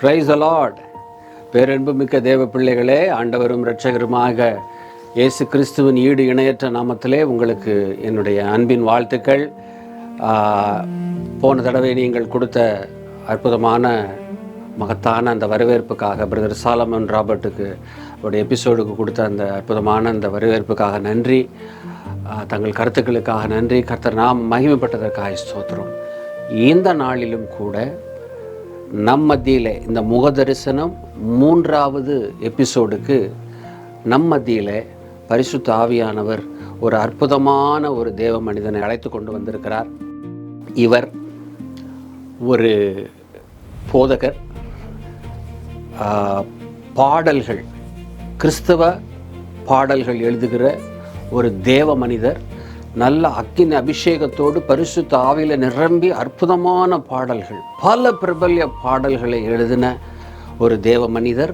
Price the Lord. பேரன்புமிக்க தேவ பிள்ளைகளே, ஆண்டவரும் இரட்சகருமாக இயேசு கிறிஸ்துவின் ஈடு இணையற்ற நாமத்திலே உங்களுக்கு என்னுடைய அன்பின் வாழ்த்துக்கள். போன தடவை நீங்கள் கொடுத்த அற்புதமான மகத்தான அந்த வரவேற்புக்காக பிரதர் சாலமன் ராபர்ட்டுக்கு அவருடைய எபிசோடுக்கு கொடுத்த அந்த அற்புதமான அந்த வரவேற்புக்காக நன்றி. தங்கள் கருத்துக்களுக்காக நன்றி. கர்த்தர் நாம் மகிமைப்பட்டதற்காக ஸ்தோத்திரம். இந்த நாளிலும் கூட நம் மத்தியில் இந்த முகதரிசனம் 3வது எபிசோடுக்கு நம் மத்தியில் பரிசுத்த ஆவியானவர் ஒரு அற்புதமான ஒரு தேவ மனிதனை அழைத்து கொண்டு வந்திருக்கிறார். இவர் ஒரு போதகர், பாடல்கள், கிறிஸ்தவ பாடல்கள் எழுதுகிற ஒரு தேவ மனிதர். நல்ல அக்கினி அபிஷேகத்தோடு பரிசுத்த ஆவியில் நிரம்பி அற்புதமான பாடல்கள், பல பிரபல்ய பாடல்களை எழுதின ஒரு தேவ மனிதர்,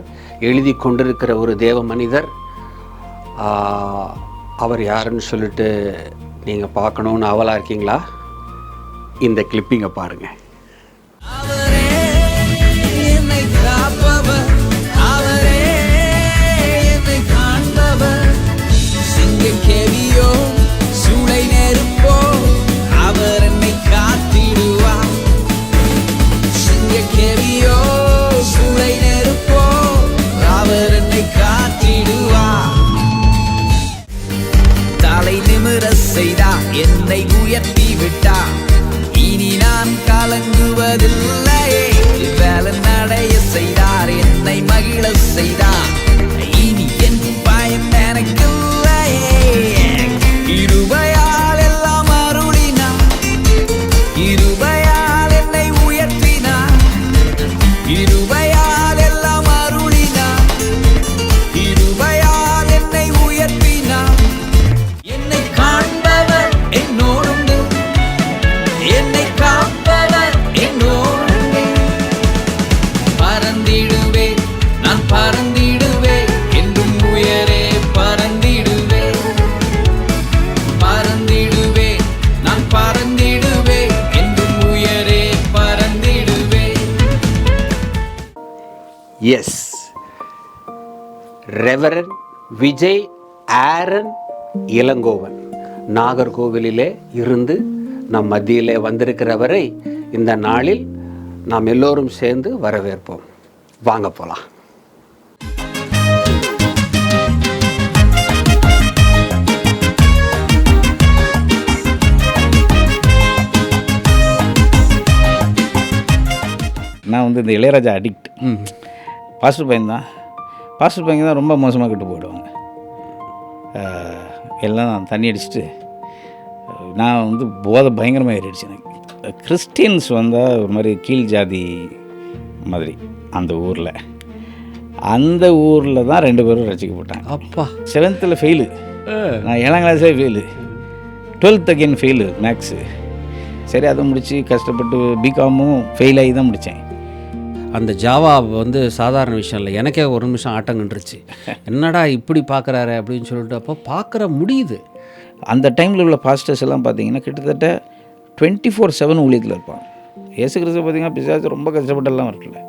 எழுதி கொண்டிருக்கிற ஒரு தேவ மனிதர். அவர் யாருன்னு சொல்லிட்டு நீங்கள் பார்க்கணுன்னு ஆவலாக இருக்கீங்களா? இந்த கிளிப்பிங்கை பாருங்கள். என்னை உயர்த்தி விட்டா, இனி நான் கலங்குவதில்லையே. வேலை நடைய செய்தார், என்னை மகிழ செய்தார், இனி என் பயம் எனக்கில்லையே. இருபையால் எல்லாம் அருளினார், இருபையால் என்னை உயர்த்தினார், இருபையால் எல்லாம் அருளினார், இருபையால் என்னை உயர்த்தினார். என்னை காண்பவர் என்னோடுண்டு, என்னை காப்பவர் என்னோடுண்டு. பறந்திடுவே, நான் பறந்திடுவே, என்றும் உயரே பறந்திடுவே. பறந்திடுவே, நான் பறந்திடுவே, என்றும் உயரே பறந்திடுவே. எஸ், ரெவரண்ட் விஜய் ஆரன் இளங்கோவன் நாகர்கோவிலிலே இருந்து நம் மத்தியிலே வந்திருக்கிறவரை இந்த நாளில் நாம் எல்லோரும் சேர்ந்து வரவேற்போம். வாங்க போலாம். நான் இந்த இளையராஜா அடிக்ட். பாஸ்டர் பையன் தான் ரொம்ப மோசமாக கிட்டு போயிடுவாங்க. எல்லாம் தண்ணி அடிச்சுட்டு நான் போதை பயங்கரமாக ஏறிடுச்சு எனக்கு. கிறிஸ்டின்ஸ் வந்தால் ஒரு மாதிரி கீழ் ஜாதி மாதிரி அந்த ஊரில் தான் 2 பேரும் ரசிக்கப்பட்டாங்க. அப்பா, 7th ஃபெயிலு, நான் 7ஆம் கிளாஸ்லேயே fail, 12th again fail maths. சரி, அதை முடித்து கஷ்டப்பட்டு பிகாமும் ஃபெயில் ஆகி தான் முடித்தேன். அந்த ஜாவா சாதாரண விஷயம் இல்லை. எனக்கே ஒரு நிமிஷம் ஆட்டங்கன்றுச்சு. என்னடா இப்படி பார்க்குறாரு அப்படின்னு சொல்லிட்டு அப்போ பார்க்குற முடியுது. அந்த டைமில் உள்ள பாஸ்டர்ஸ் எல்லாம் பார்த்தீங்கன்னா கிட்டத்தட்ட 24/7 ஊழியத்தில் இருப்பாங்க. இயேசு கிறிஸ்து பார்த்தீங்கன்னா பிசாசு ரொம்ப கஷ்டப்பட்டெல்லாம் வரல.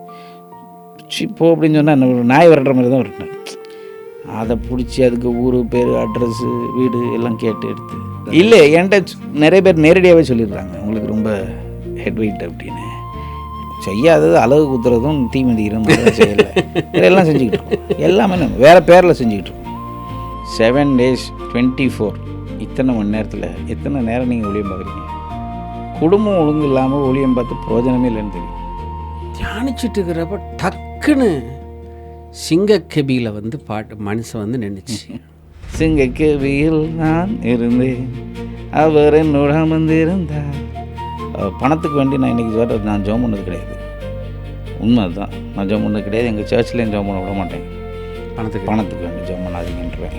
இப்போ அப்படின்னு சொன்னால் என்ன, நாய் விரட்டுற மாதிரி தான் விரட்டினேன். அதை பிடிச்சி அதுக்கு ஊர் பேர், அட்ரஸ்ஸு, வீடு எல்லாம் கேட்டு எடுத்து. இல்லை, என்கிட்ட நிறைய பேர் நேரடியாகவே சொல்லிடுறாங்க, உங்களுக்கு ரொம்ப ஹெட் வெயிட் அப்படின்னு. செய்யாதது அழகு குத்துறதும் தீமதிக்கிறதும் செய்யலை, இதெல்லாம் செஞ்சுக்கிட்டு இருக்கோம். எல்லாமே நம்ம வேறு பேரில் செஞ்சுக்கிட்டு இருக்கோம். 7 days 24 இத்தனை மணி நேரத்தில் எத்தனை நேரம் நீங்கள் ஒளியம் பார்க்குறீங்க? குடும்பம் ஒழுங்கு இல்லாமல் ஒளியம் பார்த்து பிரயோஜனமே இல்லைன்னு தெரியும். தியானிச்சுட்டு இருக்கிறப்ப டக்குன்னு சிங்கக்கெபியில் பாட்டு மனுஷன் நின்றுச்சு. சிங்கக்கெபியில் நான் இருந்தேன், அவர் என்னோட அமர்ந்திருந்தார். பணத்துக்கு வேண்டி நான் இன்றைக்கி நான் ஜோம் பண்ணது கிடையாது. உண்மை அதுதான், நான் ஜோம் பண்ணது கிடையாது. எங்கள் சர்ச்லேயும் ஜோம் பண்ண விட மாட்டேன். பணத்துக்கு வேண்டி ஜோம் பண்ணாதீங்கன்றேன்.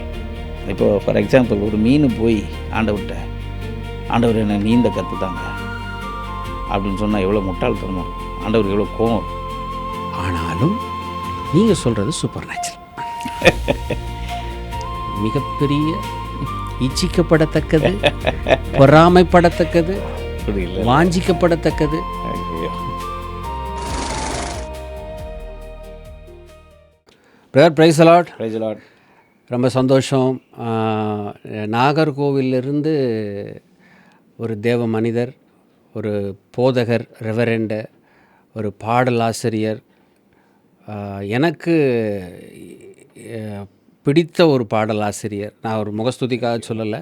இப்போது ஃபார் எக்ஸாம்பிள், ஒரு மீன் போய் ஆண்டவர் என்ன நீந்த கற்றுத்தாங்க அப்படின்னு சொன்னால் எவ்வளோ முட்டாள்தனமாக இருக்கும், ஆண்டவருக்கு எவ்வளோ கோவம் இருக்கும். ஆனாலும் நீங்கள் சொல்கிறது சூப்பர் நேச்சுரல், மிகப்பெரிய இச்சிக்கப்படத்தக்கது, பொறாமைப்படத்தக்கது, வாஞ்சிக்கப்படத்தக்கது. Brother praise a lot. Praise Lord. ரொம்ப சந்தோஷம். நாகர்கோவிலிருந்து ஒரு தேவ மனிதர், ஒரு போதகர், ரெவரெண்டு, ஒரு பாடலாசிரியர், எனக்கு பிடித்த ஒரு பாடலாசிரியர். நான் ஒரு முகஸ்துதிக்காக சொல்லலை.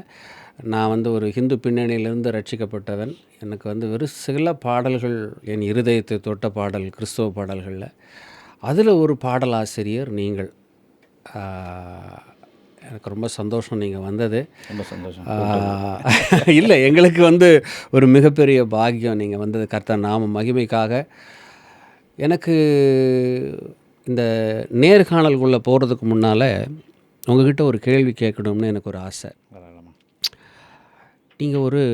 நான் ஒரு ஹிந்து பின்னணியிலிருந்து ரட்சிக்கப்பட்டவன். எனக்கு வெறும் சில பாடல்கள் என் இருதயத்தை தொட்ட பாடல் கிறிஸ்தவ பாடல்களில். அதில் ஒரு பாடலாசிரியர் நீங்கள். எனக்கு ரொம்ப சந்தோஷம் நீங்கள் வந்தது. ரொம்ப சந்தோஷம். இல்லை, எங்களுக்கு ஒரு மிகப்பெரிய பாக்கியம் நீங்கள் வந்தது. கர்த்தர் நாம மகிமைக்காக. எனக்கு இந்த நேர்காணல்குள்ளே போகிறதுக்கு முன்னால் உங்ககிட்ட ஒரு கேள்வி கேட்கணும்னு எனக்கு ஒரு ஆசை. நீங்கள் ஒரு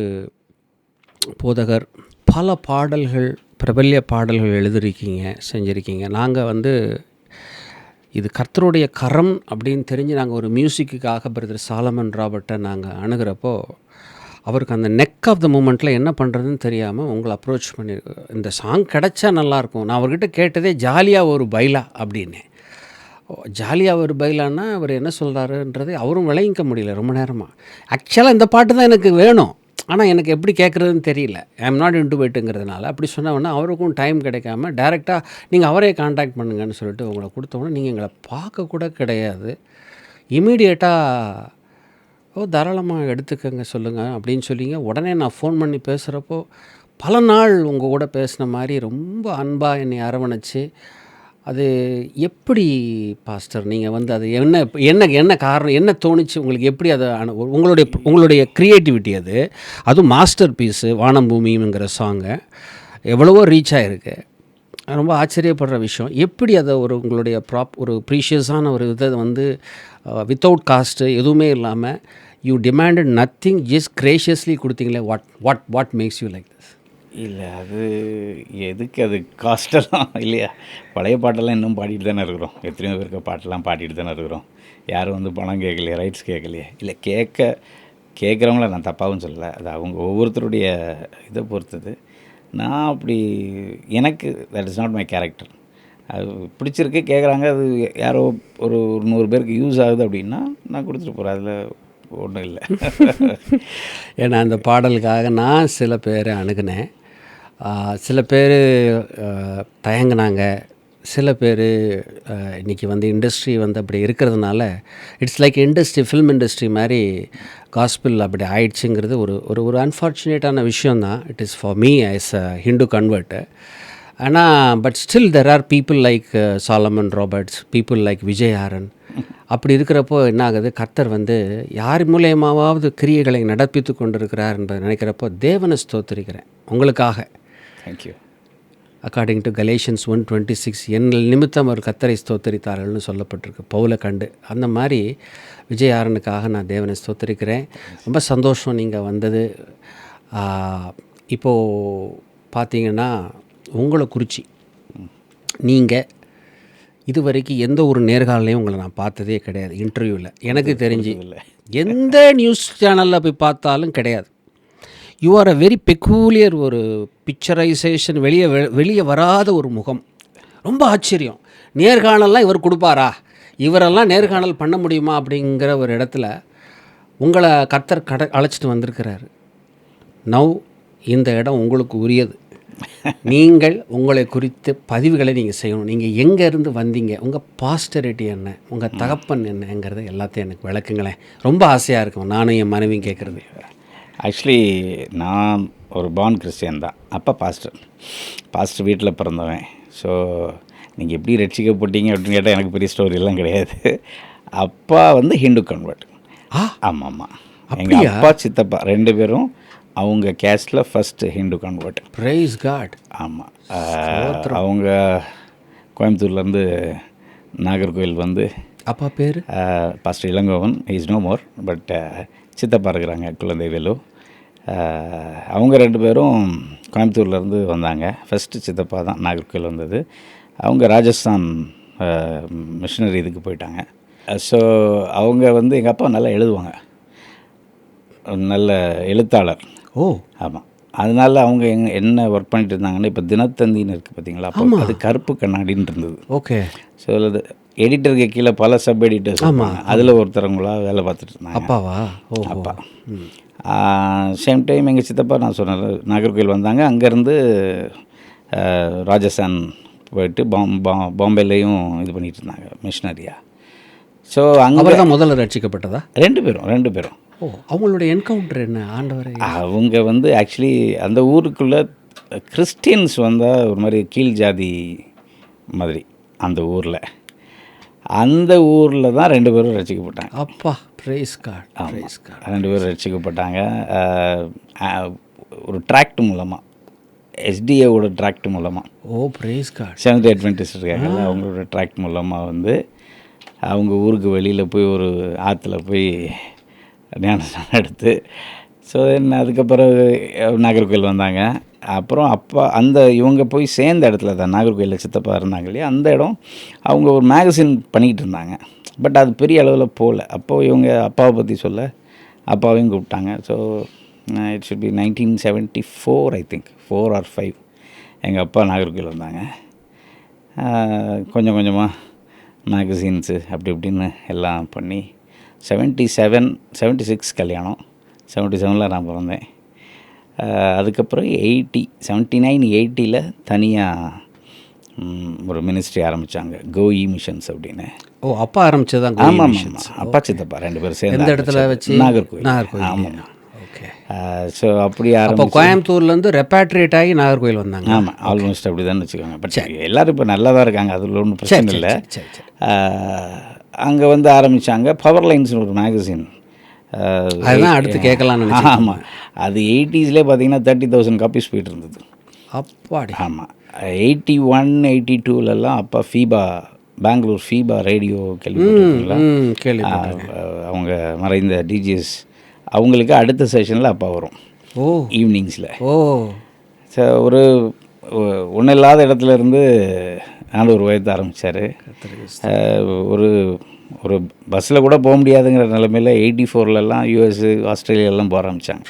போதகர், பல பாடல்கள், பிரபல்ய பாடல்கள் எழுதிருக்கீங்க, செஞ்சுருக்கீங்க. நாங்கள் இது கர்த்தருடைய கரம் அப்படின்னு தெரிஞ்சு நாங்கள் ஒரு மியூசிக்குக்காக பிரதர் சாலமன் ராபர்ட்டை நாங்கள் அணுகிறப்போ அவருக்கு அந்த நெக் ஆஃப் த மூமெண்ட்டில் என்ன பண்ணுறதுன்னு தெரியாமல் உங்களை அப்ரோச் பண்ணி, இந்த சாங் கிடச்சா நல்லாயிருக்கும். நான் அவர்கிட்ட கேட்டதே ஜாலியாக ஒரு பைலா அப்படின்னு. ஜாலியாக ஒரு பைலான்னா அவர் என்ன சொல்கிறாருன்றது அவரும் விளங்கிக்க முடியல ரொம்ப நேரமாக. ஆக்சுவலாக இந்த பாட்டு தான் எனக்கு வேணும், ஆனால் எனக்கு எப்படி கேட்குறதுன்னு தெரியல. ஐ எம் நாட் இன்டு போய்ட்டுங்கிறதுனால அப்படி சொன்னவொடனே அவருக்கும் டைம் கிடைக்காம டைரெக்டாக நீங்கள் அவரே காண்டாக்ட் பண்ணுங்கன்னு சொல்லிட்டு உங்களை கொடுத்தோன்னே நீங்கள் எங்களை பார்க்கக்கூட கிடையாது. இமீடியட்டாக தாராளமாக எடுத்துக்கங்க சொல்லுங்கள் அப்படின்னு சொல்லிங்க. உடனே நான் ஃபோன் பண்ணி பேசுகிறப்போ பல நாள் உங்கள் கூட பேசின மாதிரி ரொம்ப அன்பாக என்னை அரவணைச்சு, அது எப்படி பாஸ்டர் நீங்கள் அது என்ன என்ன என்ன காரணம், என்ன தோணுச்சு உங்களுக்கு, எப்படி அதை உங்களுடைய க்ரியேட்டிவிட்டி அதுவும் மாஸ்டர் பீஸு வானம் பூமிங்கிற சாங்கை எவ்வளவோ ரீச் ஆகிருக்கு. ரொம்ப ஆச்சரியப்படுற விஷயம். எப்படி அதை உங்களுடைய ஒரு ப்ரீஷியஸான ஒரு இதை வித்தவுட் காஸ்ட்டு எதுவுமே இல்லாமல் you demanded nothing, just graciously கொடுத்தீங்களே. What makes you like this? இல்லை, அது எதுக்கு, அது காஸ்டெல்லாம் இல்லையா. பழைய பாட்டெல்லாம் இன்னும் பாடிட்டு தானே இருக்கிறோம். எத்தனையோ பேருக்கு பாட்டெல்லாம் பாடிட்டு தானே இருக்கிறோம். யாரும் பணம் கேட்கலையே, ரைட்ஸ் கேட்கலையே. இல்லை, கேட்குறவங்கள நான் தப்பாகவும் சொல்லலை. அது அவங்க ஒவ்வொருத்தருடைய இதை பொறுத்தது. நான் அப்படி எனக்கு that is not my character. அது பிடிச்சிருக்கு, கேட்குறாங்க, அது யாரோ ஒரு 100 பேருக்கு யூஸ் ஆகுது அப்படின்னா நான் கொடுத்துட்டு போகிறேன். அதில் ஒன்றும் இல்லை. ஏன்னா அந்த பாடலுக்காக நான் சில பேரை அணுகினேன். சில பேர் தயங்கினாங்க. சில பேர் இன்றைக்கி இண்டஸ்ட்ரி அப்படி இருக்கிறதுனால it's like industry, film industry மாதிரி காஸ்பிள் அப்படி ஆயிடுச்சுங்கிறது ஒரு அன்ஃபார்ச்சுனேட்டான விஷயந்தான். It is for me as a Hindu convert. ஆனால் but still there are people like Solomon Roberts, people like Vijay Aaron. அப்படி இருக்கிறப்போ என்ன ஆகுது, கர்த்தர் யார் மூலியமாவது கிரியைகளை நடப்பித்து கொண்டிருக்கிறார் என்பதை நினைக்கிறப்போ தேவனை ஸ்தோத்திரிக்கிறேன் உங்களுக்காக. தேங்க்யூ. அக்கார்டிங் டு கலேஷியன்ஸ் 1:26 என் நிமித்தம் ஒரு கர்த்தரை ஸ்தோத்தரித்தார்கள்னு சொல்லப்பட்டிருக்கு பவுலை கண்டு. அந்த மாதிரி விஜய் ஆரனுக்காக நான் தேவனை ஸ்தோத்தரிக்கிறேன். ரொம்ப சந்தோஷம் நீங்கள் வந்தது. இப்போது பார்த்தீங்கன்னா உங்களை குறித்து நீங்கள் இது வரைக்கும் எந்த ஒரு நேர்காணலையும் உங்களை நான் பார்த்ததே கிடையாது. இன்டர்வியூவில் எனக்கு தெரிஞ்சு எந்த நியூஸ் சேனலில் போய் பார்த்தாலும் கிடையாது. You are a very peculiar, ஒரு பிக்சரைசேஷன், வெளியே வராத ஒரு முகம். ரொம்ப ஆச்சரியம். நேர்காணல்லாம் இவர் கொடுப்பாரா, இவரெல்லாம் நேர்காணல் பண்ண முடியுமா அப்படிங்கிற ஒரு இடத்துல உங்களை கர்த்தர் அழைச்சிட்டு வந்திருக்கிறாரு. நவ் இந்த இடம் உங்களுக்கு உரியது. நீங்கள் உங்களை குறித்த பதிவுகளை நீங்கள் செய்யணும். நீங்கள் எங்கேருந்து வந்தீங்க, உங்கள் பாஸ்டரிட்டி என்ன, உங்கள் தகப்பன் என்னங்கிறத எல்லாத்தையும் எனக்கு விளக்குங்களேன். ரொம்ப ஆசையாக இருக்கும் நானும் என் மனைவியும் கேட்குறது. ஆக்சுவலி நான் ஒரு பார்ன் கிறிஸ்டியன் தான். அப்பா பாஸ்டர் வீட்டில் பிறந்தவன். ஸோ நீங்கள் எப்படி ரட்சிக்கப்பட்டீங்க அப்படின்னு கேட்டால் எனக்கு பெரிய ஸ்டோரியெல்லாம் கிடையாது. அப்பா ஹிந்து கன்வெர்ட். ஆமாம். எங்கள் அப்பா சித்தப்பா 2 பேரும் அவங்க கேஸ்டில் first Hindu convert. Praise God. ஆமாம். அவங்க கோயம்புத்தூர்லேருந்து நாகர்கோவில் அப்பா பேர் pastor Ilangovan. Is no more. But சித்தப்பா இருக்கிறாங்க, குழந்தை வேலு. அவங்க 2 பேரும் கோயம்புத்தூர்லேருந்து வந்தாங்க. ஃபஸ்ட்டு சித்தப்பா தான் நாகர்கோவில் வந்தது. அவங்க ராஜஸ்தான் மிஷினரி இதுக்கு போயிட்டாங்க. ஸோ அவங்க எங்கள் அப்பா நல்லா எழுதுவாங்க, நல்ல எழுத்தாளர். ஓ ஆமாம். அதனால் அவங்க என்ன ஒர்க் பண்ணிட்டு இருந்தாங்கன்னா, இப்போ தினத்தந்தின்னு இருக்குது பார்த்தீங்களா, அப்போ அது கருப்பு கண்ணாடின்னு இருந்தது. ஓகே. ஸோ எடிட்டருக்கு கீழே பல சப் எடிட்டர்ஸ் அதில் ஒருத்தரங்களா வேலை பார்த்துட்டு இருந்தாங்க. அப்பாவா? ஓ, அப்பா. சேம் டைம் எங்கள் சித்தப்பா நான் சொன்னேன் நாகர்கோவில் வந்தாங்க. அங்கேருந்து ராஜஸ்தான் போயிட்டு பாம்பேலையும் இது பண்ணிகிட்டு இருந்தாங்க மிஷினரியா. ஸோ அங்கே தான் முதல்ல ரட்சிக்கப்பட்டதா? ரெண்டு பேரும். ஓ, அவங்களுடைய என்கவுண்டர் என்ன ஆண்டவரே? அவங்க வந்து ஆக்சுவலி அந்த ஊருக்குள்ளே கிறிஸ்டியன்ஸ் வந்தால் ஒரு மாதிரி கீழ் ஜாதி மாதிரி அந்த ஊரில் தான் 2 பேரும் ரசிக்கப்பட்டாங்க. அப்பா, பிரைஸ் காட், பிரைஸ் காட். 2 பேரும் ரசிக்கப்பட்டாங்க. ஒரு டிராக்ட் மூலமாக, எஸ்டிஏவோட டிராக்ட் மூலமாக. ஓ, பிரைஸ் காட். செவன்த் அட்வென்டிஸ்ட் இருக்காங்கல்ல, அவங்களோட டிராக்ட் மூலமாக வந்து அவங்க ஊருக்கு வெளியில் போய் ஒரு ஆற்றுல போய் ஞானஸ்நானம் எடுத்து, ஸோ தென் அதுக்கப்புறம் நாகர்கோவில் வந்தாங்க. அப்புறம் அப்பா இவங்க போய் சேர்ந்த இடத்துல தான் நாகர்கோவிலில் சித்தப்பா இருந்தாங்க இல்லையா, அந்த இடம் அவங்க ஒரு மேகசின் பண்ணிக்கிட்டு இருந்தாங்க. பட் அது பெரிய அளவில் போகல. அப்போது இவங்க அப்பாவை பற்றி சொல்ல அப்பாவையும் கூப்பிட்டாங்க. So it should be 1974 I think 4 or 5 எங்கள் அப்பா நாகர்கோவில் வந்தாங்க. கொஞ்சம் கொஞ்சமாக மேகசின்ஸு அப்படி இப்படின்னு எல்லாம் பண்ணி 76 கல்யாணம். 77 நான் பிறந்தேன். அதுக்கப்புறம் 79-80 தனியாக ஒரு மினிஸ்ட்ரி ஆரம்பித்தாங்க, கோஇ மிஷன்ஸ் அப்படின்னு. ஓ, அப்பா ஆரம்பிச்சதான்? ஆமாம், அப்பா சித்தப்பா 2 பேரும் சேர்ந்து. எந்த இடத்துல வச்சு? நாகர்கோவில். ஆமாம். ஓகே. ஸோ அப்படி ஆரம்பிச்சு கோயம்புத்தூர்லேருந்து ரெப்பாட்ரியேட் ஆகி நாகர்கோவில் வந்தாங்க. ஆமாம், ஆல்மோஸ்ட் அப்படி தான் வச்சுக்கோங்க. பட் எல்லோரும் இப்போ நல்லா தான் இருக்காங்க, அதில் ஒன்றும் பிரச்சனை இல்லை. அங்கே வந்து ஆரம்பித்தாங்க பவர் லைன்ஸ்னு ஒரு மேகசின். அதுதான் அடுத்து கேட்கலான்னு நினைச்சேன். ஆமாம், அது 80s பார்த்தீங்கன்னா 30,000 காப்பீஸ் போயிட்டு இருந்தது. அப்பாடி. ஆமாம், 81-82 அப்பா பெங்களூர் ஃபீபா ரேடியோ கேள்விப்பட்டிருக்கீங்களா? அவங்க மறைந்த டிஜிஎஸ் அவங்களுக்கு அடுத்த செஷனில் அப்பா வரும். ஓ, ஈவினிங்ஸில். ஓ, ஸோ ஒரு ஒன்றும் இல்லாத இடத்துல இருந்து நானூறு வயது ஆரம்பித்தார். ஒரு பஸ்ஸில் கூட போக முடியாதுங்கிற நிலைமையில் 84 யூஎஸ்ஸு ஆஸ்திரேலியாலாம் போக ஆரம்பித்தாங்க.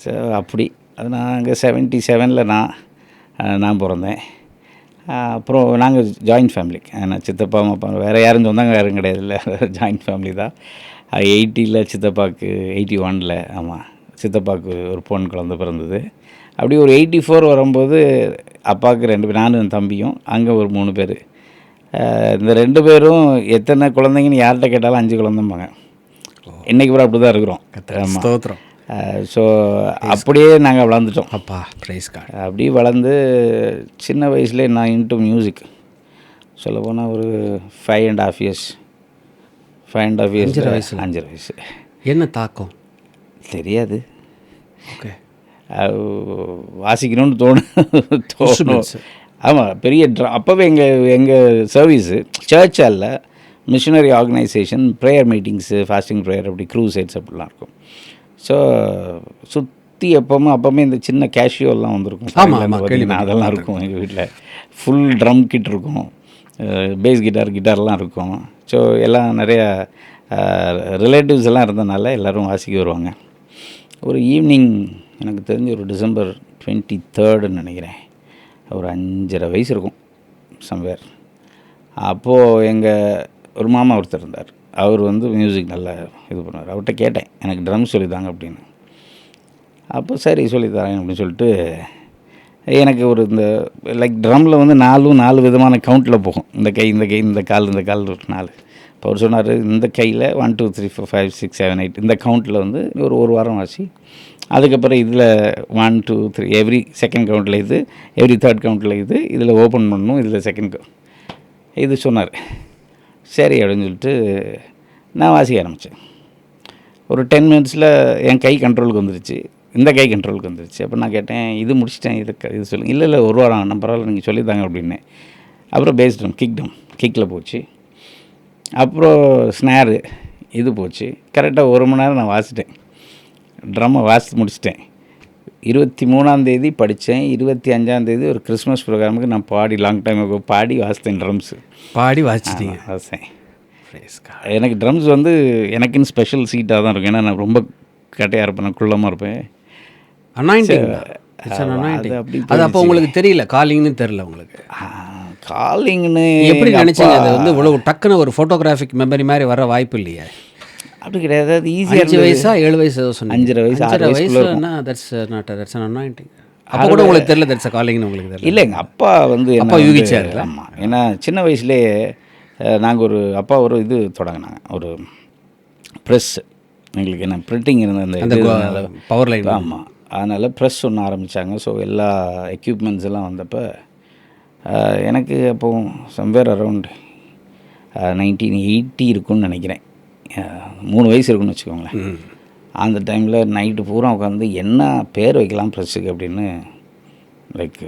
ஸோ அப்படி அது நாங்கள் 77 நான் பிறந்தேன். அப்புறம் நாங்கள் ஜாயின்ட் ஃபேமிலி. நான் சித்தப்பா அப்பா வேறு யாரும் சொன்னாங்க, யாரும் கிடையாது, இல்லை ஜாயின்ட் ஃபேமிலி தான். 80 சித்தப்பாவுக்கு 81 ஆமாம் சித்தப்பாவுக்கு ஒரு பொன் குழந்தை பிறந்தது. அப்படி ஒரு 84 வரும்போது அப்பாவுக்கு 2 பேர், நானும் என் தம்பியும். அங்கே ஒரு 3 பேர். இந்த 2 பேரும் எத்தனை குழந்தைங்கன்னு யார்கிட்ட கேட்டாலும் 5 குழந்தைம்பாங்க. இன்றைக்கி கூட அப்படி தான் இருக்கிறோம். ஸ்தோத்திரம். ஸோ அப்படியே நாங்கள் வளர்ந்துட்டோம். அப்பா, பிரைஸ் காட். அப்படி வளர்ந்து சின்ன வயசுலேயே நான் இன்ட்டு மியூசிக் சொல்லப்போனால் ஒரு 5.5 இயர்ஸ் 5 வயசு. என்ன தாக்கம் தெரியாது. ஓகே. வாசிக்கணும்னு தோணும். ஆமாம், பெரிய அப்போவே எங்கள் சர்வீஸு சர்ச் அல்ல, missionary organisation, prayer meetings, fasting prayer, அப்படி க்ரூசைட்ஸ் அப்படிலாம் இருக்கும். ஸோ சுற்றி அப்போவுமே இந்த சின்ன கேஷியோலாம் வந்திருக்கும். அதெல்லாம் இருக்கும் எங்கள் வீட்டில். ஃபுல் ட்ரம் கிட் இருக்கும், பேஸ் கிட்டார்லாம் இருக்கும். ஸோ எல்லாம் நிறையா ரிலேட்டிவ்ஸ் எல்லாம் இருந்தனால எல்லோரும் வாசிக்க வருவாங்க. ஒரு ஈவினிங் எனக்கு தெரிஞ்ச ஒரு December 23 நினைக்கிறேன், ஒரு 5.5 வயசு இருக்கும் சம்வேர். அப்போது எங்கள் ஒரு மாமா ஒருத்தர் இருந்தார். அவர் வந்து மியூசிக் நல்லா இது பண்ணுவார். அவர்கிட்ட கேட்டேன், எனக்கு ட்ரம் சொல்லித்தாங்க அப்படின்னு. அப்போ சரி சொல்லித்தரேன் அப்படின்னு சொல்லிட்டு எனக்கு ஒரு இந்த லைக் ட்ரம்மில் வந்து 4 விதமான கவுண்ட்டில் போகும். இந்த கை இந்த கால் ஒரு 4. இப்போ அவர் சொன்னார், இந்த கையில் 1 2 3 4 5 6 7 8 இந்த கவுண்ட்டில் வந்து ஒரு வாரம் ஆச்சு. அதுக்கப்புறம் இதில் 1 2 3 எவ்ரி செகண்ட் கவுண்ட்டில் இது, எவ்ரி தேர்ட் கவுண்ட்டில் இது, இதில் ஓப்பன் பண்ணணும், இதில் செகண்ட் இது சொன்னார். சரி அப்படின்னு சொல்லிட்டு நான் வாசிக்க ஆரம்பித்தேன். ஒரு 10 மினிட்ஸில் என் கை கண்ட்ரோலுக்கு வந்துருச்சு, இந்த கை கண்ட்ரோலுக்கு வந்துருச்சு. அப்போ நான் கேட்டேன், இது முடிச்சிட்டேன், இது சொல்லுங்கள். இல்லை ஒரு வாரம் ஆகணும், பரவாயில்ல நீங்கள் சொல்லித்தாங்க அப்படின்னு. அப்புறம் பேஸ் ட்ரம், கிக்கில் போச்சு. அப்புறம் ஸ்னேரு இது போச்சு. கரெக்டாக 1 மணி நேரம் நான் வாசிட்டேன், ட்ரம்மை வாசித்து முடிச்சிட்டேன். 23 படித்தேன். 25 ஒரு கிறிஸ்மஸ் ப்ரோக்ராமுக்கு நான் லாங் டைம் பாடி வாசித்தேன். ட்ரம்ஸு வாசிச்சிட்டேன். வாசித்தேன். எனக்கு ட்ரம்ஸ் வந்து எனக்குன்னு ஸ்பெஷல் சீட்டாக தான் இருக்கும். ஏன்னா நான் ரொம்ப கட்டையாக இருப்பேன், நான் குள்ளமாக இருப்பேன். அது அப்போ உங்களுக்கு தெரியல, காலிங்னு தெரியல உங்களுக்கு? காலிங்னு எப்படி நினச்சிங்க அது வந்து இவ்வளோ டக்குன்னு ஒரு ஃபோட்டோகிராஃபிக் மெமரி மாதிரி வர வாய்ப்பு இல்லையா? அப்படி கிடையாது. அது ஈஸியாக 5 வயசா 7 வயசு ஏதோ சொன்னீங்க. 5.5 வயசு 6 வயசுனா தட்ஸ் an anointing. அப்போ கூட உங்களுக்கு தெரியல தட்ஸ் காலிங்னு உங்களுக்கு தெரியல? இல்லை, எங்கள் அப்பா வந்து அப்பா யூகிச்சாரு. ஆமாம், ஏன்னா சின்ன வயசுலேயே நாங்கள் அப்பா ஒரு இது தொடங்கினாங்க, ஒரு ப்ரெஸ். எங்களுக்கு என்ன பிரிண்டிங் இருந்த அந்த பவர் லைன். ஆமாம், அதனால் ப்ரெஸ் ஒன்று ஆரம்பித்தாங்க. ஸோ எல்லா எக்யூப்மெண்ட்ஸ் எல்லாம் வந்தப்போ எனக்கு அப்போ சம்வேர் அரவுண்ட் 1980 இருக்குன்னு நினைக்கிறேன். 3 வயசு இருக்குன்னு வச்சுக்கோங்களேன். அந்த டைமில் நைட்டு பூரா உட்காந்து என்ன பேர் வைக்கலாம் ப்ரெஸ்ஸுக்கு அப்படின்னு லைக்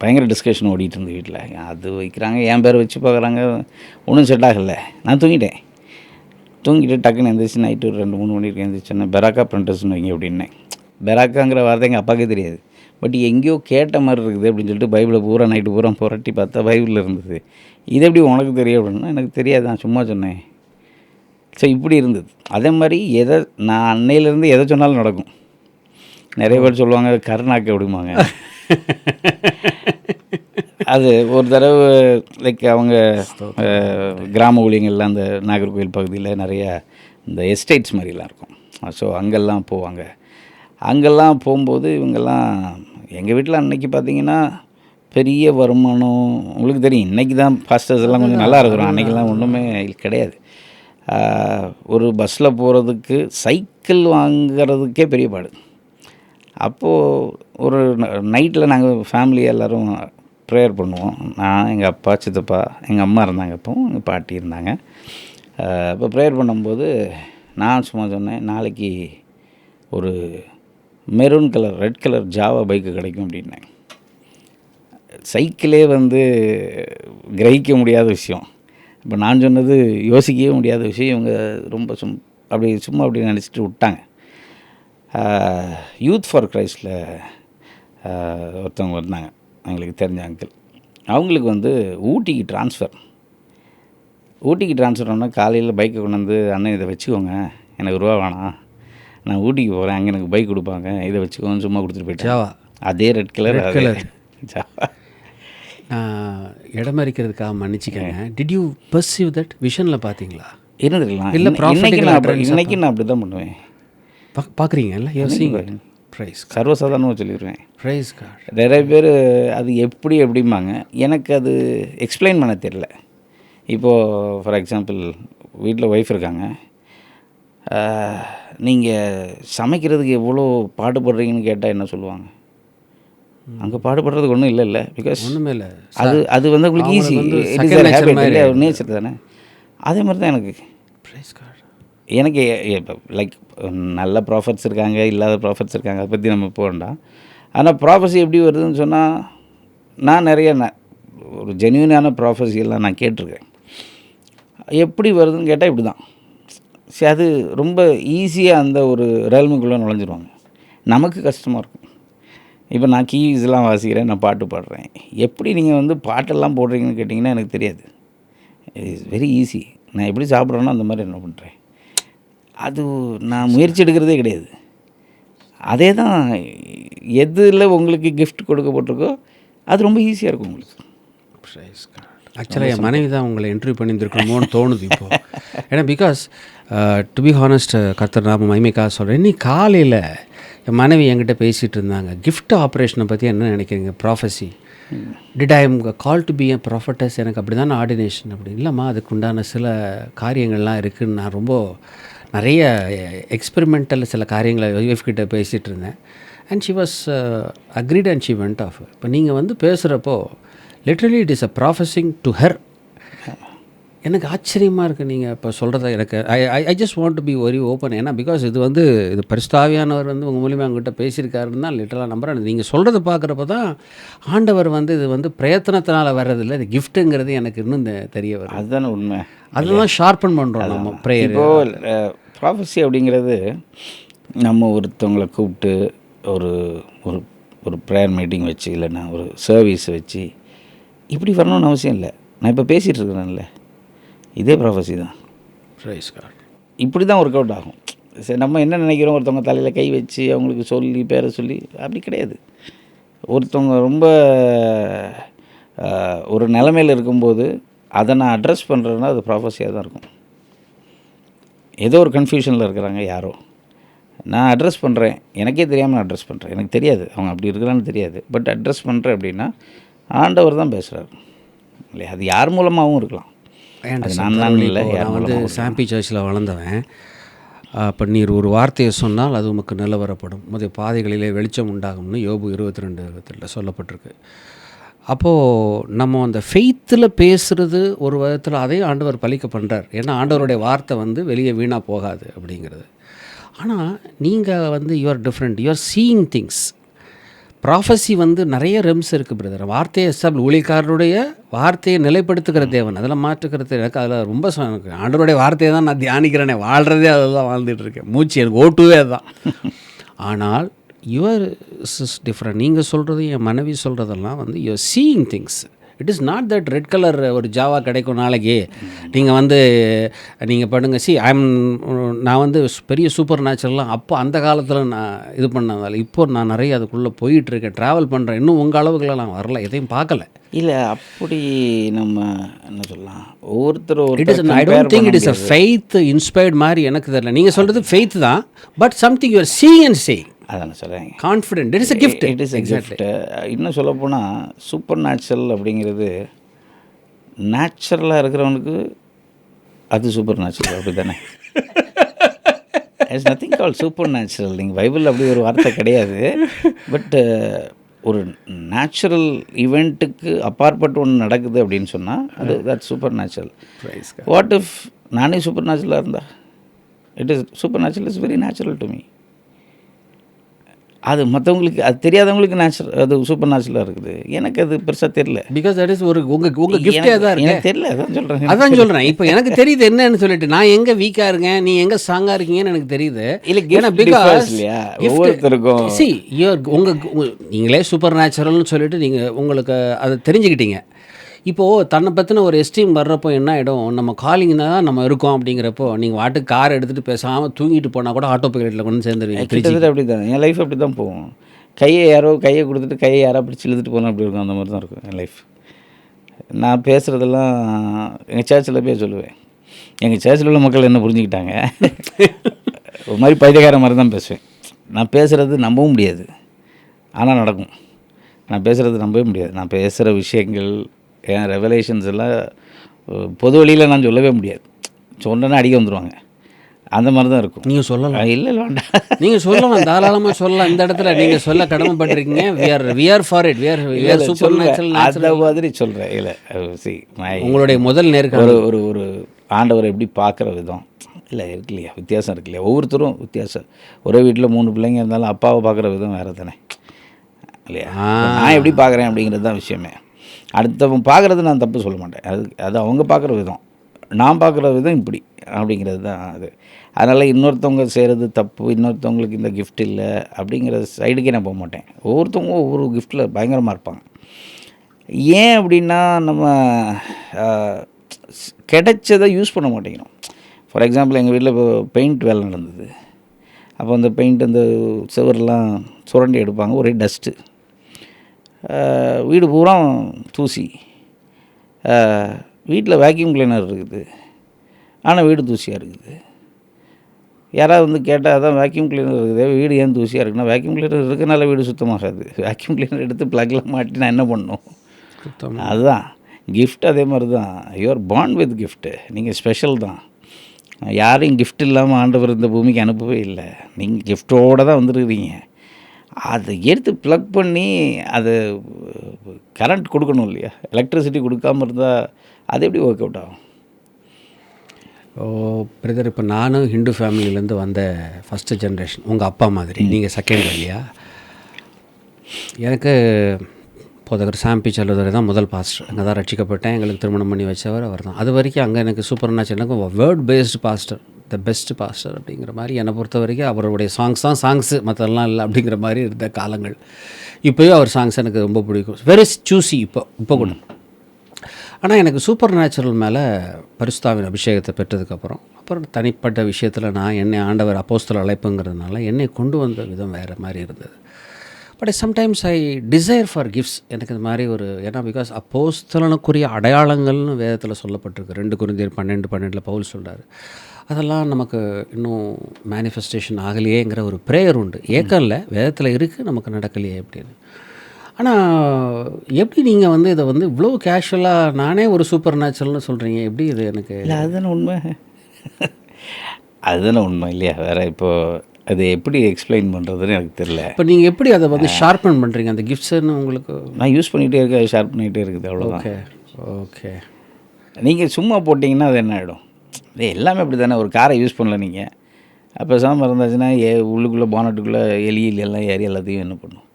பயங்கர டிஸ்கஷன் ஓடிட்டு இருந்து வீட்டில். அது வைக்கிறாங்க, என் பேர் வச்சு பார்க்குறாங்க, ஒன்றும் செட் ஆகலை. நான் தூங்கிட்டு டக்குன்னு எழுந்திரிச்சு நைட்டு ஒரு 2-3 மணிக்கு எழுந்திரிச்சோன்னா பெராக்கா பிரிண்டர்ஸ்னு வைங்க அப்படின்னேன். பெராக்காங்கிற வார்த்தை எங்கள் அப்பாவுக்கே தெரியாது. பட் எங்கேயோ கேட்ட மாதிரி இருக்குது அப்படின்னு சொல்லிட்டு பைபிளை பூரா நைட்டு பூரா புரட்டி பார்த்தா பைபிளில் இருந்தது. இது எப்படி உனக்கு தெரியும் அப்படின்னா, எனக்கு தெரியாது, நான் சும்மா சொன்னேன். ஸோ இப்படி இருந்தது. அதே மாதிரி நான் அன்னையிலேருந்து எதை சொன்னாலும் நடக்கும். நிறைய பேர் சொல்லுவாங்க கருணாக்கு அப்படிம்பாங்க. அது ஒரு தடவை லைக் அவங்க கிராம ஊழியங்கள்லாம் அந்த நாகர்கோவில் பகுதியில் நிறைய இந்த எஸ்டேட்ஸ் மாதிரிலாம் இருக்கும். ஸோ அங்கெல்லாம் போவாங்க. அங்கெல்லாம் போகும்போது இவங்கெல்லாம் எங்கள் வீட்டில் அன்னைக்கு பார்த்திங்கன்னா பெரிய வருமானம். உங்களுக்கு தெரியும், இன்றைக்கி தான் பாஸ்டர்ஸ் எல்லாம் கொஞ்சம் நல்லா இருக்கிறோம். அன்றைக்கெல்லாம் ஒன்றுமே கிடையாது. ஒரு பஸ்ஸில் போகிறதுக்கு சைக்கிள் வாங்கிறதுக்கே பெரிய பாடு. அப்போது ஒரு நைட்டில் நாங்கள் ஃபேமிலி எல்லோரும் ப்ரேயர் பண்ணுவோம். நான், எங்கள் அப்பா, சித்தப்பா, எங்கள் அம்மா இருந்தாங்க, அப்போ எங்கள் பாட்டி இருந்தாங்க. இப்போ ப்ரேயர் பண்ணும்போது நான் சும்மா சொன்னேன், நாளைக்கு ஒரு maroon colour red colour Java bike கிடைக்கும் அப்படின்னேன். சைக்கிளே வந்து கிரகிக்க முடியாத விஷயம். இப்போ நான் சொன்னது யோசிக்கவே முடியாத விஷயம். இவங்க ரொம்ப சும்மா அப்படி நினச்சிட்டு விட்டாங்க. யூத் ஃபார் கிரைஸ்டில் ஒருத்தவங்க இருந்தாங்க, எங்களுக்கு தெரிஞ்ச அங்கிள். அவங்களுக்கு வந்து ஊட்டிக்கு ட்ரான்ஸ்ஃபர் ஆனால் காலையில் பைக்கை கொண்டு வந்து, அண்ணன் இதை வச்சுக்கோங்க, எனக்கு ரூபா வேணாம், நான் ஊட்டிக்கு போகிறேன், அங்கே எனக்கு பைக் கொடுப்பாங்க, இதை வச்சுக்கோங்க, சும்மா கொடுத்துட்டு போயிட்டேன். ஜாவா அதே ரெட் கலர் ஜாவா. இடம் இருக்கிறதுக்காக மன்னிச்சிக்கங்க. டிட் யூ பர்சீவ் தட் விஷனில் பார்த்தீங்களா? இருந்துருக்கலாம். இல்லை, இன்னைக்கு நான் அப்படி தான் பண்ணுவேன். பார்க்குறீங்கல்ல, ப்ரைஸ் சர்வசாதாரணமாக சொல்லிடுவேன். Praise card. நிறைய பேர் அது எப்படிம்பாங்க. எனக்கு அது எக்ஸ்பிளைன் பண்ண தெரியல. இப்போது ஃபார் எக்ஸாம்பிள் வீட்டில் ஒய்ஃப் இருக்காங்க, நீங்கள் சமைக்கிறதுக்கு எவ்வளோ பாடுபடுறீங்கன்னு கேட்டால் என்ன சொல்லுவாங்க? அங்கே பாடுபடுறதுக்கு ஒன்றும் இல்லை, பிகாஸ் ஒன்றுமே இல்லை. அது வந்து உங்களுக்கு ஈஸி, நேச்சர் தானே. அதே மாதிரி தான் எனக்கு ப்ரைஸ் கார்டு. எனக்கு லைக் நல்ல ப்ராஃபிட்ஸ் இருக்காங்க, இல்லாத ப்ராஃபிட்ஸ் இருக்காங்க, அதை பற்றி நம்ம போகண்டாம். ஆனால் ப்ராஃபஸி எப்படி வருதுன்னு சொன்னால், நான் நிறைய ஒரு ஜென்யூனான ப்ராஃபஸியெல்லாம் நான் கேட்டிருக்கேன். எப்படி வருதுன்னு கேட்டால் இப்படி தான். சரி, அது ரொம்ப ஈஸியாக அந்த ஒரு ரேல்முக்குள்ளே நுழைஞ்சிருவாங்க. நமக்கு கஷ்டமாக இருக்கும். இப்போ நான் கீஸ்லாம் வாசிக்கிறேன், நான் பாட்டு பாடுறேன். எப்படி நீங்கள் வந்து பாட்டெல்லாம் போடுறீங்கன்னு கேட்டிங்கன்னா எனக்கு தெரியாது. It's very easy. நான் எப்படி சாப்பிட்றேனோ அந்த மாதிரி என்ன பண்ணுறேன். அது நான் முயற்சி எடுக்கிறதே கிடையாது. அதே தான் எதில் உங்களுக்கு கிஃப்ட் கொடுக்கப்பட்டிருக்கோ அது ரொம்ப ஈஸியாக இருக்கும் உங்களுக்கு. ஆக்சுவலாக என் மனைவி தான் உங்களை இன்டர்வியூ பண்ணியிருந்துருக்கணுமோன்னு தோணுது இப்போது. ஏன்னா பிகாஸ் டு பி ஹானஸ்ட், கர்த்தர் நாம மகிமைக்காக சொல்கிறேன். இன்னைக்கு காலையில் என் மனைவி என்கிட்ட பேசிகிட்டு இருந்தாங்க, கிஃப்ட் ஆப்ரேஷனை பற்றி என்ன நினைக்கிறீங்க, prophecy did I am call to be எ ப்ராஃபட்டஸ், எனக்கு அப்படி தான் ஆர்டினேஷன் அப்படி இல்லைம்மா, அதுக்கு உண்டான சில காரியங்கள்லாம் இருக்குதுன்னு நான் ரொம்ப நிறைய எக்ஸ்பெரிமெண்டல் சில காரியங்களை ஒய்ஃப்கிட்ட பேசிகிட்டு இருந்தேன். And she was agreed and she went off. இப்போ நீங்கள் வந்து பேசுகிறப்போ literally it is a prophesying to her. எனக்கு ஆச்சரியமாக இருக்குது நீங்கள் இப்போ சொல்கிறத. எனக்கு I just want to be very open. ஏன்னா பிகாஸ் இது பரிசுத்தாவியானவர் வந்து உங்கள் மூலியமாக அவங்ககிட்ட பேசியிருக்காருன்னு தான் லிட்டரலாக நம்புகிறேன். நீங்கள் சொல்கிறத பார்க்குறப்ப தான் ஆண்டவர் வந்து இது வந்து பிரயத்தனத்தினால் வர்றதில்லை, இது கிஃப்ட்டுங்கிறது எனக்கு இன்னும் தெரிய வரும். அதுதானே உண்மை. அதெல்லாம் ஷார்ப்பன் பண்ணுறோம் நம்ம ப்ரேயர். இப்போது ப்ராஃபஸி அப்படிங்கிறது நம்ம ஒருத்தவங்களை கூப்பிட்டு ஒரு ஒரு ஒரு ப்ரேயர் மீட்டிங் வச்சு, இல்லைன்னா ஒரு சர்வீஸ் வச்சு இப்படி வரணும்னு அவசியம் இல்லை. நான் இப்போ பேசிகிட்டு இருக்கிறேன்ல, இதே ப்ராஃபஸி தான். Praise God. இப்படி தான் ஒர்க் அவுட் ஆகும். சரி, நம்ம என்ன நினைக்கிறோம், ஒருத்தவங்க தலையில் கை வச்சு அவங்களுக்கு சொல்லி பேரை சொல்லி அப்படி கிடையாது. ஒருத்தவங்க ரொம்ப ஒரு நிலைமையில் இருக்கும்போது அதை நான் அட்ரஸ் பண்ணுறேன்னா அது ப்ராஃபஸியாக தான் இருக்கும். ஏதோ ஒரு கன்ஃபியூஷனில் இருக்கிறாங்க யாரோ, நான் அட்ரஸ் பண்ணுறேன், எனக்கே தெரியாமல் நான் அட்ரஸ் பண்ணுறேன், எனக்கு தெரியாது அவங்க அப்படி இருக்கிறான்னு தெரியாது, பட் அட்ரஸ் பண்ணுறேன் அப்படின்னா ஆண்டவர் தான் பேசுகிறாரு இல்லையா? அது யார் மூலமாகவும் இருக்கலாம். நான் இல்லை, நான் வந்து சாம்பி சர்ச்சில் வளர்ந்தவன். அப்போ நீர் ஒரு வார்த்தையை சொன்னால் அது உமக்கு நிலவரப்படும், முதல் பாதைகளிலே வெளிச்சம் உண்டாகும்னு யோபு 22:2 சொல்லப்பட்டிருக்கு. அப்போது நம்ம அந்த ஃபெய்த்தில் பேசுகிறது ஒரு விதத்தில் அதையும் ஆண்டவர் பலிக்க பண்ணுறார். ஏன்னா ஆண்டவருடைய வார்த்தை வந்து வெளியே வீணாக போகாது அப்படிங்கிறது. ஆனால் நீங்கள் வந்து you're different, you're seeing things. Prophecy வந்து நிறைய ரெம்ஸ் இருக்குது பிரதர். வார்த்தையை எஸ்டாப்ளிஷ், ஊழியக்காரருடைய வார்த்தையை நிலைப்படுத்துகிற தேவன், அதெல்லாம் மாற்றுக்கிறது. எனக்கு அதில் ரொம்ப எனக்கு ஆண்டவருடைய வார்த்தையை தான் நான் தியானிக்கிறேனே, வாழ்கிறதே அதை தான் வாழ்ந்துட்டுருக்கேன், மூச்சு எனக்கு ஓட்டுவே அதுதான். ஆனால் யுவர் இஸ் டிஃப்ரெண்ட். நீங்கள் சொல்கிறது, என் மனைவி சொல்கிறதெல்லாம் வந்து you're seeing things. It is not that red colour ஒரு ஜாவா கிடைக்கும் நாளைக்கு நீங்கள் வந்து நீங்கள் பண்ணுங்க. நான் வந்து பெரிய சூப்பர் நேச்சுரலாம் அப்போ அந்த காலத்தில் நான் இது பண்ணதால் இப்போ நான் நிறைய அதுக்குள்ளே போயிட்டுருக்கேன், ட்ராவல் பண்ணுறேன். இன்னும் உங்கள் அளவுக்குலாம் நான் வரல, எதையும் பார்க்கல. இல்லை அப்படி நம்ம என்ன சொல்லலாம், ஒவ்வொருத்தரும் it is I don't think it is a faith inspired மாதிரி எனக்கு தெரியல. நீங்கள் சொல்கிறது ஃபெய்த் தான், but something you're seeing and saying. அதான் சொல்கிறேன், confident. It is a gift. It is a gift. இன்னும் சொல்லப்போனால் சூப்பர் நேச்சுரல் அப்படிங்கிறது நேச்சுரலாக இருக்கிறவனுக்கு அது சூப்பர் நேச்சுரல், அப்படி தானே? It's nothing call super natural. நீங்கள் பைபிளில் அப்படி ஒரு வார்த்தை கிடையாது. பட் ஒரு நேச்சுரல் ஈவெண்ட்டுக்கு அப்பாற்பட்டு ஒன்று நடக்குது அப்படின்னு சொன்னால் அது that super natural. What if நானே சூப்பர் நேச்சுரலாக இருந்தா? It is super natural is very natural to me. அது மற்றவங்களுக்கு, அது தெரியாதவங்களுக்கு நேச்சுரல், அது சூப்பர் நேச்சுரலாக இருக்குது. எனக்கு அது பெருசாக தெரியல. பிகாஸ் தட் இஸ் ஒரு உங்கள் கிஃப்டே தான் இருக்கு. எனக்கு தெரியல, அதான் சொல்கிறேன். இப்போ எனக்கு தெரியுது என்னன்னு சொல்லிட்டு, நான் எங்கே வீக்காக இருக்கேன், நீ எங்கே ஸ்ட்ராங்காக இருக்கீங்கன்னு எனக்கு தெரியுது. இல்லை, ஏன்னா பிகாஸ் இல்லையா ஒவ்வொருத்தருக்கும் நீங்களே சூப்பர் நேச்சுரல்னு சொல்லிட்டு நீங்கள் உங்களுக்கு அதை தெரிஞ்சுக்கிட்டீங்க. இப்போது தன்னை பற்றின ஒரு எஸ்டீம் வர்றப்போ என்ன ஆகிடும், நம்ம காலிங்னா தான் நம்ம இருக்கோம் அப்படிங்கிறப்போ நீங்கள் வாட்டுக்கு கார் எடுத்துகிட்டு பேசாமல் தூங்கிட்டு போனால் கூட ஆட்டோ பைலட்டில் கொண்டு சேர்ந்துருவீங்க. கிட்டத்தட்ட அப்படி தான் என் லைஃப் அப்படி தான் போகும். கையை கொடுத்துட்டு கையை யாரோ பிடிச்சி இழுத்துட்டு போனால் அப்படி இருக்கும், அந்த மாதிரி தான் இருக்கும் என் லைஃப். நான் பேசுகிறதெல்லாம் எங்கள் சர்ச்சில் போய் சொல்லுவேன். எங்கள் சர்ச்சில் உள்ள மக்கள் என்ன புரிஞ்சுக்கிட்டாங்க, ஒரு மாதிரி பைத்தியக்கார மாதிரி தான் பேசுவேன். நான் பேசுகிறது நம்பவும் முடியாது, ஆனால் நடக்கும். நான் பேசுகிறது நம்பவே முடியாது. நான் பேசுகிற விஷயங்கள், என் ரெவலேஷன்ஸ் எல்லாம் பொது வழியில் நான் சொல்லவே முடியாது. சொன்னேன்னா அடிக்க வந்துடுவாங்க, அந்த மாதிரி தான் இருக்கும். நீங்கள் சொல்லலாம். இல்லை வேண்டாம், நீங்கள் சொல்லலாம், தாராளமாக சொல்லலாம். இந்த இடத்துல நீங்கள் சொல்ல கடமைப்பட்டிருக்கீங்க. we are for it, we are super natural. அந்த மாதிரி சொல்கிறேன். இல்லை உங்களுடைய முதல் நேர்காணல் ஒரு ஒரு ஆண்டவரை எப்படி பார்க்குற விதம் இல்லை இருக்கு இல்லையா, வித்தியாசம் இருக்கு இல்லையா, ஒவ்வொருத்தரும் வித்தியாசம். ஒரே வீட்டில் 3 பிள்ளைங்க இருந்தாலும் அப்பாவை பார்க்குற விதம் வேறு தானே இல்லையா? நான் எப்படி பார்க்குறேன் அப்படிங்கிறது தான் விஷயமே. அடுத்தவங்க பார்க்குறது நான் தப்பு சொல்ல மாட்டேன், அது அவங்க பார்க்குற விதம், நான் பார்க்குற விதம் இப்படி அப்படிங்கிறது தான் அது. அதனால் இன்னொருத்தவங்க செய்கிறது தப்பு, இன்னொருத்தவங்களுக்கு இந்த கிஃப்ட் இல்லை அப்படிங்கிற சைடுக்கே நான் போக மாட்டேன். ஒவ்வொருத்தவங்க ஒவ்வொரு கிஃப்ட்டில் பயங்கரமாக இருப்பாங்க. ஏன் அப்படின்னா நம்ம கிடைச்சதை யூஸ் பண்ண மாட்டேங்கிறோம். ஃபார் எக்ஸாம்பிள் எங்கள் வீட்டில் இப்போ பெயிண்ட் வேலை நடந்தது. அப்போ அந்த பெயிண்ட் அந்த சுவரெல்லாம் சுரண்டி எடுப்பாங்க, ஒரே டஸ்ட்டு, வீடு பூரா தூசி. வீட்டில் வேக்யூம் கிளீனர் இருக்குது, ஆனால் வீடு தூசியாக இருக்குது. யாராவது வந்து கேட்டால் அதான் வேக்யூம் கிளீனர் இருக்குது, வீடு ஏன் தூசியாக இருக்குன்னா, வேக்யூம் கிளீனர் இருக்கிறனால வீடு சுத்தமாகாது. வேக்யூம் கிளீனர் எடுத்து ப்ளக்கில் மாட்டி நான் என்ன பண்ணணும்? அதுதான் கிஃப்ட். அதே மாதிரி தான், யூஆர் பார்ன் வித் கிஃப்ட்டு. நீங்கள் ஸ்பெஷல் தான். யாரையும் கிஃப்ட் இல்லாமல் ஆண்டவர் இந்த பூமிக்கு அனுப்பவே இல்லை. நீங்கள் கிஃப்டோடு தான் வந்துருக்கிறீங்க. அதை எடுத்து ப்ளக் பண்ணி அது கரண்ட் கொடுக்கணும் இல்லையா? எலக்ட்ரிசிட்டி கொடுக்காமல் இருந்தால் அது எப்படி ஒர்க் அவுட் ஆகும்? பிரதர், இப்போ நானும் ஹிந்து ஃபேமிலியிலேருந்து வந்த ஃபஸ்ட்டு ஜென்ரேஷன், உங்கள் அப்பா மாதிரி. நீங்கள் செகண்ட் இல்லையா? எனக்கு போதகர் சாம்பி செல்வதுரை தான் முதல் பாஸ்டர். அங்கே தான் ரட்சிக்கப்பட்டேன். எங்களுக்கு திருமணம் பண்ணி வச்சவர் அவர் தான். அது வரைக்கும் அங்கே எனக்கு சூப்பர் நேச்சுரல், எனக்கு word based pastor, the best pastor அப்படிங்கிற மாதிரி என்னை பொறுத்த வரைக்கும் அவருடைய சாங்ஸ் தான் சாங்ஸு, மற்றெல்லாம் இல்லை அப்படிங்கிற மாதிரி இருந்த காலங்கள். இப்போயும் அவர் சாங்ஸ் எனக்கு ரொம்ப பிடிக்கும். வெரி சூஸி இப்போ கூட. ஆனால் எனக்கு சூப்பர் நேச்சுரல் மேலே பரிசுத்தாவின் அபிஷேகத்தை பெற்றதுக்கப்புறம் அப்புறம் தனிப்பட்ட விஷயத்தில் நான் என்னை ஆண்டவர் அப்போஸ்தலர் அழைப்புங்கிறதுனால என்னை கொண்டு வந்த விதம் வேறு மாதிரி இருந்தது. But sometimes I desire for gifts. எனக்கு இது மாதிரி ஒரு ஏன்னா பிகாஸ் அப்போஸ்தலனுக்குரிய அடையாளங்கள்னு வேதத்தில் சொல்லப்பட்டிருக்கு. 2 கொரிந்தியர் 12:12 பவுல் சொல்கிறார். அதெல்லாம் நமக்கு இன்னும் மேனிஃபெஸ்டேஷன் ஆகலையேங்கிற ஒரு ப்ரேயர் உண்டு. ஏக்கம் இல்லை, வேதத்தில் இருக்குது, நமக்கு நடக்கலையே அப்படின்னு. ஆனால் எப்படி நீங்கள் வந்து இதை வந்து இவ்வளோ கேஷுவலாக நானே ஒரு சூப்பர் நேச்சுரல்னு சொல்கிறீங்க, எப்படி இது எனக்கு? இல்லை அதுதானே உண்மை. அதுதானே உண்மை இல்லையா? வேறு இப்போது அது எப்படி எக்ஸ்பிளைன் பண்ணுறதுன்னு எனக்கு தெரியல. இப்போ நீங்கள் எப்படி அதை வந்து ஷார்ப்பன் பண்ணுறீங்க அந்த கிஃப்ட்ஸுன்னு? உங்களுக்கு நான் யூஸ் பண்ணிகிட்டே இருக்கேன், அது ஷார்ப் பண்ணிகிட்டே இருக்குது, அவ்வளோதான். Okay okay. நீங்கள் சும்மா போட்டிங்கன்னா அது என்ன ஆகிடும்? எல்லாமே அப்படி தானே. ஒரு காரை யூஸ் பண்ணல நீங்கள், அப்போ சாம இருந்தாச்சுன்னா உள்ளுக்குள்ளே பானட்டுக்குள்ளே எலி எல்லாம் ஏறி எல்லாத்தையும் என்ன பண்ணும்?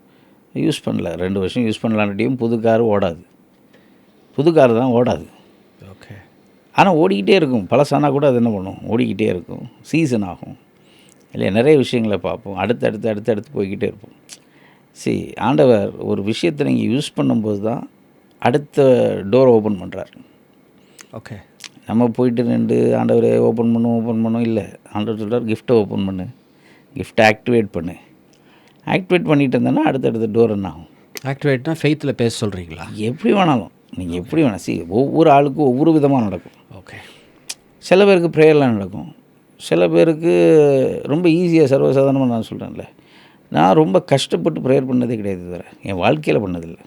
யூஸ் பண்ணல, 2 வருஷம் யூஸ் பண்ணலான்ட்டியும் புது கார் ஓடாது. புது கார் தான் ஓடாது. ஓகே. ஆனால் ஓடிக்கிட்டே இருக்கும். பழசானா கூட அது என்ன பண்ணும்? ஓடிக்கிட்டே இருக்கும், சீசன் ஆகும் இல்லையா? நிறைய விஷயங்களை பார்ப்போம், அடுத்து போய்கிட்டே இருப்போம். சரி, ஆண்டவர் ஒரு விஷயத்தை நீங்கள் யூஸ் பண்ணும்போது தான் அடுத்த டோர் ஓப்பன் பண்ணுறார். ஓகே. நம்ம போயிட்டு நின்று ஆண்டவரை ஓப்பன் பண்ணும் இல்லை. ஆண்டவர் சொல்கிறார் கிஃப்ட்டை ஓப்பன் பண்ணு, கிஃப்ட்டை ஆக்டிவேட் பண்ணு. ஆக்டிவேட் பண்ணிகிட்டு இருந்தேன்னா அடுத்தடுத்த டோர் என்ன ஆகும்? ஆக்டிவேட்னா ஃபெய்த்தில் பேச சொல்கிறீங்களா? எப்படி வேணாலும் நீங்கள் எப்படி வேணாம். ஒவ்வொரு ஆளுக்கும் ஒவ்வொரு விதமாக நடக்கும். ஓகே. சில பேருக்கு ப்ரேயர்லாம் நடக்கும், சில பேருக்கு ரொம்ப ஈஸியாக சர்வசாதாரணமாக. நான் சொல்கிறேன்ல, நான் ரொம்ப கஷ்டப்பட்டு ப்ரேயர் பண்ணதே கிடையாது, வேறு என் வாழ்க்கையில் பண்ணதில்லை.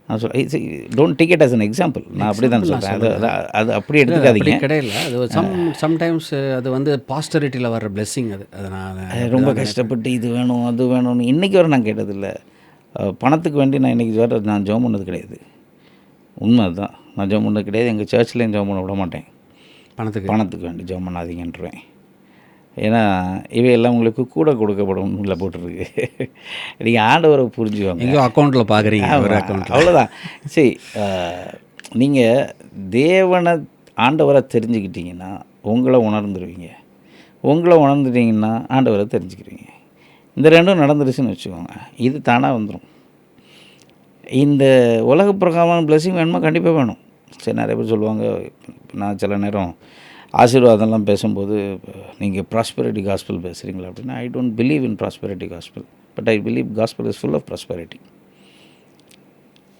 நான் சொல்கிறேன், don't take it as an example. நான் அப்படி தான் சொல்கிறேன். அது அப்படி எடுத்துக்காதீங்க. கிடையாது, அது சம்டைம்ஸ் அது வந்து பாஸ்டரிட்டியில் வர்ற பிளெஸ்ஸிங். அது நான் ரொம்ப கஷ்டப்பட்டு இது வேணும் அது வேணும்னு இன்றைக்கி வரை நான் கேட்டதில்லை. பணத்துக்கு வேண்டி நான் இன்றைக்கி வர நான் ஜெபம் பண்ணது கிடையாது. உண்மை அதுதான், நான் ஜெபம் பண்ணது கிடையாது. எங்கள் சர்ச்லேயும் ஜெபம் பண்ண விட மாட்டேன். பணத்துக்கு வேண்டி ஜெபம் பண்ணாதீங்கன்றுவேன். ஏன்னா இவையெல்லாம் உங்களுக்கு கூட கொடுக்கப்படும் இல்லை போட்டுருக்கு. நீங்கள் ஆண்டவரை புரிஞ்சுவாங்க. எங்கேயோ அக்கௌண்ட்டில் பார்க்குறீங்க, ஒரு அக்கௌண்ட், அவ்வளோதான். சரி, நீங்கள் தேவனை ஆண்டவரை தெரிஞ்சுக்கிட்டீங்கன்னா உங்களை உணர்ந்துருவீங்க. உங்களை உணர்ந்துட்டீங்கன்னா ஆண்டவரை தெரிஞ்சுக்கிறீங்க. இந்த 2ம் நடந்துருச்சுன்னு வச்சுக்கோங்க, இது தானாக வந்துடும். இந்த உலக பிரகாரமான பிளெஸிங் வேணுமா? கண்டிப்பாக வேணும். சரி, நிறைய பேர் சொல்லுவாங்க, நான் சில நேரம் ஆசீர்வாதம்லாம் பேசும்போது நீங்கள் ப்ராஸ்பெரிட்டி காஸ்பல் பேசுகிறீங்களா அப்படின்னா, I don't believe in prosperity gospel, but I believe gospel is full of prosperity.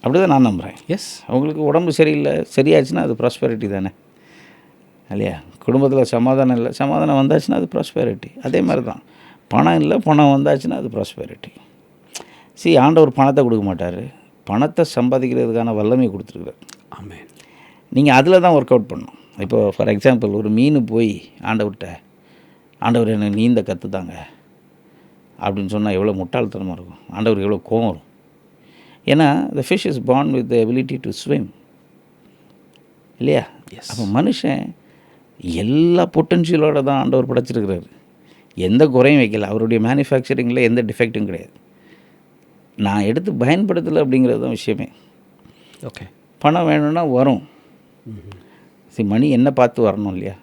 அப்படி தான் நான் நம்புகிறேன். எஸ், அவங்களுக்கு உடம்பு சரியில்லை, சரியாச்சுன்னா அது ப்ராஸ்பெரிட்டி தானே இல்லையா? குடும்பத்தில் சமாதானம் இல்லை, சமாதானம் வந்தாச்சுன்னா அது ப்ராஸ்பெரிட்டி. அதே மாதிரி தான் பணம் இல்லை, பணம் வந்தாச்சுன்னா அது ப்ராஸ்பெரிட்டி. ஆண்டவர் பணத்தை கொடுக்க மாட்டார், பணத்தை சம்பாதிக்கிறதுக்கான வல்லமையை கொடுத்துருக்குறார். ஆமென். நீங்கள் அதில் தான் ஒர்க் அவுட் பண்ணணும். இப்போ ஃபார் எக்ஸாம்பிள், ஒரு மீன் போய் ஆண்டவர் என்ன நீந்த கற்றுத்தாங்க அப்படின்னு சொன்னால் எவ்வளோ முட்டாள்தனமாக இருக்கும், ஆண்டவருக்கு எவ்வளோ கோவம் வரும். ஏன்னா the fish is born with the ability to swim இல்லையா? அப்போ மனுஷன் எல்லா பொட்டன்ஷியலோடு தான் ஆண்டவர் படைச்சிருக்கிறாரு. எந்த குறையும் வைக்கல, அவருடைய மேனுஃபேக்சரிங்கில் எந்த டிஃபெக்ட்டும் கிடையாது. நான் எடுத்து பயன்படுத்தலை அப்படிங்கிறது தான் விஷயமே. ஓகே. பணம் வேணும்னா வரும். மணி என்ன பார்த்து வரணும் இல்லையா?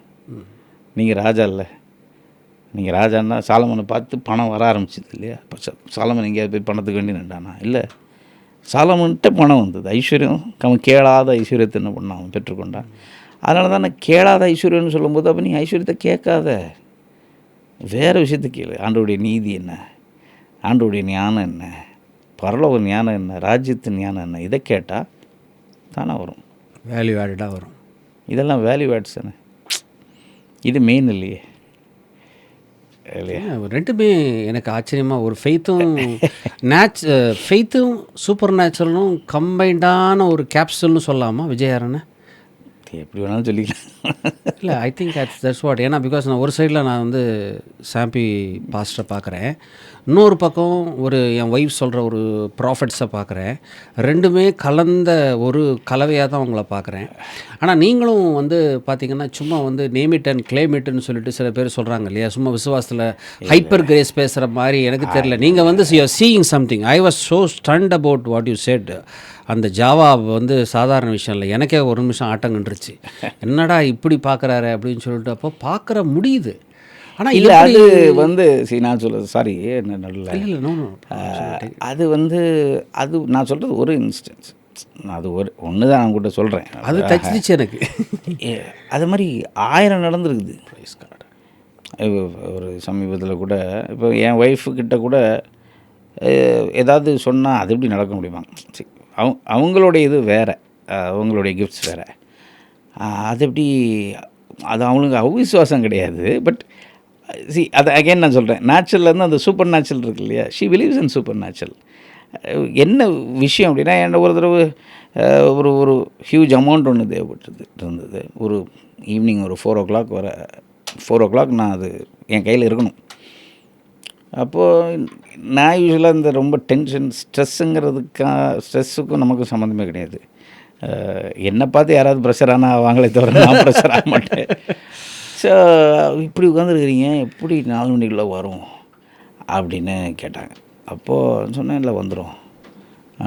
நீங்கள் ராஜா இல்லை, நீங்கள் ராஜான்னா சாலமனை பார்த்து பணம் வர ஆரம்பிச்சிது இல்லையா? இப்போ சாலமன் எங்கேயாவது போய் பணத்துக்கு வேண்டி நின்றானா? இல்லை, சாலமன்கிட்ட பணம் வந்தது, ஐஸ்வர்யம். அவன் கேளாத ஐஸ்வர்யத்தை என்ன பண்ணான், அவன் பெற்றுக்கொண்டான். அதனால தான் நான் கேளாத ஐஸ்வர்யம்னு சொல்லும்போது, அப்போ நீ ஐஸ்வர்யத்தை கேட்காத, வேறு விஷயத்தை கேளு. ஆண்டவருடைய நீதி என்ன, ஆண்டவருடைய ஞானம் என்ன, பரலோக ஞானம் என்ன, ராஜ்யத்தின் ஞானம் என்ன, இதை கேட்டால் தானே வரும், வேல்யூ ஆடடாக வரும். இதெல்லாம் வேல்யூ ஆட்ஸ் தானே, இது மெயின் இல்லையே இல்லையா? 2மே எனக்கு ஆச்சரியமாக, ஒரு ஃபெய்த்தும் சூப்பர் நேச்சுரலும் கம்பைண்டான ஒரு கேப்சூல்னு சொல்லலாமா விஜயாரண்ணே? எப்படி வேணாலும் சொல்லிக்கலாம். இல்லை, ஐ திங்க் தட்ஸ் வாட். ஏன்னா பிகாஸ் நான் ஒரு சைடில் நான் வந்து சாம்பி பாஸ்டரை பார்க்குறேன், இன்னொரு பக்கம் என் ஒய்ஃப் சொல்கிற ஒரு ப்ராஃபிட்ஸை பார்க்குறேன். 2மே கலந்த ஒரு கலவையாக தான் அவங்கள பார்க்குறேன். ஆனால் நீங்களும் வந்து பார்த்திங்கன்னா சும்மா வந்து நேமிட் அண்ட் கிளைமிட்டுன்னு சொல்லிட்டு சில பேர் சொல்கிறாங்க இல்லையா, சும்மா விசுவாசத்தில் ஹைப்பர் கிரேஸ் பேசுகிற மாதிரி. எனக்கு தெரியல, நீங்கள் வந்து you are seeing something. I was so stunned about what you said. அந்த ஜாவா வந்து சாதாரண விஷயம் இல்லை, எனக்கே ஒரு நிமிஷம் ஆட்டங்கன்றுச்சு. என்னடா இப்படி பார்க்குறாரு அப்படின்னு சொல்லிட்டு. அப்போ பார்க்குற முடியுது. ஆனால் இல்லை, அது வந்து நான் சொல்கிறது சாரி என்ன நல்ல அது வந்து அது நான் சொல்கிறது ஒரு இன்ஸ்டன்ஸ், அது ஒன்று தான் நான் கூட சொல்கிறேன். அது தச்சிச்சு எனக்கு. அது மாதிரி 1000 நடந்துருக்குது. ஒரு சமீபத்தில் கூட இப்போ என் ஒய்ஃபுக்கிட்ட கூட ஏதாவது சொன்னால் அது எப்படி நடக்க முடியுமா? சரி, அவங்களுடைய இது வேறு, அவங்களுடைய கிஃப்ட்ஸ் வேறு. அது எப்படி, அது அவங்களுக்கு அவிசுவாசம் கிடையாது. பட் அது அகைன் நான் சொல்கிறேன், நேச்சுரல்லேருந்து அந்த சூப்பர் நேச்சுரல் இருக்கு இல்லையா, she believes in supernatural. என்ன விஷயம் அப்படின்னா, என்ன ஒரு தடவை ஒரு ஒரு ஹியூஜ் அமௌண்ட் ஒன்று இருந்தது. ஒரு ஈவினிங் ஒரு 4 o'clock நான் அது என் கையில் இருக்கணும். அப்போது நான் யூஸ்வலாக இந்த ரொம்ப டென்ஷன் ஸ்ட்ரெஸ்ஸுக்கும் நமக்கும் சம்மந்தமே கிடையாது. என்னை பார்த்து யாராவது ப்ரெஷர் ஆனால் வாங்களே தவிர நான் ப்ரெஷர் ஆக மாட்டேன். ஸோ இப்படி உட்காந்துருக்கிறீங்க, எப்படி 4 மணிக்குள்ளே வரும் அப்படின்னு கேட்டாங்க. அப்போது சொன்னேன், இல்லை வந்துடும்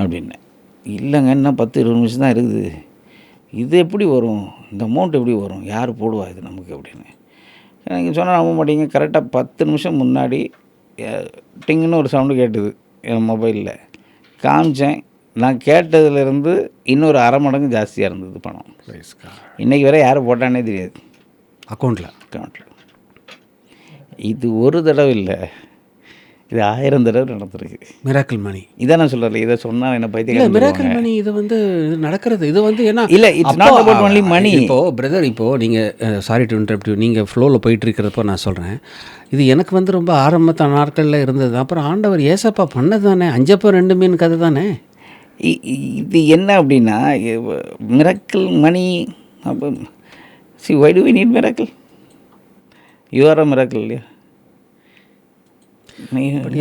அப்படின்னேன். இல்லைங்க, இன்னும் 10-20 நிமிஷம் தான் இருக்குது, இது எப்படி வரும், இந்த அமௌண்ட் எப்படி வரும், யார் போடுவா இது நமக்கு அப்படின்னு. நீங்கள் சொன்னால் நம்ப மாட்டீங்க, கரெக்டாக 10 நிமிஷம் முன்னாடி டிங்குன்னு ஒரு சவுண்டு கேட்டுது என் மொபைலில். காமிச்சேன், நான் கேட்டதுலேருந்து இன்னொரு 1/2 மடங்கு ஜாஸ்தியாக இருந்தது பணம். இன்றைக்கி வரை யார் போட்டானே தெரியாது அக்கௌண்ட்டில். இது ஒரு தடவை இல்லை, இது 1000 தடவை நடந்திருக்கு. மிராக்கிள் மணி இதான் நான் சொல்கிறேன். இதை சொன்னால் என்ன பைத்தியம். மிராக்கிள் மணி இது நடக்கிறது, இது ஏன்னா இல்லை, it's not about only money. இப்போது பிரதர், இப்போது நீங்கள் சாரி டு இன்டரப்ட், நீங்கள் ஃப்ளோவில் போயிட்டு இருக்கிறப்போ நான் சொல்கிறேன், இது எனக்கு ரொம்ப ஆரம்பத்த நாட்களில் இருந்தது. அப்புறம் ஆண்டவர் ஏசப்பா பண்ணது தானே, 5 அப்பம் 2 மீன் கதை தானே. இது என்ன அப்படின்னா, மிராக்கிள் மணி. அப்போ see, why do we need miracle? You are a miracle இல்லையா?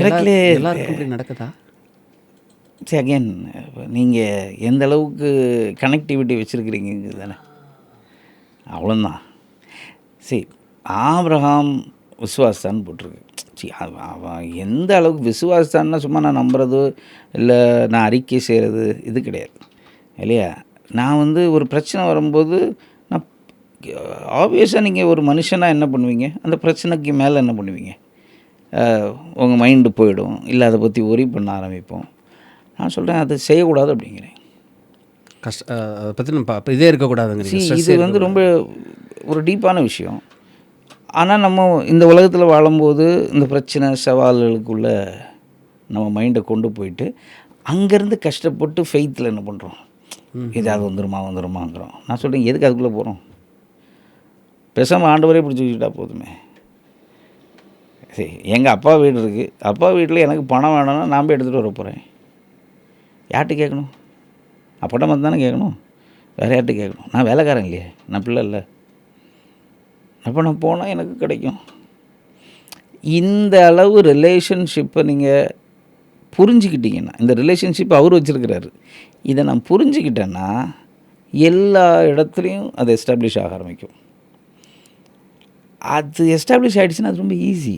எல்லாருக்கும் நடக்குதா? சரி, அகேன் நீங்கள் எந்த அளவுக்கு கனெக்டிவிட்டி வச்சுருக்கிறீங்க தானே, அவ்வளோதான். சரி, ஆபிரகாம் விசுவாசான்னு போட்டிருக்கு. சரி, அவன் எந்த அளவுக்கு விசுவாசான்னா சும்மா நான் நம்புறது இல்லை, நான் அறிக்கை செய்கிறது இது கிடையாது இல்லையா. நான் ஒரு பிரச்சனை வரும்போது நான் ஆப்வியஸாக, நீங்கள் ஒரு மனுஷனாக என்ன பண்ணுவீங்க, அந்த பிரச்சனைக்கு மேலே என்ன பண்ணுவீங்க, உங்கள் மைண்டு போயிடும், இல்லை அதை பற்றி ஒரி பண்ண ஆரம்பிப்போம். நான் சொல்கிறேன், அதை செய்யக்கூடாது அப்படிங்கிறேன். அதை பற்றி நம்ம இதே இருக்கக்கூடாதுங்கிறீங்க. இது ரொம்ப ஒரு டீப்பான விஷயம். ஆனால் நம்ம இந்த உலகத்தில் வாழும்போது இந்த பிரச்சனை சவால்களுக்குள்ளே நம்ம மைண்டை கொண்டு போயிட்டு அங்கேருந்து கஷ்டப்பட்டு ஃபெய்த்தில் என்ன பண்ணுறோம், ஏதாவது வந்துருமாங்கிறோம். நான் சொல்கிறேன், எதுக்கு அதுக்குள்ளே போகிறோம்? பேசாமல் ஆண்டவரே பிடிச்சி வச்சுக்கிட்டா போதுமே. சரி, எங்கள் அப்பா வீடு இருக்குது, அப்பா வீட்டில் எனக்கு பணம் வேணும்னா நான் போய் எடுத்துகிட்டு வர போகிறேன். யார்கிட்ட கேட்கணும்? அப்பட்ட மாதிரி தானே கேட்கணும், வேறு யார்கிட்ட கேட்கணும்? நான் வேலைக்காரன் இல்லையே, நான் பிள்ளை இல்லை. அப்போ நான் போனால் எனக்கு கிடைக்கும். இந்த அளவு ரிலேஷன்ஷிப்பை நீங்கள் புரிஞ்சுக்கிட்டீங்கன்னா, இந்த ரிலேஷன்ஷிப்பை அவர் வச்சுருக்கிறாரு, இதை நான் புரிஞ்சுக்கிட்டேன்னா எல்லா இடத்துலையும் அது எஸ்டாப்ளிஷ் ஆக ஆரம்பிக்கும். அது எஸ்டாப்ளிஷ் ஆகிடுச்சுன்னா அது ரொம்ப ஈஸி.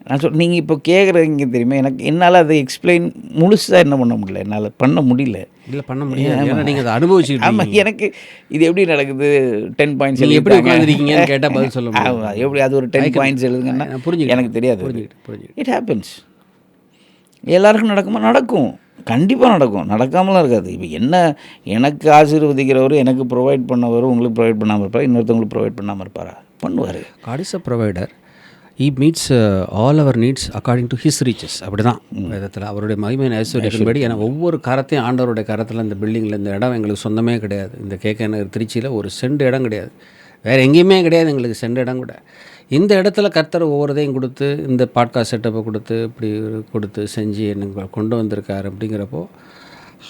நான் நீங்கள் இப்போ கேட்குறீங்க தெரியுமா, என்னால் அதை எக்ஸ்பிளைன் முழுசாக என்ன பண்ண முடியல, என்னால் பண்ண முடியல. இல்லை, பண்ண முடியாது. நீங்கள் அதை அனுபவிச்சுக்கிட்டு. ஆமாம், எனக்கு இது எப்படி நடக்குது, 10 பாயிண்ட்ஸ் எப்படி உட்காந்துருக்கீங்கன்னு கேட்டால் பதில் சொல்ல முடியும். எப்படி அது ஒரு 10 பாயிண்ட்ஸ் எழுதுங்கன்னா எனக்கு தெரியாது. It happens. எல்லாருக்கும் நடக்குமா? நடக்கும், கண்டிப்பாக நடக்கும், நடக்காமலாம் இருக்காது. இப்போ என்ன, எனக்கு ஆசீர்வதிக்கிறவர், எனக்கு ப்ரொவைட் பண்ணவர் உங்களுக்கு ப்ரொவைட் பண்ணாமல் இருப்பார், இன்னொருத்தவங்களுக்கு ப்ரொவைட் பண்ணாமல் இருப்பாரா? பண்ணுவார். God is a provider. He meets all our needs according to his riches. அப்படி தான் விதத்தில் அவருடைய மகிமையின் ஐஸ்வர்யத்தின்படி. ஏன்னா ஒவ்வொரு கரத்தையும் ஆண்டவருடைய கரத்தில், இந்த பில்டிங்கில் இந்த இடம் எங்களுக்கு சொந்தமே கிடையாது. இந்த கேகே நகர் திருச்சியில் ஒரு சென்ட் இடம் கிடையாது, வேறு எங்கேயுமே கிடையாது எங்களுக்கு சென்ட் இடம் கூட. இந்த இடத்துல கர்த்தர் ஒவ்வொருதையும் கொடுத்து, இந்த பாட்காஸ்ட் செட்டப்பை கொடுத்து, இப்படி கொடுத்து செஞ்சு எனக்கு கொண்டு வந்திருக்கார். அப்படிங்கிறப்போ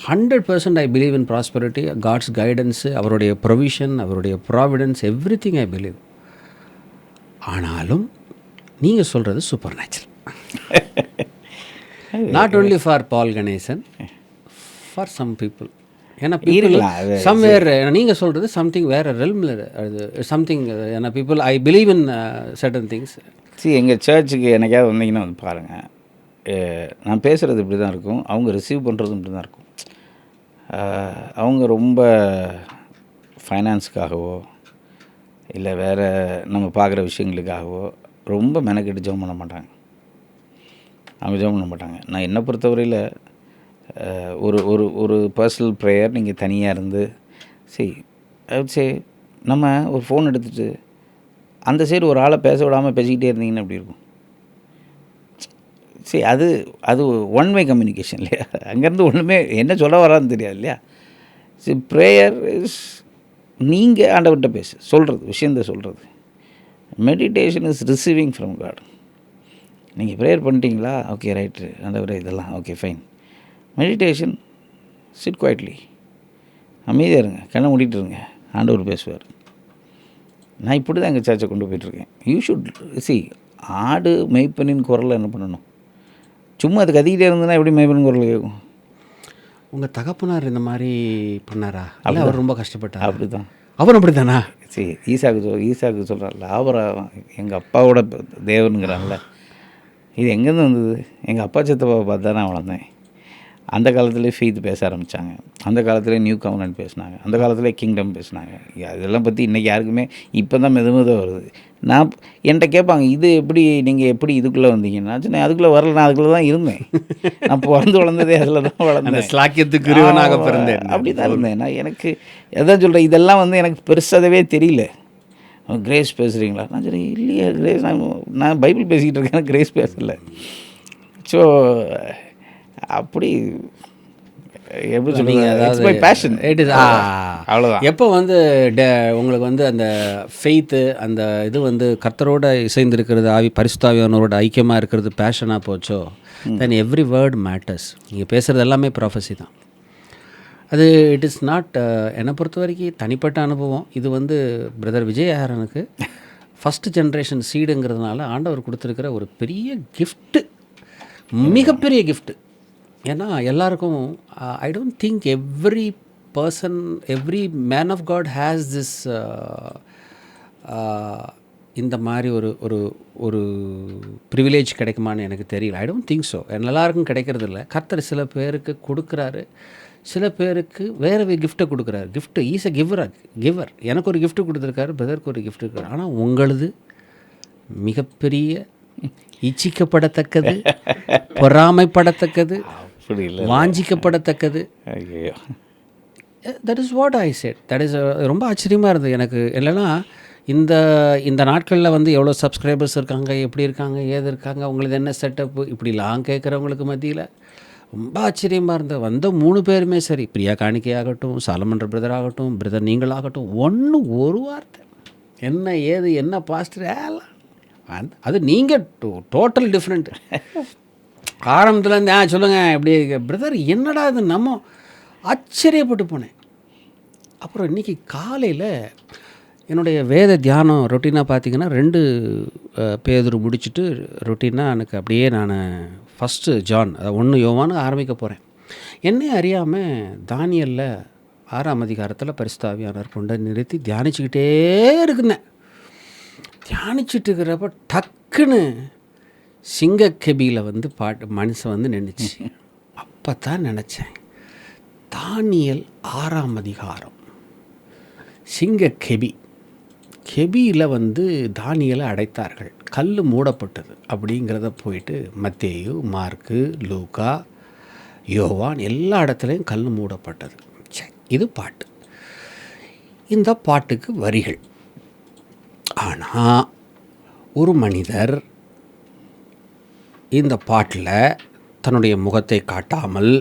100% I believe in prosperity, God's guidance, அவருடைய ப்ரொவிஷன், அவருடைய providence, every thing I believe. ஆனாலும் நீங்கள் சொல்கிறது supernatural. Not only for Paul Ganesan, for some people. ஏன்னா பீப்புள் சம்வேர், நீங்கள் சொல்கிறது சம்திங் வேறு ரெல்மில், அது சம்திங். ஏன்னா people I believe in certain things. எங்கள் சர்ச்சுக்கு என்னைக்காவது வந்தீங்கன்னா வந்து பாருங்கள், நான் பேசுகிறது இப்படி தான் இருக்கும், அவங்க ரிசீவ் பண்ணுறதும் இப்படி தான் இருக்கும். அவங்க ரொம்ப ஃபைனான்ஸுக்காகவோ இல்லை வேறு நம்ம பார்க்குற விஷயங்களுக்காகவோ ரொம்ப மெனக்கெட்டு ஜெபம் பண்ண மாட்டாங்க. அவங்க ஜெபம் பண்ண மாட்டாங்க. நான் என்னை பொறுத்தவரையில் ஒரு ஒரு ஒரு பர்சனல் ப்ரேயர் நீங்கள் தனியாக இருந்து சரி நம்ம ஒரு ஃபோன் எடுத்துகிட்டு அந்த சைடு ஒரு ஆளை பேச விடாமல் பேசிக்கிட்டே இருந்தீங்கன்னா எப்படி இருக்கும்? சரி, அது அது ஒன் வே கம்யூனிகேஷன் இல்லையா? அங்கேருந்து ஒன்றுமே என்ன சொல்ல வரான்னு தெரியாது இல்லையா? சரி, ப்ரேயர் இஸ் நீங்கள் ஆண்டவர்கிட்ட சொல்கிறது விஷயந்தான் சொல்கிறது. Meditation is receiving from God. நீங்கள் ப்ரேயர் பண்ணிட்டீங்களா? ஓகே, ரைட்டு ஆண்டவரே இதெல்லாம் okay fine. Meditation sit quietly, அமைதியாக இருங்க, கண்ணை மூடிட்டு இருங்க, ஆண்டவர் பேசுவார். நான் இப்படி தான் எங்கள் சர்ச்சை கொண்டு போயிட்டுருக்கேன். யூ ஷுட் சி, ஆடு மெய்ப்பனின் குரலில் என்ன பண்ணணும்? சும்மா அது கத்திக்கிட்டே இருந்ததுன்னா எப்படி மெய்ப்பனின் குரல் கேட்கும்? உங்கள் தகப்பனார் இந்த மாதிரி பண்ணாரா? அல்ல அவர் ரொம்ப கஷ்டப்பட்டார்? அப்படி தான். அவர் அப்படி தானா? சரி, ஈசாக்கு சொல்கிறார்ல, ஆபரகம் எங்கள் அப்பாவோட தேவனுங்கிறான்ல, இது எங்கேருந்து வந்தது? எங்கள் அப்பா சித்தப்பாவை பார்த்து தான் நான் வளர்ந்தேன். அந்த காலத்துலேயே ஃபெய்த் பேச ஆரம்பித்தாங்க, அந்த காலத்துலேயே நியூ கவர்னன்ட் பேசினாங்க, அந்த காலத்துலேயே கிங்டம் பேசினாங்க. இதெல்லாம் பற்றி இன்றைக்கி யாருக்குமே இப்போ தான் மெதுமெதுவாக வருது. நான் என்கிட்ட கேட்பாங்க, இது எப்படி நீங்கள் எப்படி இதுக்குள்ளே வந்தீங்கன்னா? நான் சொன்னேன், அதுக்குள்ளே வரல, நான் அதுக்குள்ளே தான் இருந்தேன். நான் வளர்ந்ததே அதில் தான் வளர்ந்தேன். ஸ்லாக்கியத்துக்கு இருவனாக பிறந்தேன். அப்படி தான் இருந்தேன். நான் எனக்கு எதாவது சொல்கிறேன், இதெல்லாம் வந்து எனக்கு பெருசாகவே தெரியல. கிரேஸ் பேசுகிறீங்களா? நான் சொல்கிறேன், இல்லையே கிரேஸ், நான் பைபிள் பேசிக்கிட்டு இருக்கேன், கிரேஸ் பேசலை. ஸோ அப்படி எப்படி சொல்லுங்க, அதாவது பேஷன் இட் இஸ். அவ்வளோதான். எப்போ வந்து உங்களுக்கு வந்து அந்த ஃபெய்த்து, அந்த இது வந்து கர்த்தரோட இசைந்திருக்கிறது, பரிசுத்தாவியானவரோட ஐக்கியமாக இருக்கிறது பேஷனாக போச்சோ, தென் எவ்ரி வேர்ட் மேட்டர்ஸ். நீங்கள் பேசுகிறது எல்லாமே ப்ராஃபஸி தான். அது இட் இஸ் நாட், என்னை பொறுத்த வரைக்கும் தனிப்பட்ட அனுபவம். இது வந்து பிரதர் விஜயஹரனுக்கு ஃபஸ்ட்டு ஜென்ரேஷன் சீடுங்கிறதுனால ஆண்டவர் கொடுத்துருக்கிற ஒரு பெரிய கிஃப்ட்டு, மிகப்பெரிய கிஃப்ட்டு. ஏன்னா எல்லாருக்கும் I don't think every person, every man of God has this இந்த மாதிரி ஒரு ஒரு ஒரு ப்ரிவிலேஜ் கிடைக்குமான்னு எனக்கு தெரியல. I don't think so. எல்லாருக்கும் கிடைக்கிறது இல்லை. கர்த்தர் சில பேருக்கு கொடுக்குறாரு, சில பேருக்கு வேறு கிஃப்ட்டை கொடுக்குறாரு. Gift is a giver. எனக்கு ஒரு கிஃப்ட்டு கொடுத்துருக்காரு, பிரதருக்கு ஒரு கிஃப்ட் இருக்காரு. ஆனால் உங்களது மிகப்பெரிய இச்சிக்கப்படத்தக்கது, பொறாமைப்படத்தக்கது, வாஞ்சிக்கப்படத்தக்கது. That is what I said. That is ரொம்ப ஆச்சரியமாக இருந்தது எனக்கு. இல்லைன்னா இந்த நாட்களில் வந்து எவ்வளோ சப்ஸ்கிரைபர்ஸ் இருக்காங்க, எப்படி இருக்காங்க, ஏது இருக்காங்க, உங்களுக்கு என்ன செட்டப்பு, இப்படிலாம் கேட்குறவங்களுக்கு மத்தியில் ரொம்ப ஆச்சரியமாக இருந்தது. வந்த 3 பேருமே சரி, பிரியா காணிக்கையாகட்டும், சாலமன்ற பிரதர் ஆகட்டும், பிரதர் நீங்களாகட்டும், ஒரு வார்த்தை என்ன ஏது என்ன பாஸ்டர் ஏலாம் அது நீங்கள் டோட்டல் டிஃப்ரெண்ட். ஆரம்பத்துலேருந்து சொல்லுங்கள் எப்படி பிரதர், என்னடா இது, நம்ம ஆச்சரியப்பட்டு போனேன். அப்புறம் இன்றைக்கி காலையில் என்னுடைய வேத தியானம் ரொட்டீனாக பார்த்திங்கன்னா 2 பேதுரு முடிச்சுட்டு ரொட்டீனாக எனக்கு அப்படியே நான் ஃபஸ்ட்டு ஜான் 1 யோவான்னு ஆரம்பிக்க போகிறேன். என்னை அறியாமல் தானியலில் 6ஆம் அதிகாரத்தில் பரிசுத்தாவியானவர் கொண்டு நிறுத்தி தியானிச்சுக்கிட்டே இருக்குந்தேன். தியானிச்சுட்டு இருக்கிறப்ப டக்குன்னு சிங்கக்கெபியில் வந்து மனுஷன் வந்து நின்றுச்சு. அப்போ தான் நினச்சேன், தானியல் 6ஆம் அதிகாரம் கெபியில் வந்து தானியலை அடைத்தார்கள், கல் மூடப்பட்டது அப்படிங்கிறத போயிட்டு மத்தேயு, மார்க்கு, லூக்கா, யோவான் எல்லா இடத்துலையும் கல் மூடப்பட்டது. இது பாட்டு. இந்த பாட்டுக்கு வரிகள். ஆனால் ஒரு மனிதர் இந்த பாட்டில் தன்னுடைய முகத்தை காட்டாமல்,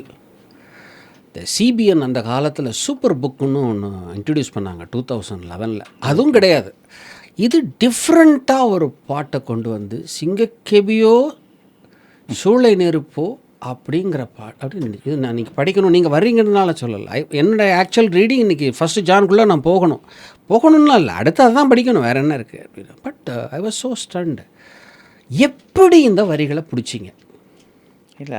இந்த சிபிஎன் அந்த காலத்தில் சூப்பர் புக்குன்னு ஒன்று இன்ட்ரடியூஸ் பண்ணாங்க 2011. அதுவும் கிடையாது. இது டிஃப்ரெண்ட்டாக ஒரு பாட்டை கொண்டு வந்து சிங்கக்கெபியோ சூளை நெருப்போ அப்படிங்கிற அப்படின்னு இது நான் இன்றைக்கி படிக்கணும். நீங்கள் வர்றீங்கிறதுனால சொல்லலை. என்னோடய ஆக்சுவல் ரீடிங் இன்றைக்கி ஃபஸ்ட்டு ஜான்குள்ளே நான் போகணும்னா இல்லை, அடுத்து அதுதான் படிக்கணும், வேறு என்ன இருக்குது அப்படின்னு. But I was so stunned. எப்படி இந்த வரிகளை பிடிச்சிங்க? இல்லை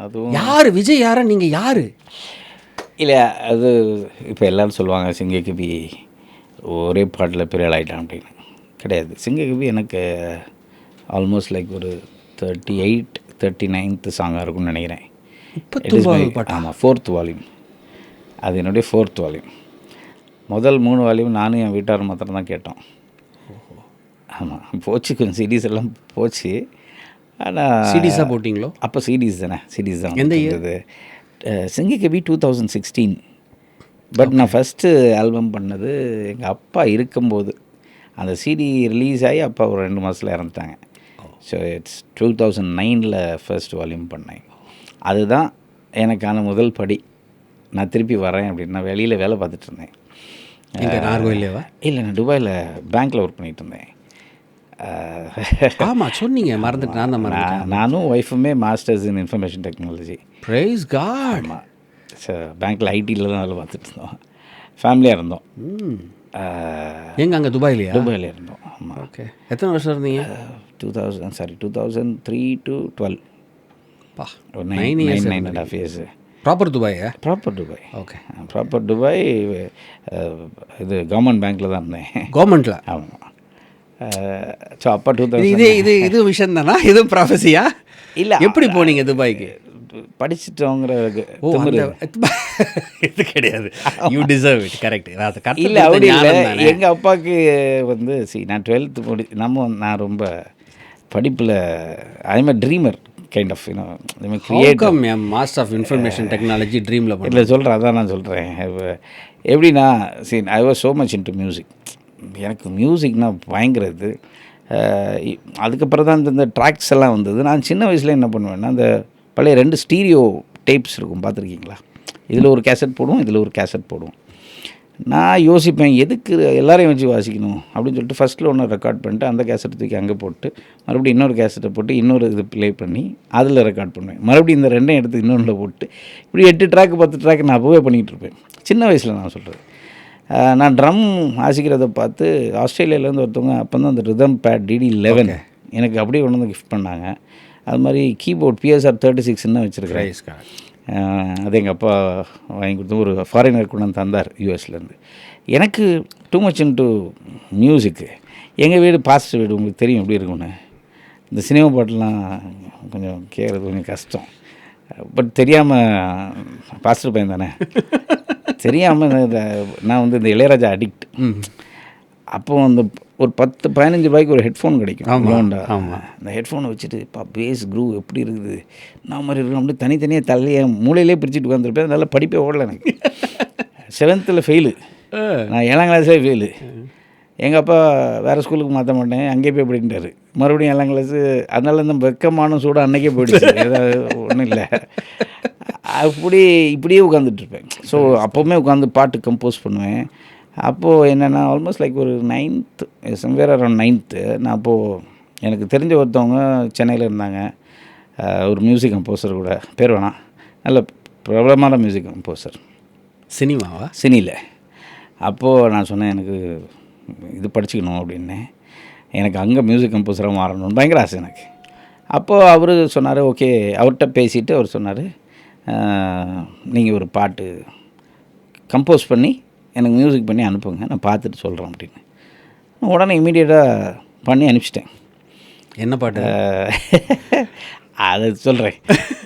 அதுவும் யார் விஜய், யாரா நீங்கள் யார்? இல்லை அது இப்போ எல்லோரும் சொல்லுவாங்க சிங்கக்கெபி ஒரே பாட்டில் பெரிய ஆள் ஆகிட்டான் அப்படின்னு. கிடையாது. சிங்கக்கெபி எனக்கு ஆல்மோஸ்ட் லைக் ஒரு 39th சாங்காக இருக்கும்னு நினைக்கிறேன். ஆமாம், 4th வால்யூம். அது என்னுடைய 4th வால்யூம். முதல் 3 வால்யூம் நானும் என் வீட்டார் மாத்திரம் தான் கேட்டோம். ஆமாம், போச்சு, கொஞ்சம் சிடிஸ் எல்லாம் போச்சு. ஆனால் சிடிஸாக போட்டிங்களோ? அப்போ சிடிஸ் தானே, சிடிஸ் தான். எந்த இது சிங்கக்கெபி 2016. பட் நான் ஃபஸ்ட்டு ஆல்பம் பண்ணது எங்கள் அப்பா இருக்கும்போது. அந்த சிடி ரிலீஸ் ஆகி அப்பா ஒரு 2 மாதத்தில் இறந்துட்டாங்க. ஸோ இட்ஸ் 2009 ஃபர்ஸ்ட் வால்யூம் பண்ணேன். அதுதான் எனக்கான முதல் படி. நான் திருப்பி வரேன் அப்படின்னு நான் வெளியில் வேலை பார்த்துட்டு இருந்தேன். இங்கே நாகர்கோயிலேவா? இல்லை, நான் துபாயில் பேங்க்கில் ஒர்க் பண்ணிகிட்டு இருந்தேன். ஆமாம் சொன்னீங்க, மறந்துட்டு நான் தான் மறந்துட்டேன். நானும் ஒய்ஃபுமே masters in information technology. Praise God. ஆமாம், ஸோ பேங்க்கில் ஐடியில் தான் வேலை பார்த்துட்டு இருந்தோம். ஃபேமிலியாக இருந்தோம். எங்கே அங்கே துபாயிலையா? துபாயில் இருந்தோம். ஆமாம். ஓகே, எத்தனை வருஷம் இருந்தீங்க? 2003 to 12. பா, 9 1/2 years. ப்ராப்பர் துபாயா? Proper Dubai. Okay, proper Dubai. இது கவர்மெண்ட் பேங்க்கில் தான் இருந்தேன். கவர்மெண்ட்டில்? ஆமாம். ஸோ அப்போ 2000 இது விஷயம் தானா? இதுவும் ப்ராஃபஸியா? இல்லை, எப்படி போனீங்க துபாய்க்கு? படிச்சுட்டோங்கிற இது கிடையாது. You deserve it. கரெக்ட். இல்லை, அப்படி இல்லை. எங்கள் அப்பாவுக்கு வந்து நான் 12th நான் ரொம்ப படிப்பில் I'm dreamer kind of creative master of information technology ட்ரீமில் இல்லை சொல்கிறேன். அதான் நான் சொல்கிறேன். எப்படின்னா I was so much into music. எனக்கு மியூசிக்னா பயங்கர இது. அதுக்கப்புறம் தான் இந்த ட்ராக்ஸ் எல்லாம் வந்தது. நான் சின்ன வயசில் என்ன பண்ணுவேன்னா, அந்த பழைய 2 ஸ்டீரியோ டேப்ஸ் இருக்கும், பார்த்துருக்கீங்களா? இதில் ஒரு கேசட் போடுவோம், இதில் ஒரு கேசட் போடுவோம். நான் யோசிப்பேன், எதுக்கு எல்லாரையும் வச்சு வாசிக்கணும் அப்படின்னு சொல்லிட்டு ஃபஸ்ட்டில் ஒன்று ரெக்கார்ட் பண்ணிட்டு அந்த கேசட்டை தூக்கி அங்கே போட்டு மறுபடியும் இன்னொரு கேசட்டை போட்டு இன்னொரு இது ப்ளே பண்ணி அதில் ரெக்கார்ட் பண்ணுவேன். மறுபடியும் இந்த 2 எடுத்து இன்னொன்றில் போட்டு இப்படி 8 ட்ராக் 10 ட்ராக் நான் அப்போவே பண்ணிகிட்டு இருப்பேன். சின்ன வயசில் நான் சொல்கிறது. நான் ட்ரம் வாசிக்கிறத பார்த்து ஆஸ்திரேலியாவிலேருந்து ஒருத்தவங்க அப்போ தான் அந்த ரிதம் பேட் DD11 எனக்கு அப்படியே கொண்டு வந்து கிஃப்ட் பண்ணாங்க. அது மாதிரி கீபோர்ட் PSR 36 வச்சுருக்கிறேன். அது எங்கள் அப்பா வாங்கி கொடுத்து ஒரு ஃபாரினர் கொண்டு வந்து தந்தார் யூஎஸ்லேருந்து. எனக்கு டூ மச் இன்டு மியூசிக்கு. எங்கள் வீடு பாஸ்டர் வீடு, உங்களுக்கு தெரியும் எப்படி இருக்கும்னு. இந்த சினிமா பாட்டெலாம் கொஞ்சம் கேட்குறது கொஞ்சம் கஷ்டம். பட் தெரியாமல், பாஸ்டர் பையன் தானே, தெரியாமல் நான் வந்து இந்த இளையராஜா அடிக்ட். அப்போ அந்த ஒரு 10-15 ரூபாய்க்கு ஒரு ஹெட்ஃபோன் கிடைக்கும். ஆமாம். அந்த ஹெட்ஃபோனை வச்சுட்டு பேஸ் க்ரூ எப்படி இருக்குது, நான் மாதிரி இருக்கணும் அப்படி தனித்தனியாக தலையை மூளையிலே பிரிச்சுட்டு உட்காந்துருப்பேன். அதனால படிப்பே ஓடலை எனக்கு. 7th fail. நான் 7ஆம் கிளாஸே ஃபெயிலு. எங்கள் அப்பா வேறு ஸ்கூலுக்கு மாற்ற மாட்டேன், அங்கேயே போய் படிக்கிட்டாரு. மறுபடியும் 7ஆம் கிளாஸு. அதனால இந்த வெக்கமான சூடு அன்றைக்கே போயிடுச்சு. ஏதாவது ஒன்றும் இல்லை, அப்படி இப்படியே உட்காந்துட்ருப்பேன். ஸோ அப்போவுமே உட்காந்து பாட்டு கம்போஸ் பண்ணுவேன். அப்போது என்னென்னா ஆல்மோஸ்ட் லைக் ஒரு 9th சம்வேர் அரௌண்ட் 9th. நான் அப்போது எனக்கு தெரிஞ்ச ஒருத்தவங்க சென்னையில் இருந்தாங்க, ஒரு மியூசிக் கம்போசர் கூட, பேர் வேணாம், நல்ல பிரபலமான மியூசிக் கம்போசர். சினிமாவா? சினியில். அப்போது நான் சொன்னேன், எனக்கு இது படிச்சுக்கணும் அப்படின்னு. எனக்கு அங்கே மியூசிக் கம்போசராக மாறணும்னு பயங்கர ஆசை எனக்கு. அப்போது அவர் சொன்னார், ஓகே. அவர்கிட்ட பேசிவிட்டு அவர் சொன்னார், நீங்கள் ஒரு பாட்டு கம்போஸ் பண்ணி எனக்கு மியூசிக் பண்ணி அனுப்புங்க, நான் பார்த்துட்டு சொல்கிறேன் அப்படின்னு. உடனே இமீடியட்டாக பண்ணி அனுப்பிச்சிட்டேன். என்ன பாட்டு? அதை சொல்கிறேன்.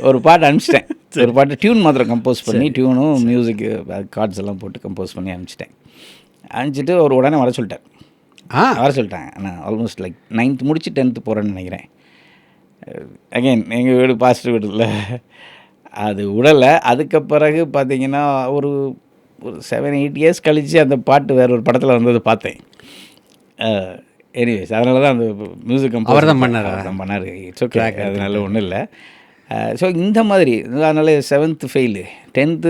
ஒரு பாட்டு அனுப்பிச்சிட்டேன். ஒரு பாட்டு டியூன் மாத்திரம் கம்போஸ் பண்ணி, டியூனும் மியூசிக்கு கார்ட்ஸ் எல்லாம் போட்டு கம்போஸ் பண்ணி அனுப்பிச்சிட்டேன். அனுப்பிச்சிட்டு அவர் உடனே வர சொல்லிட்டார். வர சொல்லிட்டாங்க. நான் ஆல்மோஸ்ட் லைக் 9th முடிச்சு 10th போகிறேன்னு நினைக்கிறேன். அகெயின் எங்கள் வீடு பாஸ்டர் வீட்டில் அது விடலை. அதுக்கு பிறகு பார்த்திங்கன்னா ஒரு 7-8 இயர்ஸ் கழித்து அந்த பாட்டு வேறு ஒரு படத்தில் வந்தது பார்த்தேன். எனிவேஸ், அதனால தான் அந்த மியூசிக் அவர் தான் பண்ணார். இட்ஸ் ஓகே, அதனால ஒன்றும் இல்லை. ஸோ இந்த மாதிரி அதனால 7th ஃபெயிலு, 10th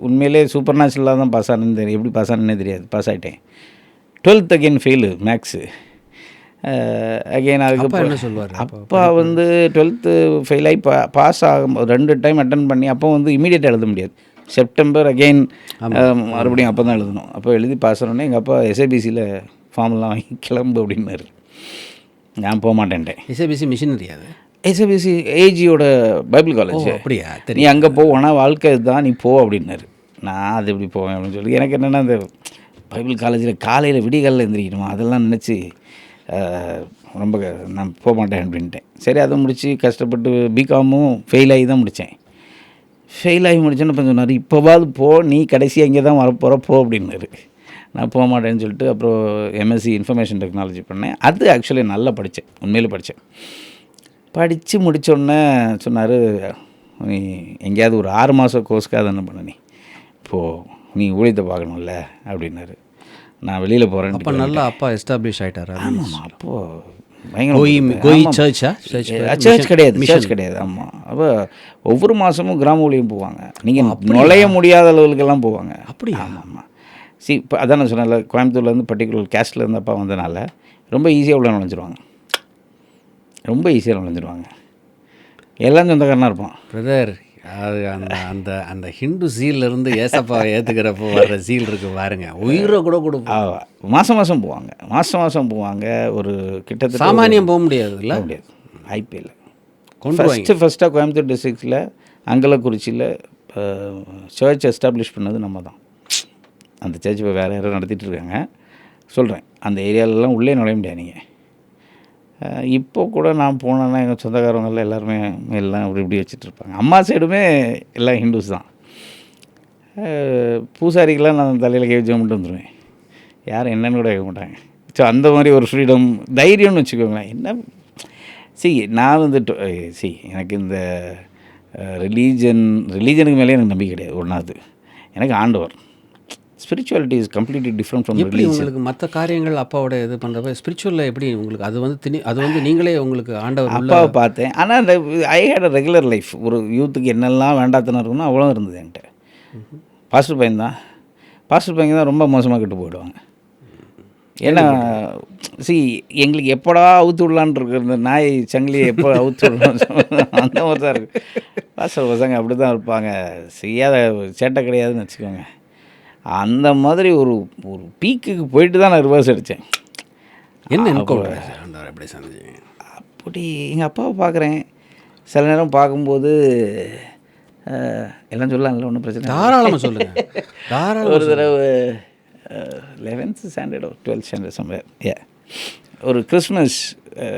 உண்மையிலே சூப்பர் நேச்சுரலாக தான் பாஸ் ஆனேன்னு தெரியும். எப்படி பாஸ் ஆனேன்னே தெரியாது, பாஸ் ஆகிட்டேன். 12th again fail maths. Again அதுக்கு என்ன சொல்லுவார் அப்பா வந்து 12th ஃபெயில் ஆகி பாஸ் ஆகும் 2 டைம் அட்டன் பண்ணி, அப்போ வந்து இமீடியட்டாக எழுத முடியாது. செப்டம்பர் அகெயின் மறுபடியும் அப்போ தான் எழுதணும். அப்போ எழுதி பாஸ் ஆனோடனே எங்கள் அப்பா SABCயில் ஃபார்ம்லாம் வாங்கி கிளம்பு அப்படின்னாரு. நான் போக மாட்டேன்ட்டேன். SABC missionary? அது SABC ஏஜியோட பைபிள் காலேஜ். அப்படியா? நீ அங்கே போவோன்னா வாழ்க்கை இதுதான், நீ போ அப்படின்னாரு. நான் அது எப்படி போவேன் அப்படின்னு சொல்லி, எனக்கு என்னென்னா அந்த பைபிள் காலேஜில் காலையில் விடிகாலில் எழுந்திரிக்கணுமா, அதெல்லாம் நினச்சி ரொம்ப நான் போக மாட்டேன் அப்படின்ட்டேன். சரி, அதை முடித்து கஷ்டப்பட்டு பிகாமும் ஃபெயில் ஆகி தான் முடித்தேன். ஃபெயில் ஆகி முடிச்சோன்னு இப்போ சொன்னார், இப்போவாது போ, நீ கடைசியாக இங்கே தான் வரப்போகிற போ அப்படின்னாரு. நான் போக மாட்டேன்னு சொல்லிட்டு அப்புறம் MSc இன்ஃபர்மேஷன் டெக்னாலஜி பண்ணேன். அது ஆக்சுவலி நல்லா படித்தேன், உண்மையிலே படித்தேன். படித்து முடித்தோடனே சொன்னார், நீ எங்கேயாவது ஒரு 6 மாதம் கோர்ஸ்க்காக என்ன பண்ண, நீ இப்போது நீ ஊழியத்தை பார்க்கணும்ல அப்படின்னாரு. நான் வெளியில் போகிறேன். அப்போ நல்லா அப்பா எஸ்டாப்ளிஷ் ஆகிட்டார். ஆமாம், அப்போது கோயி சர்ச்சா? சர்ச் கிடையாது, சர்ச் கிடையாது. ஆமாம். அப்போ ஒவ்வொரு மாதமும் கிராம ஊழியம் போவாங்க. நீங்கள் நுழைய முடியாத அளவுக்கெல்லாம் போவாங்க. அப்படி? ஆமாம். இப்போ அதான் நான் சொன்னேன்ல, கோயம்புத்தூர்லேருந்து பர்டிகுலர் கேஸ்டில் இருந்து அப்பா வந்தனால ரொம்ப ஈஸியாக உள்ள நுழைஞ்சிருவாங்க. ரொம்ப ஈஸியாக நுழைஞ்சிருவாங்க. எல்லாம் சொந்தக்காரனாக இருப்பான். பிரதர், அது அந்த அந்த அந்த ஹிந்து சீல்லேருந்து ஏசப்பாவை ஏற்றுக்கிறப்போ வர்ற சீல் இருக்குது பாருங்க, உயிரை கூட கொடுப்போம். மாதம் போவாங்க, மாதம் போவாங்க. ஒரு கிட்டத்தட்ட சாமானியம் போக முடியாது, இல்லை முடியாது. ஐபிஎல் ஃபஸ்ட்டாக கோயம்புத்தூர் டிஸ்ட்ரிக்டில் அங்கலக்குறிச்சியில் சர்ச் எஸ்டாப்ளிஷ் பண்ணது நம்ம தான். அந்த சர்ச் இப்போ வேறு யாரும் நடத்திட்டு இருக்காங்க. சொல்கிறேன், அந்த ஏரியாலெலாம் உள்ளே நுழைய முடியாது நீங்கள். இப்போ கூட நான் போனேன்னா எங்கள் சொந்தக்காரவங்கெல்லாம் எல்லாருமே எல்லாம் இப்படி வச்சுட்ருப்பாங்க. அம்மா சைடுமே எல்லாம் ஹிந்துஸ் தான். பூசாரிக்கெலாம் நான் தலையில் கை வச்சு கும்பிட்டு வந்துடுவேன். யாரும் என்னன்னு கூட கேட்க மாட்டாங்க. ஸோ அந்த மாதிரி ஒரு ஃப்ரீடம், தைரியம்னு வச்சுக்கோங்களேன். என்ன நான் வந்து எனக்கு இந்த ரிலீஜனுக்கு மேலே எனக்கு நம்பிக்கை கிடையாது. ஒன்றாவது, எனக்கு ஆண்டவர். Spirituality is completely different from எப்படி உங்களுக்கு மற்ற காரியங்கள் அப்பாவோட இது பண்ணுறப்ப ஸ்பிரிச்சுவலில் எப்படி உங்களுக்கு அது வந்து நீங்களே உங்களுக்கு ஆண்டவர் அப்பாவை பார்த்தேன். ஆனால் ஐ ஹேட் அ ரெகுலர் லைஃப். ஒரு யூத்துக்கு என்னெல்லாம் வேண்டாத்தனம் இருக்குன்னு அவ்வளோ இருந்தது என்கிட்ட. பாஸ்டர் பையன் தான் ரொம்ப மோசமாக கெட்டு போயிடுவாங்க. ஏன்னா எங்களுக்கு எப்படா அவுத்து விடலான் இருக்கு, இந்த நாய் சங்கிலியை எப்போ அவுத்து விடலாம் அந்த மாதிரி தான் இருக்குது. பாஸ்டர் பசங்க அப்படி தான் இருப்பாங்க. செய்யாத சேட்டை கிடையாதுன்னு வச்சுக்கோங்க. அந்த மாதிரி ஒரு பீக்குக்கு போயிட்டு தான் நான் ரிவர்ஸ் அடித்தேன். அப்படி எங்கள் அப்பாவை பார்க்குறேன். சில நேரம் பார்க்கும்போது எல்லாம் சொல்லலாம்ல, ஒன்றும் பிரச்சனை தாராளமாக சொல்லுங்கள். ஒரு தடவை 11th ஸ்டாண்டர்டோ 12th ஸ்டாண்டர்ட் சம்வேர் ஒரு கிறிஸ்மஸ்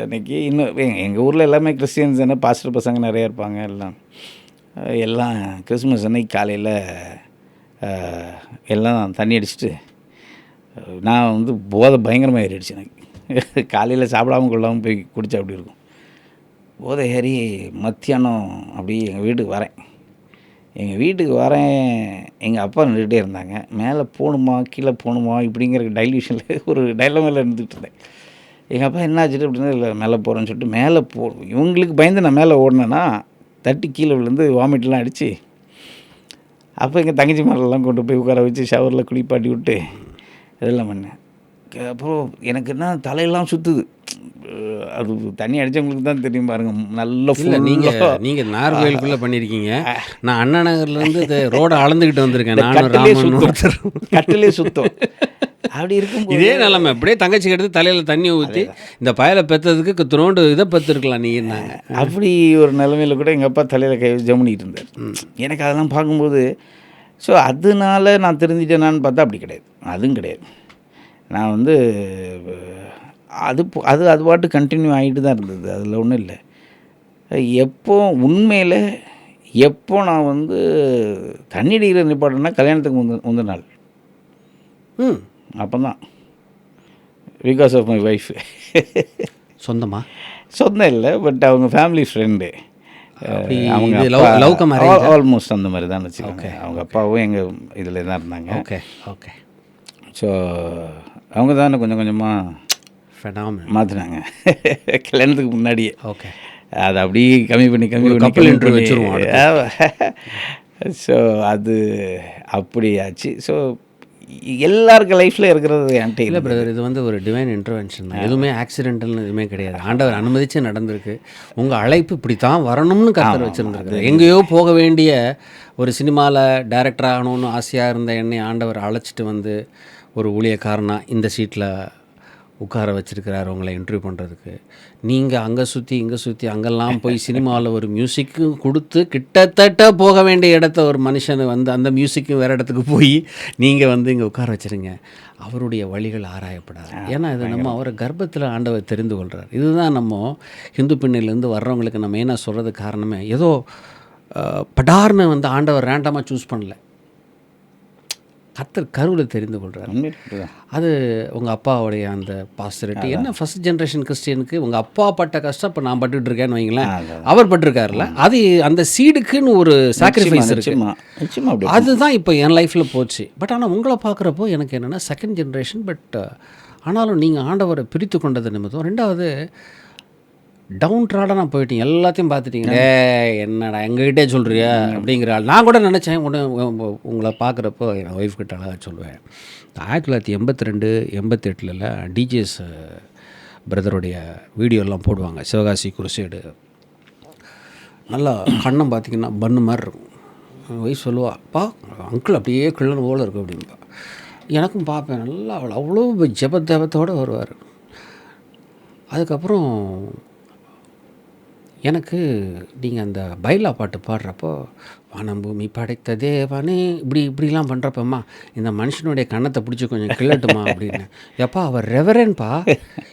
அன்றைக்கி, இன்னும் எங்கள் ஊரில் எல்லாமே கிறிஸ்டியன்ஸ் தானே, பாஸ்டர் பசங்க நிறையா இருப்பாங்க. எல்லாம் கிறிஸ்மஸ் அன்னைக்கு காலையில் எல்லாம் தண்ணி அடிச்சுட்டு, நான் வந்து போதை பயங்கரமாக ஏறிடுச்சு எனக்கு. காலையில் சாப்பிடாமல் கொள்ளாமல் போய் குடித்தா அப்படி இருக்கும். போதை ஏறி மத்தியானம் அப்படி எங்கள் வீட்டுக்கு வரேன். எங்கள் அப்பா நின்றுக்கிட்டே இருந்தாங்க. மேலே போகணுமா கீழே போகணுமா இப்படிங்கிற டைல்யூஷனில் ஒரு டைலமாவில் இருந்துகிட்டு இருந்தேன். எங்கள் அப்பா என்ன ஆச்சுட்டு அப்படின்னா, இல்லை மேலே போகிறேன்னு சொல்லிட்டு மேலே இவங்களுக்கு பயந்து நான் மேலே ஓடினேன்னா தட்டி கீழே விழுந்து வாமிட்லாம் அடித்து, அப்போ எங்கள் தங்கச்சி மாதிரிலாம் கொண்டு போய் உட்கார வச்சு ஷவரில் குளிப்பாட்டி விட்டு இதெல்லாம் பண்ணேன். அப்புறம் எனக்கு என்ன தலையெல்லாம் சுற்றுது. அது தண்ணி அடித்தவங்களுக்கு தான் தெரியும் பாருங்கள். நல்ல நீங்கள் நார்கோயிலுக்குள்ளே பண்ணியிருக்கீங்க. நான் அண்ணா நகர்லேருந்து ரோடை அளந்துக்கிட்டு வந்திருக்கேன். கட்டிலே சுத்தம். அப்படி இருக்கும் இதே நிலைமை அப்படியே தங்கச்சி எடுத்து தலையில் தண்ணி ஊற்றி இந்த பயலை பெற்றதுக்கு துணோண்டு இதை பெற்றுருக்கலாம் நீங்க. அப்படி ஒரு நிலைமையில் கூட எங்கள் அப்பா தலையில் கை ஜம்முனிட்டு இருந்தார். எனக்கு அதெல்லாம் பார்க்கும்போது அதனால நான் தெரிஞ்சிட்டேனான்னு பார்த்தா அப்படி கிடையாது. அதுவும் கிடையாது. நான் வந்து அது பாட்டு கண்டினியூ ஆகிட்டு தான் இருந்தது. அதில் ஒன்றும் இல்லை. எப்போ நான் வந்து தண்ணி அடிக்கிற நிப்பாட்டேன்னா கல்யாணத்துக்கு முந்தின நாள். அப்போ தான் பிகாஸ் ஆஃப் மை ஒய்ஃப். சொந்தம் இல்லை, பட் அவங்க ஃபேமிலி ஃப்ரெண்டு. அவங்க ஆல்மோஸ்ட் அந்த மாதிரி தான் வச்சுக்கோங்க. அவங்க அப்பாவும் எங்கள் இதில் தான் இருந்தாங்க. ஓகே. ஸோ அவங்க தானே கொஞ்சம் கொஞ்சமாக மாற்றினாங்க கல்யாணத்துக்கு முன்னாடியே. ஓகே. அதை அப்படியே கம்மி பண்ணி வச்சுருவோம். ஸோ அது அப்படி ஆச்சு. ஸோ எல்லாருக்கும் லைஃப்பில் இருக்கிறது என்கிட்ட இல்லை பிரதர். இது வந்து ஒரு டிவைன் இன்டர்வென்ஷன் தான். எதுவுமே ஆக்சிடென்டல்னு எதுவுமே கிடையாது. ஆண்டவர் அனுமதிச்சு நடந்திருக்கு. உங்கள் அழைப்பு இப்படி தான் வரணும்னு கர்த்தர் வச்சுருந்துருக்கு. எங்கேயோ போக வேண்டிய ஒரு சினிமாவில் டைரக்டர் ஆகணும்னு ஆசையாக இருந்த என்னை ஆண்டவர் அழைச்சிட்டு வந்து ஒரு ஊழியக்காரனா இந்த சீட்டில் உட்கார வச்சுருக்கிறார் உங்களை இன்டர்வியூ பண்ணுறதுக்கு. நீங்கள் அங்கே சுற்றி அங்கெல்லாம் போய் சினிமாவில் ஒரு மியூசிக்கு கொடுத்து கிட்டத்தட்ட போக வேண்டிய இடத்த ஒரு மனுஷனை வந்து அந்த மியூசிக்கும் வேறு இடத்துக்கு போய் நீங்கள் வந்து இங்கே உட்கார வச்சுருங்க. அவருடைய வழிகள் ஆராயப்படாது. ஏன்னா இது நம்ம அவரை கர்ப்பத்தில் ஆண்டவர் தெரிந்து கொள்கிறார். இதுதான் நம்ம ஹிந்து பின்னிலேருந்து வர்றவங்களுக்கு நம்ம என்ன சொல்கிறது காரணமே. ஏதோ படார்னு வந்து ஆண்டவர் ரேண்டமாக சூஸ் பண்ணல. கர்த்தர் கருவில் தெரிந்து கொள்கிறார். அது உங்கள் அப்பாவுடைய அந்த பாஸ்டரிட்டி. என்ன ஃபர்ஸ்ட் ஜென்ரேஷன் கிறிஸ்டியனுக்கு உங்கள் அப்பா பட்ட கஷ்டம் இப்போ நான் பட்டுட்டு இருக்கேன்னு வைங்களேன். அவர் பட்டிருக்காருல்ல, அது அந்த சீடுக்குன்னு ஒரு சாக்ரிஃபைஸ் இருக்குது. அதுதான் இப்போ என் லைஃப்பில் போச்சு. பட் ஆனால் உங்களை பார்க்குறப்போ எனக்கு என்னென்னா செகண்ட் ஜென்ரேஷன். பட் ஆனாலும் நீங்கள் ஆண்டவரை பிரித்து கொண்டது நிமித்தம். ரெண்டாவது டவுன் ட்ராடனாக போயிட்டீங்க, எல்லாத்தையும் பார்த்துட்டீங்க. என்னடா எங்ககிட்டே சொல்கிறியா அப்படிங்கிற ஆள். நான் கூட நினச்சேன் உங்களை பார்க்குறப்போ என் ஒய்ஃப் கிட்ட அழகாக சொல்லுவேன். 1982 88 டிஜேஎஸ் பிரதருடைய வீடியோலாம் போடுவாங்க, சிவகாசி குருசேடு. நல்லா கண்ணம் பார்த்திங்கன்னா பண்ணு மாதிரி இருக்கும். ஒய்ஃப் சொல்லுவா, பா அங்கிள் அப்படியே கிள்ளன்னு போல இருக்கும் அப்படின்பா. எனக்கும் பார்ப்பேன், நல்லா அவ்வளோ ஜபத்தோடு வருவார். அதுக்கப்புறம் எனக்கு நீங்கள் அந்த பைலா பாட்டு பாடுறப்போ, வானம் பூமி படைத்த தேவானே இப்படிலாம் பண்ணுறப்பம்மா இந்த மனுஷனுடைய கண்ணத்தை பிடிச்சி கொஞ்சம் கிள்ளட்டுமா அப்படின்னு. எப்பா அவர் ரெவரன்ப்பா,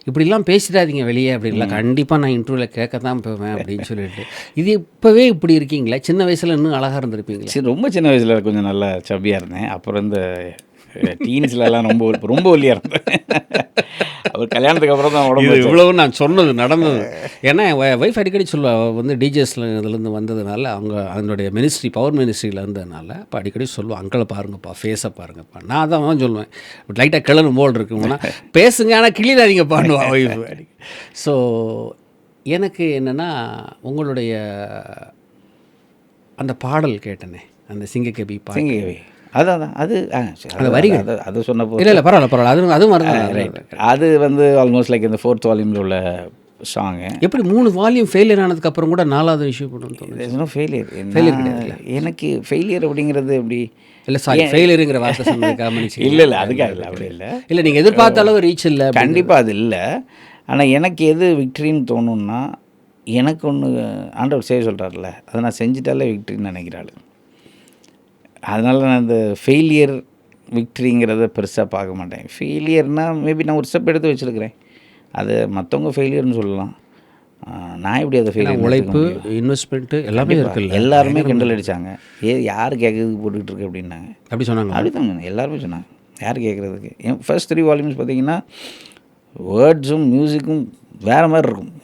இப்படிலாம் பேசிடாதீங்க வெளியே அப்படின்லாம். கண்டிப்பாக நான் இன்டர்வியூவில் கேட்க தான் போவேன் அப்படின்னு சொல்லிட்டு. இது இப்போவே இப்படி இருக்கீங்களா? சின்ன வயசில் இன்னும் அழகாக இருந்திருப்பீங்களா? சரி, ரொம்ப சின்ன வயசில் கொஞ்சம் நல்லா சப்பியாக இருந்தேன். அப்புறம் இந்த டீன்ஸ்லலாம் ரொம்ப ஒல்லியாக இருந்தேன். அவர் கல்யாணத்துக்கு அப்புறம் தான் உடம்பு இவ்வளவு நான் சொன்னது நடந்தது. ஏன்னா என் ஒய்ஃப் அடிக்கடி சொல்லுவா, வந்து டிஜேஎஸ்ல இதுலேருந்து வந்ததுனால, அவங்க அதனுடைய மினிஸ்ட்ரி பவர் மினிஸ்ட்ரியில் இருந்ததுனால இப்போ அடிக்கடி சொல்லுவாள், அங்கிளை பாருங்கப்பா, ஃபேஸை பாருங்கப்பா. நான் தான் சொல்லுவேன், லைட்டாக கிளறு போல் இருக்குங்கன்னா பேசுங்க, ஆனால் கிளிடாதீங்க பாடுவா ஒய்ஃப். ஸோ எனக்கு என்னென்னா உங்களுடைய அந்த பாடல் கேட்டனே, அந்த சிங்கக்கவி பாட்டு, அதான் அது வரிகள் அது சொன்னப்போ இல்லை பரவாயில்ல அதுவும் மறந்து. அது வந்து ஆல்மோஸ்ட் லைக் இந்த 4th வால்யூமில் உள்ள சாங்கு. எப்படி 3 வால்யூம் ஃபெயிலியர் ஆனதுக்கப்புறம் கூட 4வது இஷ்யூ பண்ணணும்? ஃபெயிலியர் கிடையாது எனக்கு. ஃபெயிலியர் அப்படிங்கிறது எப்படி இல்லை, சாரி, ஃபெயிலியருங்கிற வார்த்தை சொன்னதுக்காக இல்லை அதுக்காக இல்லை, அப்படி இல்லை நீங்கள் எதிர்பார்த்த அளவு ரீச் இல்லை, கண்டிப்பாக அது இல்லை. ஆனால் எனக்கு எது விக்ட்ரின்னு தோணுன்னா, எனக்கு ஒன்று ஆண்டவர் செய்ய சொல்கிறார்ல, அதை நான் செஞ்சிட்டாலே விக்ட்ரின்னு நினைக்கிறாள். அதனால் நான் இந்த ஃபெயிலியர் விக்ட்ரிங்கிறத பெருசாக பார்க்க மாட்டேன். ஃபெயிலியர்னால் மேபி நான் ஒரு ஸ்டெப் எடுத்து வச்சுருக்கிறேன், அது மற்றவங்க ஃபெயிலியர்னு சொல்லலாம். நான் எப்படி அதை ஃபெயிலியர், உழைப்பு, இன்வெஸ்ட்மெண்ட்டு எல்லாமே இருக்குல்ல. எல்லாருமே கிண்டல் அடித்தாங்க, யார் கேட்குறதுக்கு போட்டுக்கிட்டு இருக்கு அப்படின்னாங்க. அப்படி சொன்னாங்க? அப்படி தாங்க எல்லாருமே சொன்னாங்க, யார் கேட்குறதுக்கு. என் ஃபர்ஸ்ட் 3 வால்யூம்ஸ் பார்த்தீங்கன்னா வேர்ட்ஸும் மியூசிக்கும் வேறு மாதிரி இருக்கும்.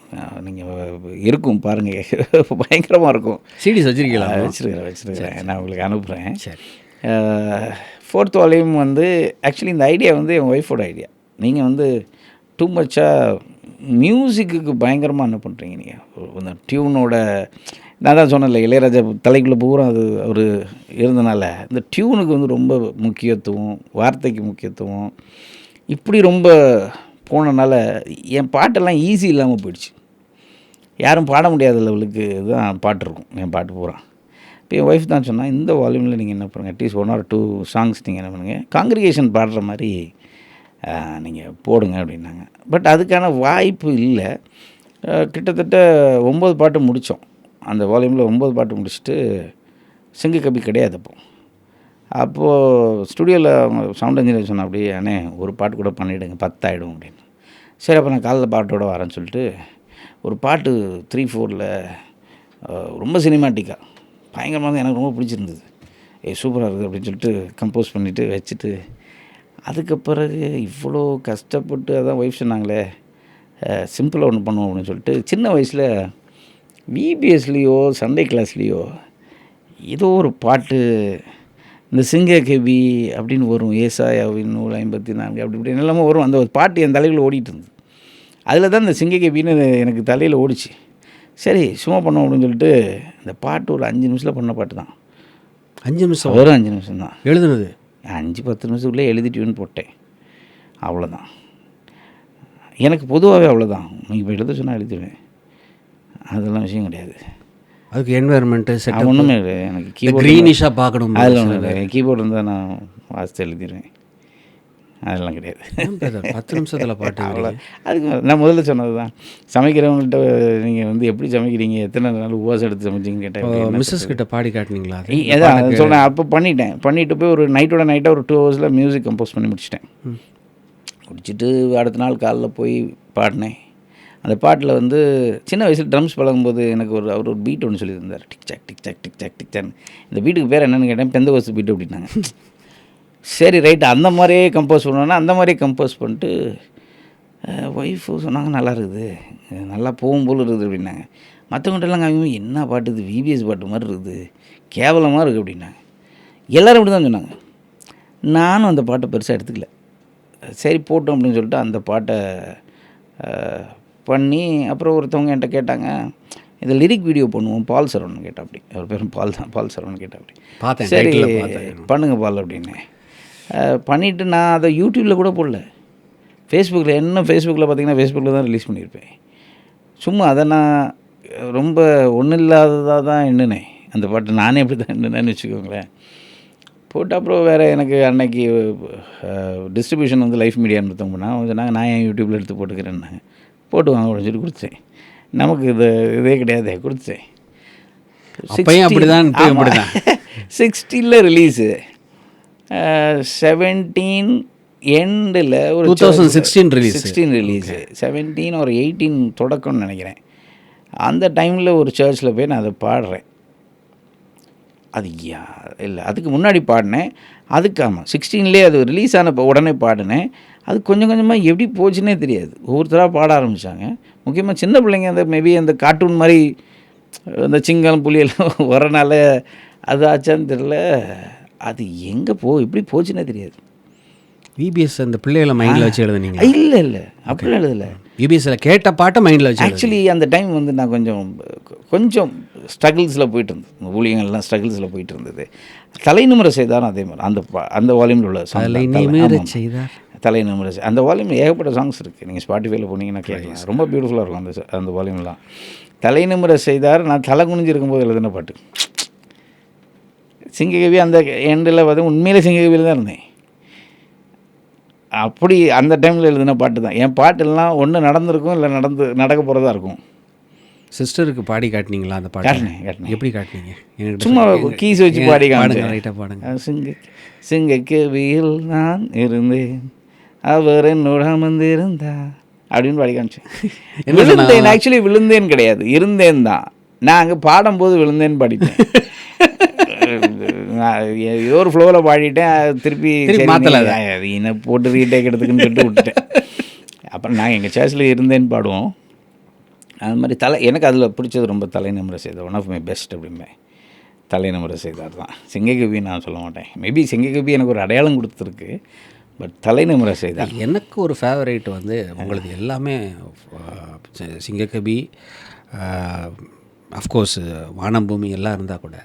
நீங்கள் இருக்கும் பாருங்கள், பயங்கரமாக இருக்கும். சிடிஸ் வச்சுருக்கீங்களா? வச்சுருக்கிறேன், நான் உங்களுக்கு அனுப்புகிறேன். சரி. 4th வால்யூம் வந்து ஆக்சுவலி இந்த ஐடியா வந்து என் ஒய்ஃபோட ஐடியா. நீங்கள் வந்து டூ மச்சாக மியூசிக்கு பயங்கரமாக என்ன பண்ணுறீங்க நீங்கள், அந்த டியூனோட, நான் தான் சொன்னேன்ல, இளையராஜா தலைக்குள்ளே பூரா அது அவர் இருந்தனால இந்த டியூனுக்கு வந்து ரொம்ப முக்கியத்துவம், வார்த்தைக்கு முக்கியத்துவம், இப்படி ரொம்ப போனனால என் பாட்டெல்லாம் ஈஸி இல்லாமல் போயிடுச்சு. யாரும் பாட முடியாத லெவலுக்கு தான் பாட்டு இருக்கும் என் பாட்டு பூரா. இப்போ என் ஒய்ஃப் தான் சொன்னால், இந்த வால்யூமில் நீங்கள் என்ன பண்ணுங்கள், அட்லீஸ்ட் 1 or 2 சாங்ஸ் நீங்கள் என்ன பண்ணுங்கள், காங்கிரிகேஷன் பாடுற மாதிரி நீங்கள் போடுங்க அப்படின்னாங்க. பட் அதுக்கான வாய்ப்பு இல்லை. கிட்டத்தட்ட 9 பாட்டு முடித்தோம். அந்த வால்யூமில் 9 பாட்டு முடிச்சுட்டு சிங்கக்கவி கிடையாது. அப்போது ஸ்டுடியோவில் அவங்க சவுண்ட் இன்ஜினியர் சொன்னால், அப்படியே அண்ணே ஒரு பாட்டு கூட பண்ணிவிடுங்க, 10 ஆகிடும் அப்படின்னு. சரி, அப்போ நான் காலைல பாட்டோட வரேன்னு சொல்லிட்டு ஒரு பாட்டு 3/4 ரொம்ப சினிமாட்டிக்காக பயங்கரமாக எனக்கு ரொம்ப பிடிச்சிருந்தது. சூப்பராக இருக்குது அப்படின்னு சொல்லிட்டு கம்போஸ் பண்ணிவிட்டு வச்சுட்டு, அதுக்கு பிறகு இவ்வளோ கஷ்டப்பட்டு அதான் ஒய்ஃப் சொன்னாங்களே சிம்பிளாக ஒன்று பண்ணுவோம் அப்படின்னு சொல்லிட்டு, சின்ன வயசில் விபிஎஸ்லேயோ சண்டே கிளாஸ்லேயோ ஏதோ ஒரு பாட்டு, இந்த சிங்கக்கவி அப்படின்னு வரும், ஏசாயாவின் நூல் 54 அப்படி இப்படி எல்லாமே வரும். அந்த ஒரு பாட்டு என் தலையில் ஓடிட்டு இருந்தது. அதில் தான் இந்த சிங்கக்கவின்னு எனக்கு தலையில் ஓடிச்சு. சரி சும்மா பண்ணோம் அப்படின்னு சொல்லிட்டு, இந்த பாட்டு ஒரு 5 நிமிஷத்தில் பண்ண பாட்டு தான். 5 நிமிஷம்? ஒரு 5 நிமிஷம் தான் எழுதுனது. 5-10 நிமிஷத்துக்குள்ளே எழுதிட்டுன்னு போட்டேன், அவ்வளோதான். எனக்கு பொதுவாகவே அவ்வளோதான். நீங்கள் இப்போ எழுத சொன்னால் எழுதிடுவேன், அதெல்லாம் விஷயம் கிடையாது. அதுக்கு என்வைரன்மெண்ட்டு செட் ஒன்றுமே இல்லை. எனக்கு கீபோர்டு க்ரீனிஷாக பார்க்கணும், அதில் ஒன்றும் இல்லை. கீபோர்டு இருந்தால் நான் வாசித்து எழுதிடுவேன், அதெல்லாம் கிடையாது. 10 நிமிஷத்தில் பாட்டு அவ்வளோ. அதுக்கு நான் முதல்ல சொன்னது தான், சமைக்கிறவங்கள்ட்ட நீங்கள் வந்து எப்படி சமைக்கிறீங்க, எத்தனை நாள் உபவாசம் எடுத்து சமைச்சிங்க கேட்டேன். மிஸ்ஸஸ் கிட்ட பாடி காட்டினீங்களா? அதான் சொன்னேன். அப்போ பண்ணிவிட்டு போய் ஒரு நைட்டாக ஒரு 2 hours மியூசிக் கம்போஸ் பண்ணி முடிச்சிட்டேன். முடிச்சுட்டு அடுத்த நாள் காலைல போய் பாடினேன். அந்த பாட்டில் வந்து சின்ன வயசில் ட்ரம்ஸ் பழகும்போது எனக்கு அவர் ஒரு பீட் ஒன்று சொல்லியிருந்தார், டிக் சாக் டிக் சாக் டிக் சாக் டிக் சாக். இந்த பீட்டுக்கு பேர் என்னென்னு கேட்டேன், பெந்தகோஸ்து பீட்டு அப்படின்னாங்க. சரி ரைட்டு, அந்த மாதிரியே கம்போஸ் பண்ணோன்னா அந்த மாதிரியே கம்போஸ் பண்ணிட்டு ஒய்ஃபு சொன்னாங்க, நல்லா இருக்குது, நல்லா போகும்போல் இருக்குது அப்படின்னாங்க. மற்றவங்கள்ட்டெல்லாம் அவங்க என்ன பாட்டு இது, விபிஎஸ் பாட்டு மாதிரி இருக்குது, கேவலமாக இருக்குது அப்படின்னாங்க. எல்லோரும் இப்படி தான் சொன்னாங்க. நானும் அந்த பாட்டை பெருசாக எடுத்துக்கல. சரி போட்டோம் அப்படின்னு சொல்லிட்டு அந்த பாட்டை பண்ணி அப்புறம் ஒருத்தவங்க என்கிட்ட கேட்டாங்க, இந்த லிரிக் வீடியோ பண்ணுவோம் பால் சரவணன் கேட்டா அப்படி, அவர் பேரும் பால் சரவணன் கேட்டா அப்படி. பார்த்தேன், சரி பார்த்தேன். பண்ணுங்க பால் அப்படின்னு பண்ணிவிட்டு நான் அதை யூடியூப்பில் கூட போடல, ஃபேஸ்புக்கில் என்ன ஃபேஸ்புக்கில் பார்த்தீங்கன்னா ஃபேஸ்புக்கில் தான் ரிலீஸ் பண்ணியிருப்பேன். சும்மா அதை நான் ரொம்ப ஒன்றும் இல்லாததாக தான் எண்ணினேன் அந்த பாட்டு, நானே அப்படி தான் எண்ணினேன்னு வச்சுக்கோங்களேன். போட்டு அப்புறம் வேறு எனக்கு அன்னைக்கு டிஸ்ட்ரிபியூஷன் வந்து லைஃப் மீடியான்னு ஒருத்தவங்க சொன்னாங்க, நான் என் யூடியூப்பில் எடுத்து போட்டுக்கிறேன்னாங்க. போட்டு வாங்க அப்படின்னு சொல்லி கொடுத்தேன். நமக்கு இதே கிடையாது, கொடுத்தேன். அப்படி தான் 60 ரிலீஸு, 17 எண்டில் ஒரு 2016 ரிலீஸு, 17 ஒரு 18 தொடக்கம்னு நினைக்கிறேன். அந்த டைமில் ஒரு சர்ச்சில் போய் நான் அதை பாடுறேன். அது இல்லை, அதுக்கு முன்னாடி பாடினேன். அதுக்கு ஆமாம் 16லேயே அது ரிலீஸ் ஆன உடனே பாடினேன். அது கொஞ்சம் கொஞ்சமாக எப்படி போச்சுன்னே தெரியாது, ஒவ்வொருத்தராக பாட ஆரம்பித்தாங்க. முக்கியமாக சின்ன பிள்ளைங்க அந்த மேபி அந்த கார்ட்டூன் மாதிரி அந்த சிங்கம் புலியெல்லாம் வரனால அது ஆச்சான்னு தெரியல, அது எங்கே இப்படி போச்சுன்னே தெரியாது. விபிஎஸ் அந்த பிள்ளைகளை மைண்டில் வச்சு எழுதுனீங்க? இல்லை அப்படிலாம் எழுதலை. விபிஎஸ்சில் கேட்ட பாட்டை மைண்டில் வச்சு. ஆக்சுவலி அந்த டைம் வந்து நான் கொஞ்சம் ஸ்ட்ரகிள்ஸில் போயிட்டு இருந்தது, ஊழியங்கள்லாம் ஸ்ட்ரகிள்ஸில் போயிட்டு இருந்தது. தலைநிமிர செய்தாரும் அதே மாதிரி அந்த வால்யூமில் உள்ள தலைநிமிர அந்த வால்யூமில் ஏகப்பட்ட சாங்ஸ் இருக்குது. நீங்கள் ஸ்பாட்டிஃபைல போனீங்கன்னா கேட்கலாம், ரொம்ப பியூட்டிஃபுல்லாக இருக்கும் அந்த வால்யூம்லாம். தலைநிமிர செய்தார் நான் தலை குனிஞ்சிருக்கும்போது எழுதின பாட்டு. சிங்ககவி அந்த எண்டில் பார்த்து உண்மையிலே சிங்ககவியில் தான் இருந்தேன். அப்படி அந்த டைமில் எழுதின பாட்டு தான். என் பாட்டெல்லாம் ஒன்று நடந்திருக்கும், இல்லை நடக்க போகிறதா இருக்கும். சிஸ்டருக்கு பாடி காட்டினீங்களா அந்த பாட்டு? காட்டினேன். எப்படி காட்டினீங்க? சும்மா கீஸ் வச்சு பாடி காட்டுங்க, ரைட்டாக பாடுங்க. சிங்கக்கவியில் நான் இருந்தேன், அவர் என்னோட அமர்ந்திருந்தா அப்படின்னு பாடி காமிச்சேன். விழுந்தேன், ஆக்சுவலி விழுந்தேன் கிடையாது, இருந்தேன் தான். நான் அங்கே பாடும்போது விழுந்தேன்னு பாடிட்டேன். ஏதோ ஒரு ஃப்ளோவில் பாடிட்டேன், திருப்பி மாற்றலை, என்ன போட்டு ரீடேக் எடுத்துக்குன்னு சொல்லிட்டு விட்டுட்டேன். அப்புறம் நாங்கள் எங்கள் சேர்ச்சில் இருந்தேன்னு பாடுவோம். அது மாதிரி எனக்கு அதில் பிடிச்சது ரொம்ப தலைநிமிர செய்தார், ஒன் ஆஃப் மை பெஸ்ட் அப்படிமே. தலைநிமிர செய்தார் தான். சிங்ககவி நான் சொல்ல மாட்டேன், மேபி சிங்ககவி எனக்கு ஒரு அடையாளம் கொடுத்துருக்கு, பட் தலைநிமிர செய்தார் எனக்கு ஒரு ஃபேவரேட் வந்து உங்களுக்கு எல்லாமே. சிங்ககவி, அஃப்கோர்ஸ் வானம்பூமி எல்லாம் இருந்தால் கூட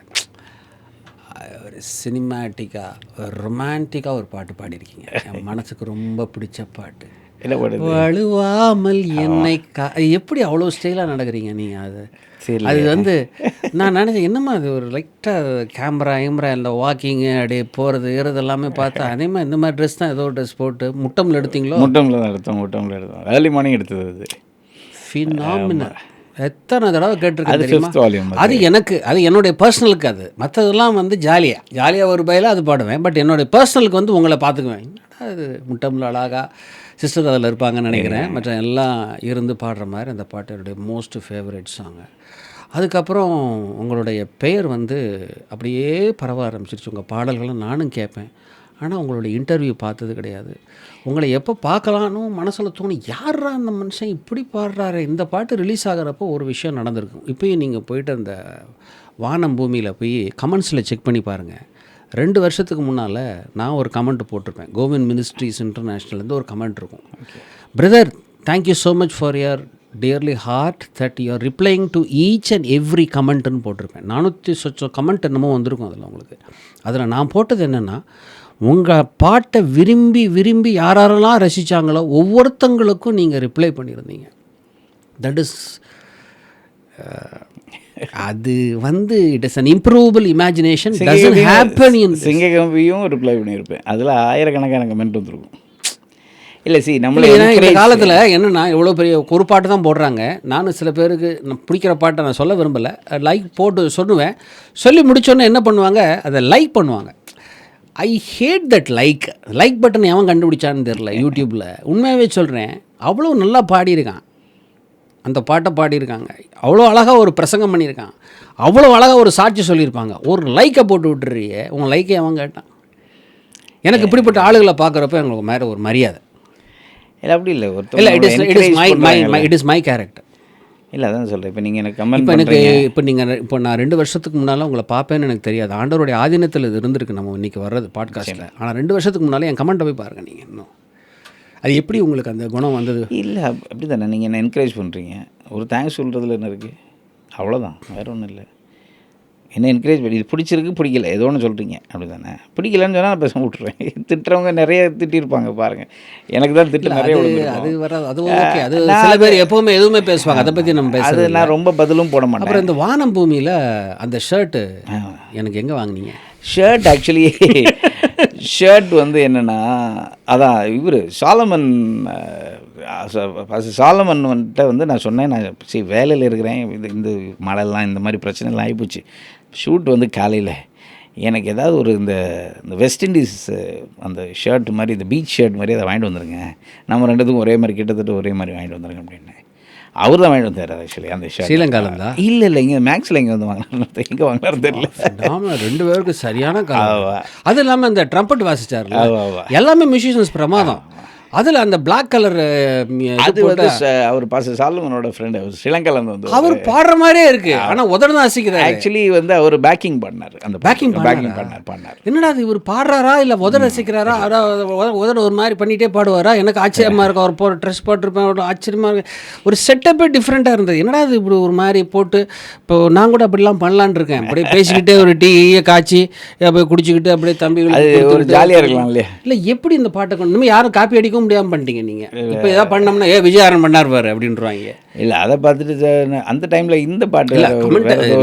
ஒரு சினிமேட்டிக்காக ரொமான்டிக்காக ஒரு பாட்டு பாடியிருக்கீங்க, என் மனசுக்கு ரொம்ப பிடிச்ச பாட்டு. வழுவாமல் என்னை எப்படி அவ்வளோ ஸ்டைலாக நடக்கிறீங்க நீங்கள்? அது வந்து நான் நினச்சேன், என்னம்மா அது ஒரு லைட்டாக கேமரா இந்த வாக்கிங்கு அப்படியே போகிறது ஏறது எல்லாமே பார்த்தா அதே மாதிரி இந்த மாதிரி ட்ரெஸ் தான், ஏதோ ட்ரெஸ் போட்டு முட்டமில் எடுத்தீங்களோ? முட்டமில் தான் எடுத்தோம், ஏர்லி மார்னிங் எடுத்தது. அது ஃபினாமினல். எத்தனை தடவை கேட்டிருக்கேன். அது எனக்கு, அது என்னுடைய பர்சனலுக்கு, அது மற்றதெல்லாம் வந்து ஜாலியாக ஒரு பயில அது பாடுவேன். பட் என்னுடைய பர்சனலுக்கு வந்து உங்களை பார்த்துக்குவேன். அது முட்டமில் அழகாக சிஸ்டர் அதில் இருப்பாங்கன்னு நினைக்கிறேன். மற்ற எல்லாம் இருந்து பாடுற மாதிரி அந்த பாட்டு என்னுடைய மோஸ்ட் ஃபேவரட் சாங்கு. அதுக்கப்புறம் உங்களுடைய பெயர் வந்து அப்படியே பரவ ஆரம்பிச்சிருச்சு. உங்கள் பாடல்களை நானும் கேட்பேன், ஆனால் உங்களுடைய இன்டர்வியூ பார்த்தது கிடையாது. உங்களை எப்போ பார்க்கலான்னு மனசில் தோணி, யாரா அந்த மனுஷன் இப்படி பாடுறாரு. இந்த பாட்டு ரிலீஸ் ஆகிறப்போ ஒரு விஷயம் நடந்திருக்கும். இப்போயும் நீங்கள் போய்ட்டு அந்த வானம் பூமியில் போய் கமெண்ட்ஸில் செக் பண்ணி பாருங்கள். 2 வருஷத்துக்கு முன்னால் நான் ஒரு கமெண்ட் போட்டிருப்பேன், கோவிந்த் மினிஸ்ட்ரிஸ் இன்டர்நேஷ்னல்லேருந்து ஒரு கமெண்ட் இருக்கும். Brother, thank you so much for your dearly heart that you're replying to each and every கமெண்ட்டுன்னு போட்டிருப்பேன். 400 கமெண்ட் என்னமோ வந்திருக்கும் அதில் உங்களுக்கு. அதில் நான் போட்டது என்னென்னா, உங்கள் பாட்டை விரும்பி யாரெல்லாம் ரசித்தாங்களோ ஒவ்வொருத்தங்களுக்கும் நீங்கள் ரிப்ளை பண்ணியிருந்தீங்க. தட் இஸ் அது வந்து it is an improvable imagination doesn't happen in. சிங்ககவியும் ரிப்ளை பண்ணியிருப்பேன், அதில் ஆயிரக்கணக்கான கமெண்ட் வந்துருக்கும். இல்லை நம்மள இந்த காலத்தில் என்னென்னா எவ்வளோ பெரிய ஒரு பாட்டு தான் போடுறாங்க. நானும் சில பேருக்கு நான் பிடிக்கிற பாட்டை நான் சொல்ல விரும்பலை, லைக் போட்டு சொல்லுவேன். சொல்லி முடிச்சோன்னே என்ன பண்ணுவாங்க, அதை லைக் பண்ணுவாங்க. ஐ ஹேட் தட் லைக் பட்டன் எவன் கண்டுபிடிச்சான்னு தெரில யூடியூப்பில். உண்மையாகவே சொல்கிறேன், அவ்வளோ நல்லா பாடியிருக்கான், அந்த பாட்டை பாடியிருக்காங்க, அவ்வளோ அழகாக ஒரு பிரசங்கம் பண்ணியிருக்கான், அவ்வளோ அழகாக ஒரு சாட்சி சொல்லியிருப்பாங்க. ஒரு லைக்கை போட்டு விட்டுறிய, உங்கள் லைக்கை அவன் கேட்டான். எனக்கு இப்படிப்பட்ட ஆளுகளை பார்க்குறப்ப எங்களுக்கு மேலே ஒரு மரியாதை. இல்லை அப்படி இல்லை, இல்லை இட் இஸ் மை கேரக்டர். இல்லை அதான் சொல்கிறேன். இப்போ நீங்கள் எனக்கு கமெண்ட் இப்போ நான் 2 வருஷத்துக்கு முன்னால் உங்களை பார்ப்பேன்னு எனக்கு தெரியாது. ஆண்டவருடைய ஆதீனத்தில் இது இருந்திருக்கு நம்ம இன்றைக்கி வர்றது பாட்காஸ்ட்டில். ஆனால் 2 வருஷத்துக்கு முன்னாலே என் கமெண்ட்டை போய் பாருங்கள் நீங்கள். இன்னும் அது எப்படி உங்களுக்கு அந்த குணம் வந்தது? இல்லை அப்படி தானே, நீங்கள் என்ன என்கரேஜ் பண்ணுறீங்க, ஒரு தேங்க்ஸ் சொல்கிறதுல என்ன இருக்குது, அவ்வளோதான், வேறு ஒன்றும் இல்லை. என்ன என்கரேஜ் பண்ணி இது பிடிச்சிருக்கு பிடிக்கல ஏதோ ஒன்று சொல்கிறீங்க அப்படி தானே. பிடிக்கலன்னு சொன்னால் நான் பேச விட்டுருவேன். திட்டுறவங்க நிறைய திட்டிருப்பாங்க பாருங்கள், எனக்கு தான் திட்டு நிறைய அது வராது. அது ஓகே, அது சில பேர் எப்போவுமே எதுவுமே பேசுவாங்க, அதை பற்றி நம்ம அது நான் ரொம்ப பதிலும் போட மாட்டேன். அப்புறம் இந்த வானம் பூமியில் அந்த ஷர்ட்டு எனக்கு எங்கே வாங்கினீங்க? ஷர்ட் ஆக்சுவலி ஷர்ட் வந்து என்னென்னா, அதான் இவர் சாலமன் வந்துட்டு வந்து நான் சொன்னேன், நான் சரி வேலையில் இருக்கிறேன், இந்த மழைலாம் இந்த மாதிரி பிரச்சனைலாம் ஆகிப்போச்சு, ஷூட் வந்து காலையில் எனக்கு ஏதாவது ஒரு இந்த வெஸ்ட் இண்டீஸ் அந்த ஷர்ட் மாதிரி, இந்த பீச் ஷர்ட் மாதிரி அதை வாங்கிட்டு வந்துருங்க, நம்ம ரெண்டுத்துக்கும் ஒரே மாதிரி கிட்டத்தட்ட ஒரே மாதிரி வாங்கிட்டு வந்துருங்க அப்படின்னு. அவர் தான் வாங்கிட்டு வந்தார் ஆக்சுவலி அந்த ஷர்ட். ஸ்ரீலங்காவில் தான்? இல்லை இங்கே மேக்ஸில் இங்கே வந்து வாங்கினார், எங்கே வாங்கினார் தெரியல. ஆமாம், 2 பேருக்கு சரியான காலம். அது இல்லாமல் அந்த ட்ரம்பட் வாசிச்சார், எல்லாமே மியூசிஷியன்ஸ் பிரமாதம். அதில் அந்த பிளாக் கலர் அது வந்து அவர் சாலமனோட ஃப்ரெண்ட், அவர் ஸ்ரீலங்காலேருந்து வந்து அவர் பாடுற மாதிரியே இருக்கு, ஆனால் உதடு தான் வாசிக்கிறார். ஆக்சுவலி வந்து அவர் பேக்கிங் பண்ணார், அந்த பேக்கிங் பண்ணார். என்னடா அது, இவர் பாடுறாரா இல்லை உதடு ரசிக்கிறாரா, உதடு ஒரு மாதிரி பண்ணிகிட்டே பாடுவாரா? எனக்கு ஆச்சரியமாக இருக்கும். அவர் போகிற ட்ரெஸ் போட்டிருப்பேன், ஒரு ஆச்சரியமாக இருக்கு, ஒரு செட்டப்பே டிஃப்ரெண்ட்டாக இருந்தது. என்னடா இது இப்படி ஒரு மாதிரி போட்டு, இப்போ நான் கூட அப்படிலாம் பண்ணலான் இருக்கேன், அப்படியே பேசிக்கிட்டே ஒரு டீயை காய்ச்சி அப்படியே குடிச்சிக்கிட்டு அப்படியே தம்பி ஒரு ஜாலியாக இருக்கலாம் இல்லையா? இல்லை எப்படி இந்த பாட்டை கொண்டு இனிமேல் யாரும் காப்பி அடிக்க முடியாம பண்ணிட்டீங்க நீங்க. இப்போ ஏதாவது பண்ணோம்னா விஜயாரன் பண்ணார் பாரு அப்படின்றாங்க. இல்லை அதை பார்த்துட்டு அந்த டைமில் இந்த பாட்டு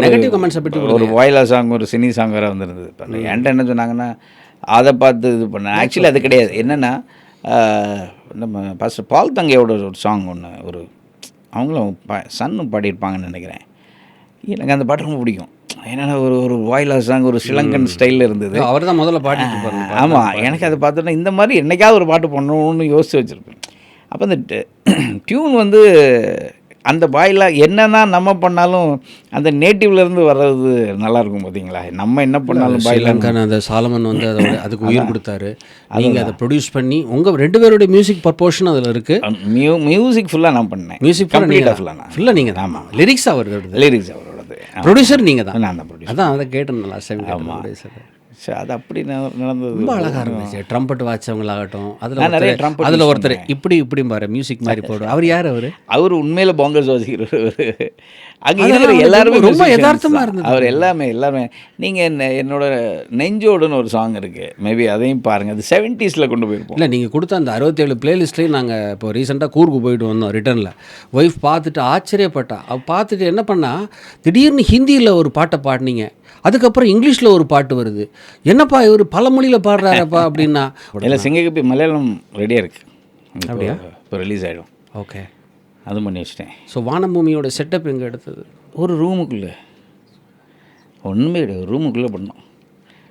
நெகட்டிவ் கமெண்ட்ஸ் பற்றி ஒரு வாயிலா சாங், ஒரு சினி சாங் வேறு வந்துருந்தது. என்கிட்ட என்ன சொன்னாங்கன்னா அதை பார்த்து இது பண்ணேன். ஆக்சுவலி அது கிடையாது. என்னென்னா நம்ம பாஸ்டர் பால் தங்கையோட ஒரு சாங் ஒன்று, ஒரு அவங்களும் சன்னும் பாடியிருப்பாங்கன்னு நினைக்கிறேன். எனக்கு அந்த பாட்டு ரொம்ப பிடிக்கும். ஏன்னா ஒரு வாயிலா சாங், ஒரு ஸ்ரீலங்கன் ஸ்டைலில் இருந்தது. அவர் தான் முதல்ல பாட்டு. ஆமாம், எனக்கு அதை பார்த்தோன்னா இந்த மாதிரி என்னைக்காவது ஒரு பாட்டு பண்ணணும்னு யோசித்து வச்சுருப்பேன். அப்போ அந்த டியூன் வந்து அந்த வாயிலா என்னன்னா நம்ம பண்ணாலும் அந்த நேட்டிவ்லேருந்து வர்றது நல்லாயிருக்கும் பார்த்தீங்களா. நம்ம என்ன பண்ணாலும் ஸ்ரீலங்கன் அந்த சாலமன் வந்து அதுக்கு உயிர் கொடுத்தாரு. நீங்கள் அதை ப்ரொடியூஸ் பண்ணி உங்கள் 2 பேருடைய மியூசிக் பர்போர்ஷன் அதில் இருக்குது. மியூசிக் ஃபுல்லாக நான் பண்ணேன். மியூசிக் ஃபுல்லாக நீங்கள் தான். ஆமாம், லிரிக்ஸ் அவரோடது. லிரிக்ஸ் அவரோடது. ப்ரொடியூசர் நீங்கள் தான். நான் தான் ப்ரொடியூசர். அதான் அதை கேட்டேன் நல்லா. ஆமாம், அது அப்படி நடந்தது. ரொம்ப அழகாக இருந்துச்சு. ட்ரம்பட் வாட்சவங்களாகட்டும், அதில் ஒருத்தர் இப்படி பாரு மியூசிக் மாதிரி போடுவோம். அவர் யார்? அவர் உண்மையில் பாங்கர்ஸ் வாசிக்கிறவர். அங்கே இருக்கிற எல்லாருமே ரொம்ப யதார்த்தமாக இருந்தது. அவர் எல்லாமே நீங்கள் என்னோட நெஞ்சோடுன்னு ஒரு சாங் இருக்குது, மேபி அதையும் பாருங்கள். அது 70s கொண்டு போயிருப்போம். இல்லை, நீங்கள் கொடுத்த அந்த 67 பிளேலிஸ்ட்லேயும் நாங்கள் இப்போ ரீசெண்டாக கூர்க்கு போயிட்டு வந்தோம் ரிட்டர்னில். ஒய்ஃப் பார்த்துட்டு ஆச்சரியப்பட்டா. அவள் பார்த்துட்டு என்ன பண்ணா, திடீர்னு ஹிந்தியில் ஒரு பாட்டை பாடினீங்க, அதுக்கப்புறம் இங்கிலீஷில் ஒரு பாட்டு வருது, என்னப்பா இவர் பல மொழியில் பாடுறாரப்பா அப்படின்னா. இல்லை, சிங்கக்கப்பி மலையாளம் ரெடியாக இருக்குது, அப்படியா? இப்போ ரிலீஸ் ஆகிடும். ஓகே, அதுவும் பண்ணி வச்சிட்டேன். ஸோ வானபூமியோட செட்டப் எங்கே எடுத்தது? ஒரு ரூமுக்குள்ளே, ஒன்றுமே கிடையாது, ஒரு ரூமுக்குள்ளே பண்ணோம்.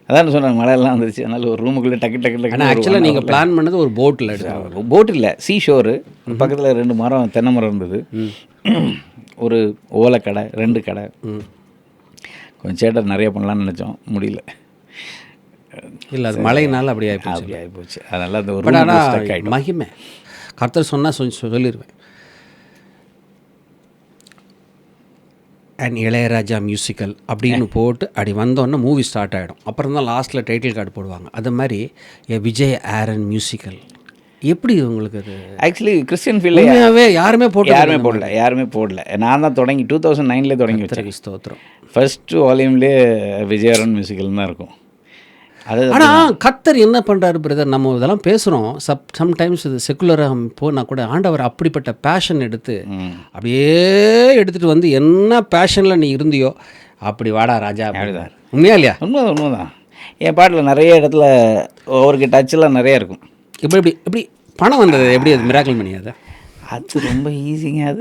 அதான் சொன்னாங்க மழையெல்லாம் வந்துருச்சு, அதனால் ஒரு ரூமுக்குள்ளே டக்கு. ஆனால் ஆக்சுவலாக நீங்கள் பிளான் பண்ணது ஒரு போட்டில் எடுத்தாங்க. போட் இல்லை, சீஷோரு. பக்கத்தில் 2 மரம், தென்னை மரம் இருந்தது, ஒரு ஓலைக்கடை, 2 கடை. கொஞ்சம் சேட்டர் நிறைய பண்ணலான்னு நினச்சோம், முடியல. இல்லை, அது மழையினால அப்படி ஆகிப்போச்சு. அதனால் அந்த ஒரு மகிமை கர்த்தர் சொன்னால் சொல்லிடுவேன். அண்ட் இளையராஜா மியூசிக்கல் அப்படின்னு போட்டு அப்படி வந்தோன்னே மூவி ஸ்டார்ட் ஆகிடும். அப்புறம் தான் லாஸ்ட்டில் டைட்டில் கார்டு போடுவாங்க. அது மாதிரி விஜய் ஆரன் மியூசிக்கல் எப்படி உங்களுக்கு? அது ஆக்சுவலி கிறிஸ்டியன் ஃபீல்டாகவே யாருமே போடல. நான் தான் தொடங்கி 2009 தொடங்கி வச்சேன். ஸ்தோத்திரம். ஃபர்ஸ்ட்டு வால்யூம்லேயே விஜய் ஆரன் மியூசிக்கல் தான் இருக்கும். ஆனால் கர்த்தர் என்ன பண்ணுறாரு பிரதர், நம்ம இதெல்லாம் பேசுகிறோம், சம்டைம்ஸ் இது செக்குலராக போனால் கூட ஆண்டவர் அப்படிப்பட்ட பேஷன் எடுத்து அப்படியே எடுத்துகிட்டு வந்து என்ன பேஷனில் நீ இருந்தியோ அப்படி வாடா ராஜா அப்படிதான். உண்மையா இல்லையா? உண்மைதான். என் பாட்டில் நிறைய இடத்துல ஒவ்வொரு டச்செல்லாம் நிறைய இருக்கும். எப்படி பணம் வந்தது? எப்படி அது மிராக்கிள் மணி? அது ரொம்ப ஈஸிங்க.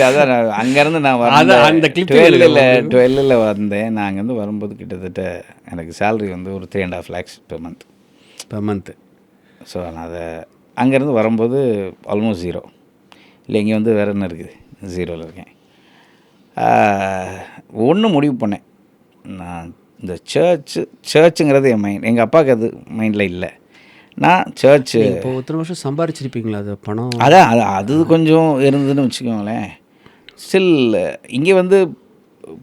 அதான் அங்கேருந்து நான் அந்த 12 வந்தேன். நான் அங்கேருந்து வரும்போது கிட்டத்தட்ட எனக்கு சேலரி வந்து ஒரு 3.5 lakhs per month. ஸோ நான் அதை அங்கேருந்து வரும்போது ஆல்மோஸ்ட் 0. இல்லை, இங்கே வந்து வேறு என்ன இருக்குது, 0ல் இருக்கேன். ஒன்று முடிவு பண்ணேன், நான் இந்த சர்ச்சுங்கிறது என் மைண்ட், எங்கள் அப்பாவுக்கு அது மைண்டில் இல்லை. நான் சர்ச்சு இப்போ இத்தனை வருஷம் சம்பாரிச்சிருப்பீங்களா அது பணம்? அது கொஞ்சம் இருந்ததுன்னு வச்சுக்கோங்களேன். ஸ்டில் இங்கே வந்து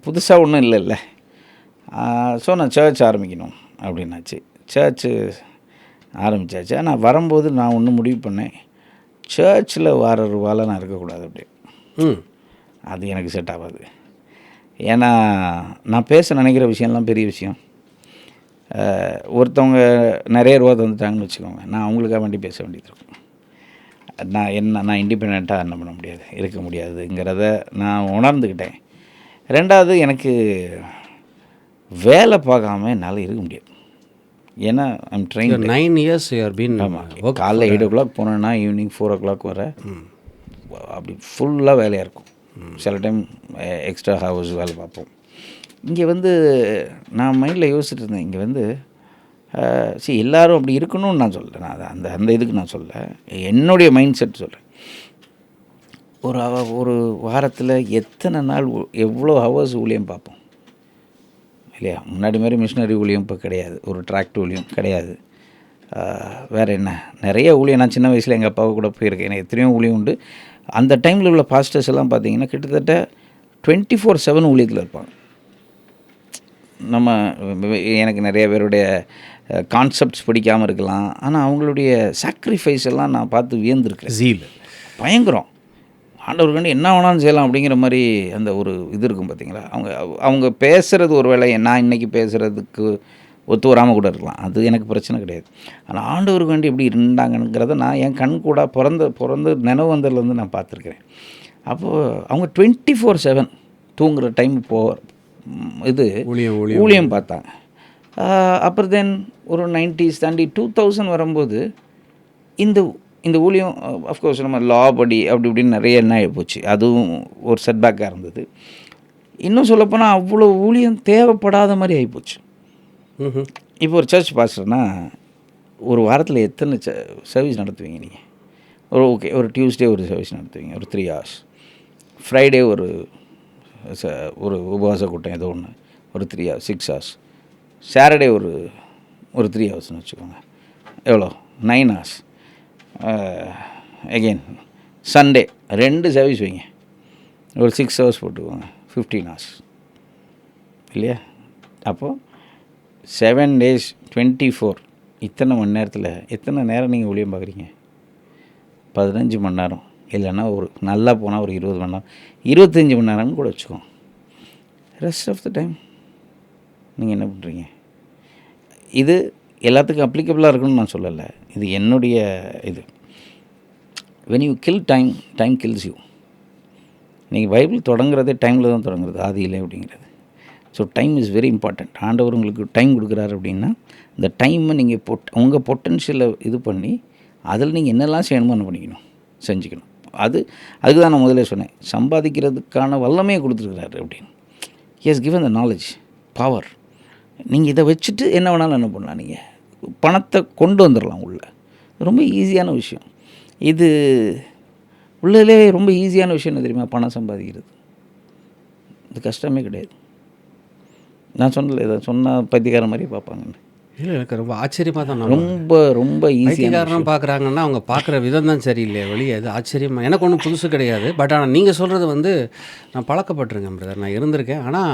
புதுசாக ஒன்றும் இல்லைல்ல. ஸோ நான் சர்ச் ஆரம்பிக்கணும் அப்படின்னாச்சு. சர்ச்சு ஆரம்பித்தாச்சு. ஆனால் வரும்போது நான் ஒன்று முடிவு பண்ணேன், சர்ச்சில் வார ரூபாவில் நான் இருக்கக்கூடாது அப்படியே. அது எனக்கு செட் ஆகாது. ஏன்னா நான் பேச நினைக்கிற விஷயம்லாம் பெரிய விஷயம். ஒருத்தவங்க நிறைய ரூபா தந்துட்டாங்கன்னு வச்சுக்கோங்க, நான் அவங்களுக்காக வேண்டி பேச வேண்டியது இருக்கும். நான் இண்டிபெண்ட்டாக என்ன பண்ண முடியாது, இருக்க முடியாதுங்கிறத நான் உணர்ந்துக்கிட்டேன். ரெண்டாவது, எனக்கு வேலை பார்க்காம என்னால் இருக்க முடியாது. ஏன்னா I'm train 9 years you have been. ஆமாம், காலைல 8 o'clock போனேன்னா ஈவினிங் 4 o'clock வர அப்படி ஃபுல்லாக வேலையாக இருக்கும். சில டைம் எக்ஸ்ட்ரா ஹவர்ஸ் வேலை பார்ப்போம். இங்கே நான் மைண்டில் யோசிச்சுட்டு இருந்தேன், இங்கே சரி எல்லோரும் அப்படி இருக்கணும்னு நான் சொல்கிறேன். நான் அந்த இதுக்கு நான் சொல்ல, என்னுடைய மைண்ட் செட் சொல்கிறேன். ஒரு வாரத்தில் எத்தனை நாள் எவ்வளோ ஹவர்ஸ் ஊழியம் பார்ப்போம் இல்லையா? முன்னாடி மாதிரி மிஷினரி ஊழியம் இப்போ கிடையாது, ஒரு டிராக்ட் ஊழியம் கிடையாது. வேறு என்ன, நிறைய ஊழியம். நான் சின்ன வயசில் எங்கள் அப்பாவை கூட போயிருக்கேன், எனக்கு எத்தனையோ ஊழியம் உண்டு. அந்த டைமில் உள்ள பாஸ்டர்ஸ் எல்லாம் பார்த்திங்கன்னா கிட்டத்தட்ட 24/7 ஊழியத்தில் இருப்பாங்க. எனக்கு நிறைய பேருடைய கான்செப்ட்ஸ் பிடிக்காமல் இருக்கலாம், ஆனால் அவங்களுடைய சாக்ரிஃபைஸ் எல்லாம் நான் பார்த்து வியந்திருக்கேன். ஜீல் பயங்கரம். ஆண்டவருக்காண்டி என்ன வேணாலும் செய்யலாம் அப்படிங்கிற மாதிரி அந்த ஒரு இது இருக்கும் பார்த்தீங்களா? அவங்க பேசுகிறது ஒரு வேளை நான் இன்றைக்கி பேசுகிறதுக்கு ஒத்து வராமல் கூட இருக்கலாம், அது எனக்கு பிரச்சனை கிடையாது. ஆனால் ஆண்டவருக்காண்டி எப்படி இருந்தாங்கங்கிறத நான் என் கண் கூட பிறந்து நினைவு வந்ததுலேருந்து நான் பார்த்துருக்கிறேன். அப்போது அவங்க 24/7 தூங்குகிற டைம் ஊழியம் பார்த்தாங்க. அப்புறம் தென் ஒரு 90s தாண்டி 2000 வரும்போது இந்த ஊழியம் அஃப்கோர்ஸ் நம்ம லா படி அப்படி இப்படின்னு நிறைய என்ன ஆகிப்போச்சு, அதுவும் ஒரு செட்பேக்காக இருந்தது. இன்னும் சொல்லப்போனால் அவ்வளோ ஊழியம் தேவைப்படாத மாதிரி ஆகிப்போச்சு. இப்போ ஒரு சர்ச் பாஸ்டர்னா ஒரு வாரத்தில் எத்தனை சர்வீஸ் நடத்துவீங்க நீங்கள்? ஒரு டியூஸ்டே ஒரு சர்வீஸ் நடத்துவீங்க, ஒரு 3 hours. ஃப்ரைடே ஒரு உபவாச கூட்டம் ஏதோ ஒன்று, ஒரு 3 hours 6 hours. சாட்டர்டே ஒரு 3 ஹவர்ஸ்னு வச்சுக்கோங்க, எவ்வளோ 9 hours. அகெயின் சண்டே 2 சர்வீஸ் வைங்க, ஒரு 6 hours போட்டுக்கோங்க, 15 hours இல்லையா? அப்போது 7 days 24, இத்தனை மணி நேரத்தில் எத்தனை நேரம் நீங்கள் ஊழியம் பார்க்குறீங்க? 15 மணி நேரம், இல்லைன்னா ஒரு நல்லா போனால் ஒரு 20 மணி நேரம், 25 மணி நேரம்னு கூட வச்சுக்கோங்க. ரெஸ்ட் ஆஃப் த டைம் நீங்கள் என்ன பண்ணுறீங்க? இது எல்லாத்துக்கும் அப்ளிகபிளாக இருக்குன்னு நான் சொல்லலை, இது என்னுடைய இது. when you kill time kills you. நீங்கள் பைபிள் தொடங்குறதே டைமில் தான் தொடங்குறது, ஆதியிலே அப்படிங்கிறது. So time is very important. ஆண்டவர் உங்களுக்கு டைம் கொடுக்குறாரு அப்படின்னா இந்த டைமை நீங்கள் உங்கள் பொட்டன்ஷியலை இது பண்ணி அதில் நீங்கள் என்னெல்லாம் செய்யணுமோ பண்ணிக்கணும், செஞ்சுக்கணும். அதுக்கு தான் நான் முதலே சொன்னேன், சம்பாதிக்கிறதுக்கான வல்லமையை கொடுத்துருக்குறாரு அப்படின்னு. he has given the knowledge, power. நீங்கள் இதை வச்சுட்டு என்ன வேணாலும் என்ன பண்ணலாம், நீங்கள் பணத்தை கொண்டு வந்துடலாம் உள்ள. ரொம்ப ஈஸியான விஷயம் இது. உள்ளே ரொம்ப ஈஸியான விஷயம் என்ன தெரியுமா? பணம் சம்பாதிக்கிறது. இது கஷ்டமே கிடையாது. நான் சொன்னல, இதை சொன்னால் பைத்தியக்காரன் மாதிரி பார்ப்பாங்கன்னு. இல்லை, எனக்கு ரொம்ப ஆச்சரியமாக தான். ரொம்ப ஈஸியாக பார்க்குறாங்கன்னா அவங்க பார்க்குற விதம் தான் சரியில்லை, வெளியே அது ஆச்சரியமாக. எனக்கு ஒன்றும் புதுசு கிடையாது. பட் ஆனால் நீங்கள் சொல்கிறது நான் பழக்கப்பட்டிருக்கேன் பிரதர், நான் இருந்திருக்கேன். ஆனால்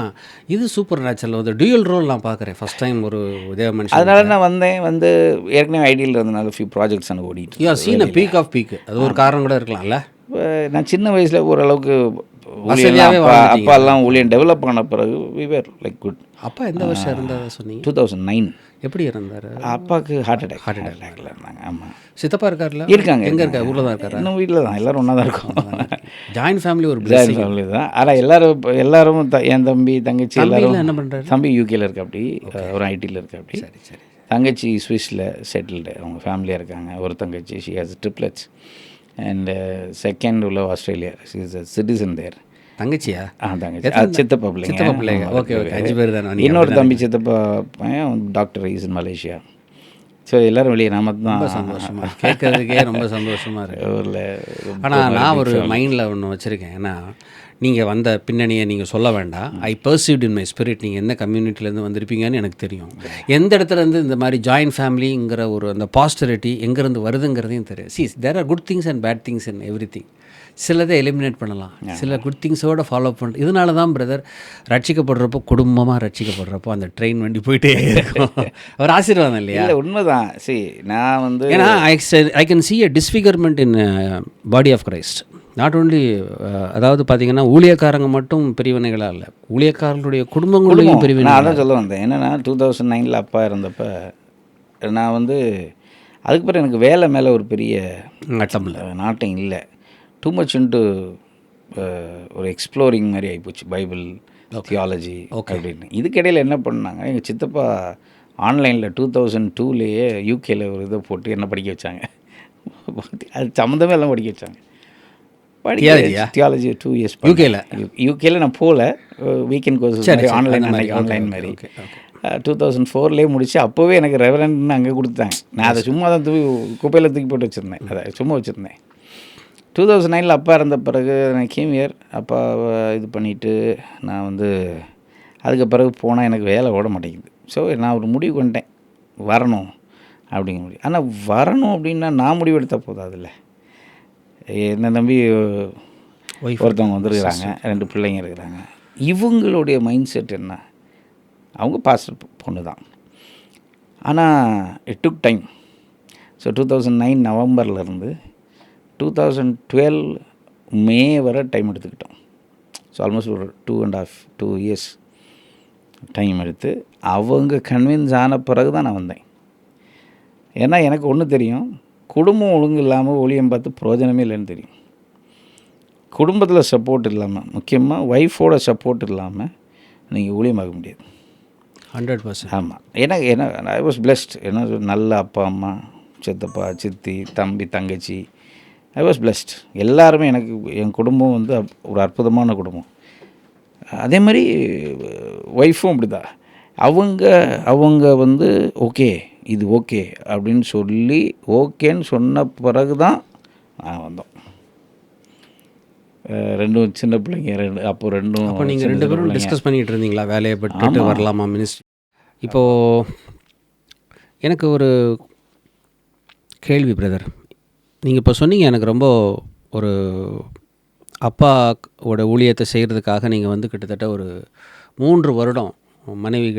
இது சூப்பர் நேச்சுரல் டியூயல் ரோல் நான் பார்க்குறேன் ஃபஸ்ட் டைம் ஒரு தேவ மனுஷன். அதனால நான் ஏற்கனவே ஐடியில் இருந்ததுனால ஃபியூ ப்ராஜெக்ட்ஸ் எனக்கு ஓடிட்டு. யா சீன் பீக் ஆஃப் பீக், அது ஒரு காரணம் கூட இருக்கலாம்ல. நான் சின்ன வயசில் ஓரளவுக்கு அப்பாலாம் ஊழியம் டெவலப் ஆன பிறகு we were like good. அப்பா எந்த வருஷம் இருந்தார் சொன்னீங்க? 2009. எப்படி இருந்தார்? அப்பாவுக்கு ஹார்ட் அட்டாக்ல இருந்தாங்க. ஆமாம். சித்தப்பா இருக்கார்ல? இருக்காங்க. எங்கே இருக்கார்? ஊரில் தான் இருக்காரு? இன்னும் வீட்டில் தான், எல்லோரும் ஒன்றா தான் இருக்கும். ஜாயின்ட் ஃபேமிலி, ஒரு ஜாயின்ட் ஃபேமிலி தான். ஆனால் எல்லாரும் என் தம்பி தங்கச்சி எல்லாரும். என்ன பண்ணுறாரு? தம்பி யூகேல இருக்கா, அப்படி ஒரு ஐடியில் இருக்கா, அப்படி. சரி சரி. தங்கச்சி ஸ்விஸில் செட்டில்டு, அவங்க ஃபேமிலியாக இருக்காங்க. ஒரு தங்கச்சி she has triplets. And second உள்ள Australia, she is a citizen there. தங்கச்சியா? தங்கச்சி சித்தப்பா பிள்ளைங்க. ஓகே ஓகே, 5 பேர் தானே. இன்னொரு தம்பி சித்தப்பா பையன் doctor is in Malaysia. So எல்லோரும் வெளியே நாம தான். சந்தோஷமாக கேட்கறதுக்கே ரொம்ப சந்தோஷமாக இருக்குது. ஆனால் நான் ஒரு மைண்டில் ஒன்று வச்சுருக்கேன். ஏன்னா நீங்கள் வந்த பின்னணியை நீங்கள் சொல்ல வேண்டாம். ஐ பர்சீவ்ட் இன் மை ஸ்பிரிட். நீங்கள் என்ன கம்யூனிட்டிலேருந்து வந்திருப்பீங்கன்னு எனக்கு தெரியும். எந்த இடத்துலேருந்து இந்த மாதிரி ஜாயின்ட் ஃபேமிலிங்கிற ஒரு அந்த பாஸ்டரிட்டி எங்கேருந்து வருதுங்கிறதையும் தெரியும். There are good things and bad things in every thing. சிலதை எலிமினேட் பண்ணலாம், சில குட் திங்ஸோடு ஃபாலோ பண்ண. இதனால தான் பிரதர் ரட்சிக்கப்படுறப்போ, குடும்பமாக ரட்சிக்கப்படுறப்போ அந்த ட்ரெயின் வண்டி போயிட்டே இருக்கும். ஒரு ஆசீர்வாதம் இல்லையா? இல்லை உண்மைதான். சரி, நான் வந்து ஏன்னா I can see a disfigurement in body of Christ. Not only அதாவது பார்த்தீங்கன்னா ஊழியக்காரங்க மட்டும் பிரிவினைகளாக இல்லை, ஊழியக்காரர்களுடைய குடும்பங்களையும் பிரிவினை. நான் அதான் சொல்ல வந்தேன். என்னென்னா 2009 அப்பா இருந்தப்போ நான் வந்து அதுக்கு பிறகு எனக்கு வேலை மேலே ஒரு பெரிய நட்டம் இல்லை, நாட்டம் இல்லை. டூ மச் இன்ட்டு ஒரு எக்ஸ்ப்ளோரிங் மாதிரி ஆகிப்போச்சு, பைபிள் தியாலஜி அப்படின்னு. இதுக்கிடையில் என்ன பண்ணாங்க, எங்கள் சித்தப்பா ஆன்லைனில் 2002லேயே யூகேல ஒரு இதை போட்டு என்ன படிக்க வச்சாங்க. அது சம்மந்தமே எல்லாம் படிக்க வச்சாங்க. தியாலஜி 2 இயர்ஸ் யூகேல நான் போகல, வீக்கெண்ட் கோர்ஸ் ஆன்லைன் மாதிரி 2004லேயே முடிச்சு. அப்போவே எனக்கு ரெவரண்ட்னு அங்கே கொடுத்தாங்க. நான் அதை சும்மா தான் குப்பையில் தூக்கி போட்டு வச்சுருந்தேன், அதை சும்மா வச்சுருந்தேன். 2009 அப்பா இருந்த பிறகு நான் கேமியர் அப்பா இது பண்ணிவிட்டு நான் வந்து அதுக்கு பிறகு போனால் எனக்கு வேலை ஓட மாட்டேங்குது. ஸோ நான் ஒரு முடிவு கொண்டேன், வரணும் அப்படிங்க முடியும். ஆனால் வரணும் அப்படின்னா நான் முடிவு எடுத்தால் போதாதுல்ல. என்னை நம்பி ஒருத்தவங்க வந்துருக்குறாங்க, 2 பிள்ளைங்க இருக்கிறாங்க. இவங்களுடைய மைண்ட் செட் என்ன, அவங்க பாஸ்டர் பொண்ணு தான். ஆனால் இட் டுக் டைம். ஸோ 2009 நவம்பர்லேருந்து 2012 மே வரை டைம் எடுத்துக்கிட்டோம். ஸோ ஆல்மோஸ்ட் ஒரு 2 இயர்ஸ் டைம் எடுத்து அவங்க கன்வின்ஸ் ஆன பிறகு தான் நான் வந்தேன். ஏன்னா எனக்கு ஒன்று தெரியும், குடும்பம் ஒழுங்கு இல்லாமல் ஊழியம் பார்த்து பிரயோஜனமே இல்லைன்னு தெரியும். குடும்பத்தில் சப்போர்ட் இல்லாமல், முக்கியமாக ஒய்ஃபோட சப்போர்ட் இல்லாமல் நீங்கள் ஊழியமாக முடியாது. 100%. ஆமாம். ஏன்னா ஐ வாஸ் பிளெஸ்ட். ஏன்னா நல்ல அப்பா அம்மா, சித்தப்பா சித்தி, தம்பி தங்கச்சி, ஐ வாஸ் பிளெஸ்ட். எல்லாருமே எனக்கு, என் குடும்பம் வந்து ஒரு அற்புதமான குடும்பம். அதே மாதிரி ஒய்ஃபும் அப்படி தான். அவங்க வந்து ஓகே இது ஓகே அப்படின்னு சொல்லி ஓகேன்னு சொன்ன பிறகு தான் நான் வந்தோம். 2 சின்ன பிள்ளைங்க, அப்போ நீங்கள் 2 பேரும் டிஸ்கஸ் பண்ணிகிட்டு இருந்தீங்களா வேலையை பட்டு வரலாமா மினிஸ்ட்ரி? இப்போது எனக்கு ஒரு கேள்வி பிரதர். நீங்கள் இப்போ சொன்னீங்க, எனக்கு ரொம்ப ஒரு அப்பாவோட ஊழியத்தை செய்கிறதுக்காக நீங்கள் வந்து கிட்டத்தட்ட ஒரு 3 வருடம் மனைவி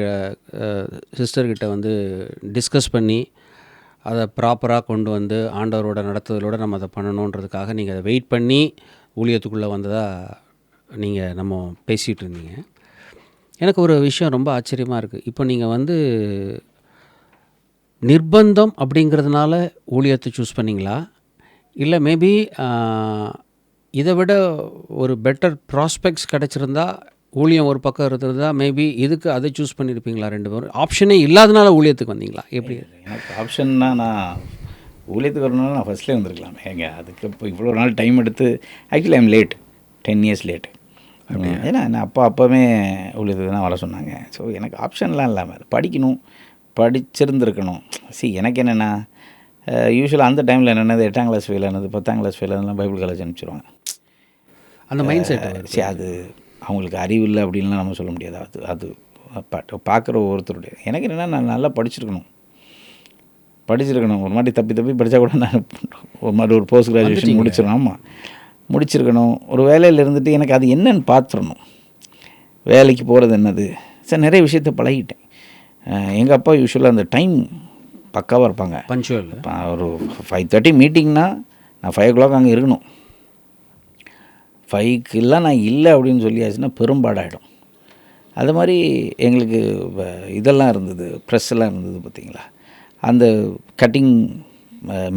சிஸ்டர்கிட்ட வந்து டிஸ்கஸ் பண்ணி அதை ப்ராப்பராக கொண்டு வந்து ஆண்டவரோட நடத்துதலோடு நம்ம அதை பண்ணணுன்றதுக்காக நீங்கள் அதை வெயிட் பண்ணி ஊழியத்துக்குள்ளே வந்ததாக நம்ம பேசிகிட்டு இருந்தீங்க. எனக்கு ஒரு விஷயம் ரொம்ப ஆச்சரியமாக இருக்குது. இப்போ நீங்கள் வந்து நிர்பந்தம் அப்படிங்கிறதுனால ஊழியத்தை சூஸ் பண்ணிங்களா, இல்லை மேபி இதை விட ஒரு பெட்டர் ப்ராஸ்பெக்ட்ஸ் கிடச்சிருந்தா ஊழியம் ஒரு பக்கம் இருந்ததா மேபி இதுக்கு அதை சூஸ் பண்ணியிருப்பீங்களா? 2 பேரும் ஆப்ஷனே இல்லாதனால ஊழியத்துக்கு வந்தீங்களா? எப்படி? எனக்கு ஆப்ஷன்னா நான் ஊழியத்துக்கு வரணும்னா நான் ஃபஸ்ட்லேயே வந்திருக்கலாம். அதுக்கு இப்போ இவ்வளோ நாள் டைம் எடுத்து, actually I'm late, 10 years late. ஏன்னா நான் அப்போவே ஊழியத்துக்கு தான் வர சொன்னாங்க. ஸோ எனக்கு ஆப்ஷன்லாம் இல்லாமல் படிக்கணும், படிச்சிருந்துருக்கணும். எனக்கு என்னென்னா யூஸ்வலாக அந்த டைமில் என்னென்னது 8ஆம் கிளாஸ் ஃபெயில் ஆனது, 10ஆம் கிளாஸ் ஃபெயில் ஆனதுலாம் பைபிள் காலேஜ் அனுப்பிச்சிடுவாங்க. அந்த மைண்ட் செட் சரி, அது அவங்களுக்கு அறிவு இல்லை அப்படின்லாம் நம்ம சொல்ல முடியாது. அது பார்க்குற ஒவ்வொருத்தருடைய. எனக்கு என்னென்னா நான் நல்லா படிச்சிருக்கணும். ஒரு மாதிரி தப்பி படித்தா கூட நான் ஒரு போஸ்ட் கிராஜுவேஷன் முடிச்சிடணும். ஆமாம், முடிச்சிருக்கணும். ஒரு வேலையில் இருந்துட்டு எனக்கு அது என்னன்னு பார்த்துடணும். வேலைக்கு போகிறது என்னது, சார் நிறைய விஷயத்த பழகிட்டேன். எங்கள் அப்பா யூஸ்வலாக அந்த டைம் பக்காவாக இருப்பாங்க. பஞ்சுவல். ஒரு 5:30 மீட்டிங்னா நான் 5 o'clock அங்கே இருக்கணும். 5க்குலாம் நான் இல்லை அப்படின்னு சொல்லியாச்சுன்னா பெரும்பாடாயிடும். அது மாதிரி எங்களுக்கு இதெல்லாம் இருந்தது, ப்ரெஸ் எல்லாம் இருந்தது பார்த்திங்களா, அந்த கட்டிங்